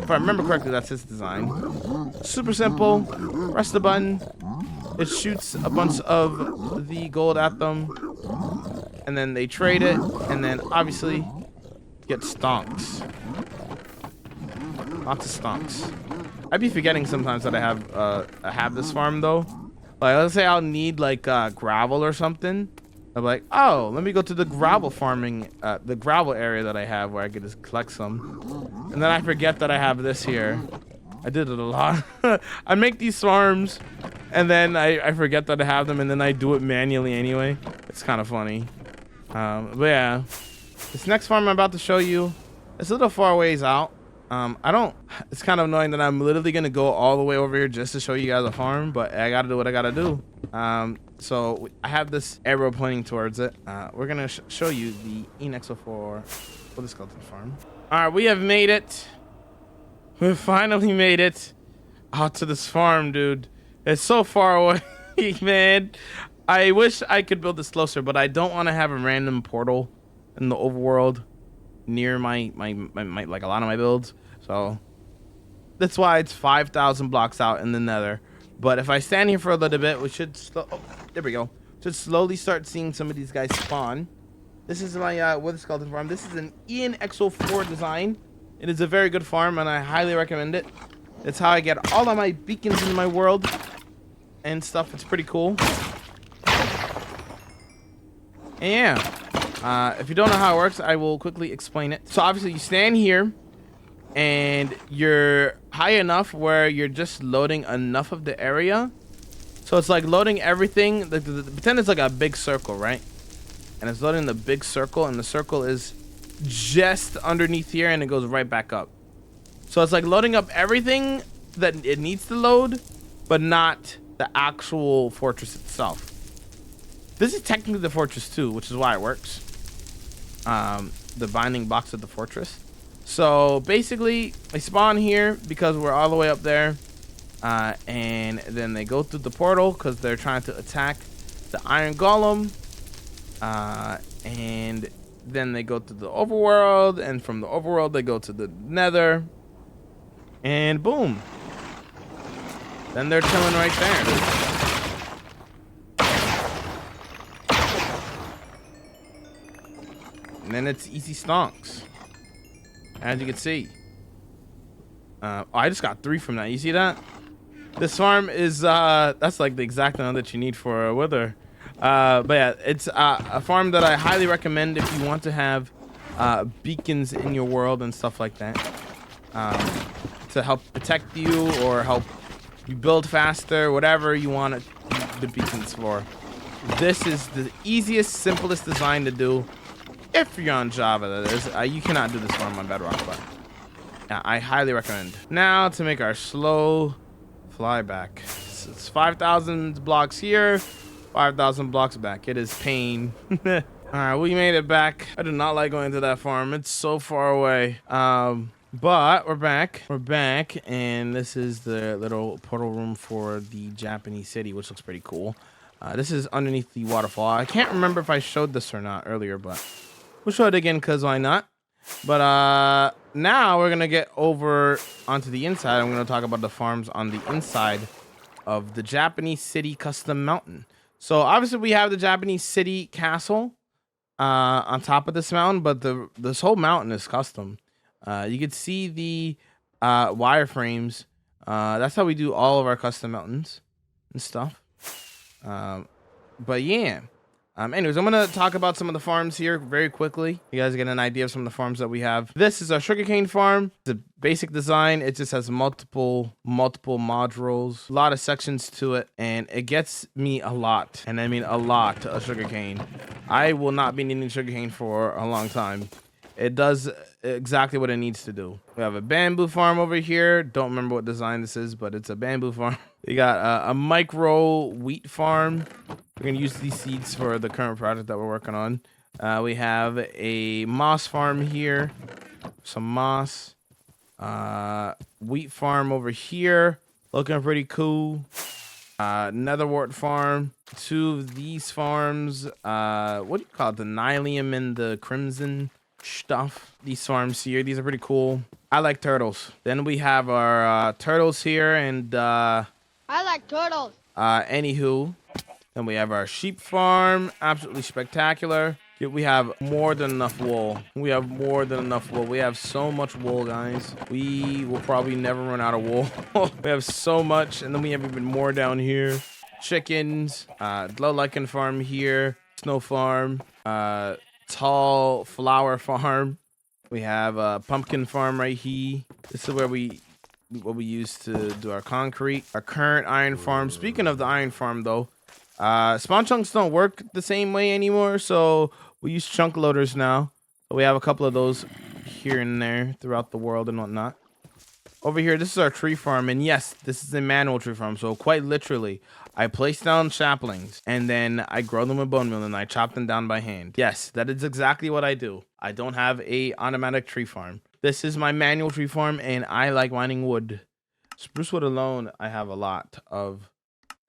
if I remember correctly, that's his design. Super simple. Press the button. It shoots a bunch of the gold at them, and then they trade it, and then obviously get stonks. Lots of stonks. I'd be forgetting sometimes that I have this farm though. Like, let's say I'll need like gravel or something. I'm like, oh, let me go to the gravel farming, the gravel area that I have where I could just collect some. And then I forget that I have this here. I did it a lot. I make these farms, and then I forget that I have them, and then I do it manually anyway. It's kind of funny. But yeah, this next farm I'm about to show you, it's a little far ways out. It's kind of annoying that I'm literally going to go all the way over here just to show you guys a farm, but I got to do what I got to do. So I have this arrow pointing towards it. We're going to show you the Enexo for the skeleton farm. All right, we have made it. We finally made it out to this farm, dude. It's so far away, man. I wish I could build this closer, but I don't want to have a random portal in the overworld near my like a lot of my builds. So that's why it's 5,000 blocks out in the Nether. But if I stand here for a little bit, we should there we go. Should slowly start seeing some of these guys spawn. This is my wither skeleton farm. This is an Enexo 4 design. It is a very good farm, and I highly recommend it. It's how I get all of my beacons in my world and stuff. It's pretty cool. And yeah, if you don't know how it works, I will quickly explain it. So obviously you stand here and you're high enough where you're just loading enough of the area. So it's like loading everything. Pretend it's like a big circle, right? And it's loading the big circle, and the circle is just underneath here, and it goes right back up. So it's like loading up everything that it needs to load, but not the actual fortress itself. This is technically the fortress too, which is why it works. The binding blocks of the fortress. So basically, they spawn here because we're all the way up there. And then they go through the portal because they're trying to attack the iron golem. And then they go to the overworld, and from the overworld they go to the nether. And boom. Then they're chilling right there. And then it's easy stonks, as you can see. Oh, I just got 3 from that. You see that? This farm is that's like the exact amount that you need for a wither. But yeah, it's a farm that I highly recommend if you want to have beacons in your world and stuff like that, to help protect you or help you build faster, whatever you want the beacons for. This is the easiest, simplest design to do. If you're on Java, that is. You cannot do this farm on Bedrock, but yeah, I highly recommend. Now to make our slow flyback. It's 5,000 blocks here, 5,000 blocks back. It is pain. All right, we made it back. I do not like going to that farm. It's so far away. But we're back. We're back, and this is the little portal room for the Japanese city, which looks pretty cool. This is underneath the waterfall. I can't remember if I showed this or not earlier, but we'll show it again because why not? But now we're gonna get over onto the inside. I'm gonna talk about the farms on the inside of the Japanese city custom mountain. So obviously we have the Japanese city castle on top of this mountain, but this whole mountain is custom. You can see the wireframes. That's how we do all of our custom mountains and stuff. But yeah. Anyways, I'm going to talk about some of the farms here very quickly. You guys get an idea of some of the farms that we have. This is our sugarcane farm. It's a basic design. It just has multiple modules, a lot of sections to it, and it gets me a lot, and I mean a lot of sugarcane. I will not be needing sugarcane for a long time. It does exactly what it needs to do. We have a bamboo farm over here. Don't remember what design this is, but it's a bamboo farm. We got a micro wheat farm. We're going to use these seeds for the current project that we're working on. We have a moss farm here. Some moss. Wheat farm over here. Looking pretty cool. Netherwort farm. 2 of these farms. What do you call it? The Nylium and the Crimson stuff. These farms here. These are pretty cool. I like turtles. Then we have our turtles here. And I like turtles. Anywho. Then we have our sheep farm. Absolutely spectacular. We have more than enough wool. We have more than enough wool. We have so much wool, guys. We will probably never run out of wool. We have so much. And then we have even more down here. Chickens. Glow lichen farm here. Snow farm. Tall flower farm. We have a pumpkin farm right here. This is where what we use to do our concrete. Our current iron farm. Speaking of the iron farm, though, spawn chunks don't work the same way anymore, so we use chunk loaders now. So we have a couple of those here and there throughout the world and whatnot. Over here, this is our tree farm, and yes, this is a manual tree farm. So quite literally, I place down saplings, and then I grow them with bone meal, and I chop them down by hand. Yes, that is exactly what I do. I don't have a automatic tree farm. This is my manual tree farm, and I like mining wood. Spruce wood alone, I have a lot of.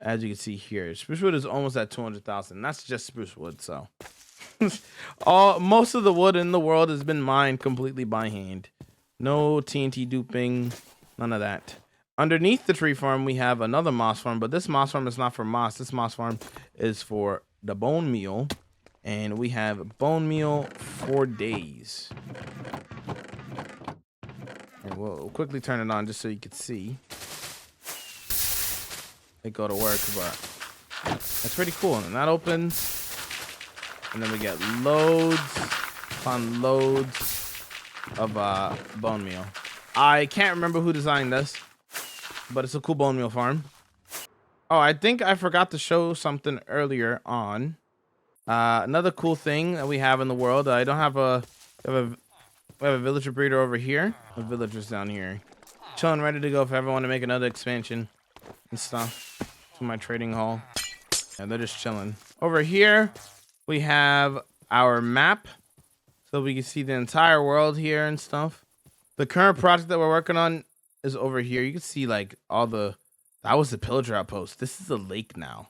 As you can see here, spruce wood is almost at 200,000. That's just spruce wood, so most of the wood in the world has been mined completely by hand. No TNT duping, none of that. Underneath the tree farm, we have another moss farm, but this moss farm is not for moss. This moss farm is for the bone meal, and we have bone meal for days. And we'll quickly turn it on just so you can see it go to work, but that's pretty cool. And that opens, and then we get loads upon loads of bone meal. I can't remember who designed this, but it's a cool bone meal farm. Oh, I think I forgot to show something earlier on. Another cool thing that we have in the world. I don't have we have a villager breeder over here. The villagers down here, chilling, ready to go if I ever want to make another expansion and stuff to my trading hall. And they're just chilling. Over here, we have our map, so we can see the entire world here and stuff. The current project that we're working on is over here. You can see like all the. That was the pillager outpost. This is a lake now.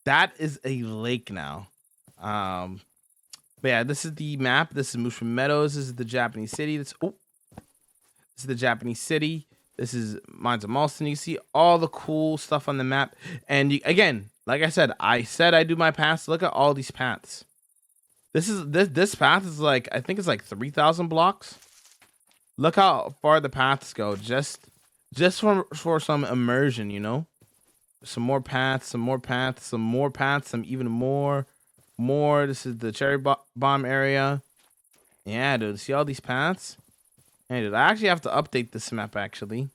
That is a lake now. But yeah, this is the map. This is Meadows. This is the Japanese city. This is the Japanese city. This is Mines of Molston. You see all the cool stuff on the map. And again, like I said I do my paths. Look at all these paths. This path is like, I think it's like 3,000 blocks. Look how far the paths go. Just for some immersion, you know. Some more paths, some more paths, some more paths, some even more. This is the cherry bomb area. Yeah, dude. See all these paths? Hey, dude. I actually have to update this map actually,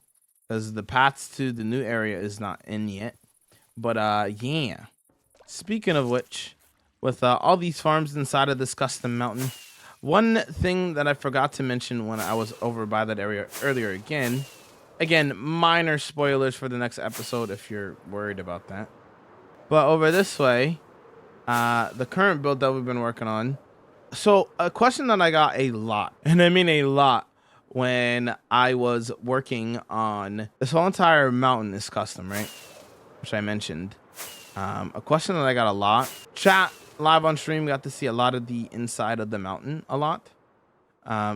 because the paths to the new area is not in yet. But yeah. Speaking of which, with all these farms inside of this custom mountain, one thing that I forgot to mention when I was over by that area earlier again, minor spoilers for the next episode if you're worried about that. But over this way, the current build that we've been working on. So a question that I got a lot, and I mean a lot, when I was working on this whole entire mountain is custom, right? Which I mentioned. A question that I got a lot. Chat live on stream got to see a lot of the inside of the mountain a lot.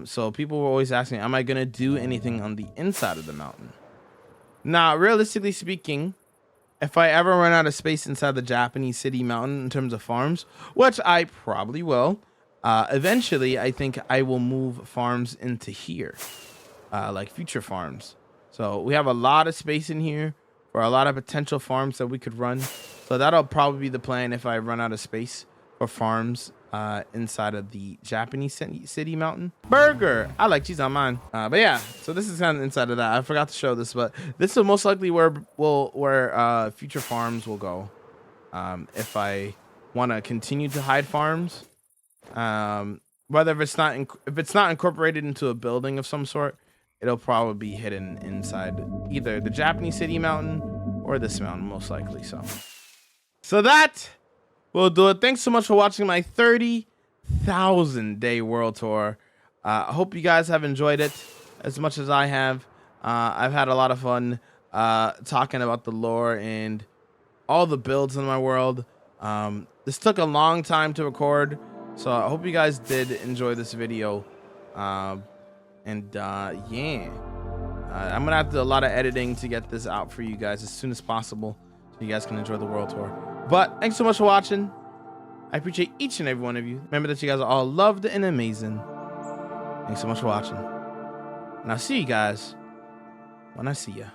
So people were always asking, am I going to do anything on the inside of the mountain? Now, realistically speaking, if I ever run out of space inside the Japanese city mountain in terms of farms, which I probably will, eventually I think I will move farms into here, like future farms. So we have a lot of space in here for a lot of potential farms that we could run. So that'll probably be the plan if I run out of space for farms inside of the Japanese city mountain. Burger, I like cheese on mine. But yeah, so this is kind of inside of that. I forgot to show this, but this is most likely where future farms will go. If I want to continue to hide farms, whether if it's not incorporated into a building of some sort, it'll probably be hidden inside either the Japanese city mountain or this mountain, most likely. So that will do it. Thanks so much for watching my 30,000 day world tour. I hope you guys have enjoyed it as much as I have. I've had a lot of fun talking about the lore and all the builds in my world. This took a long time to record, so I hope you guys did enjoy this video. Yeah, I'm gonna have to do a lot of editing to get this out for you guys as soon as possible, so you guys can enjoy the world tour. But thanks so much for watching. I appreciate each and every one of you. Remember that you guys are all loved and amazing. Thanks so much for watching, and I'll see you guys when I see ya.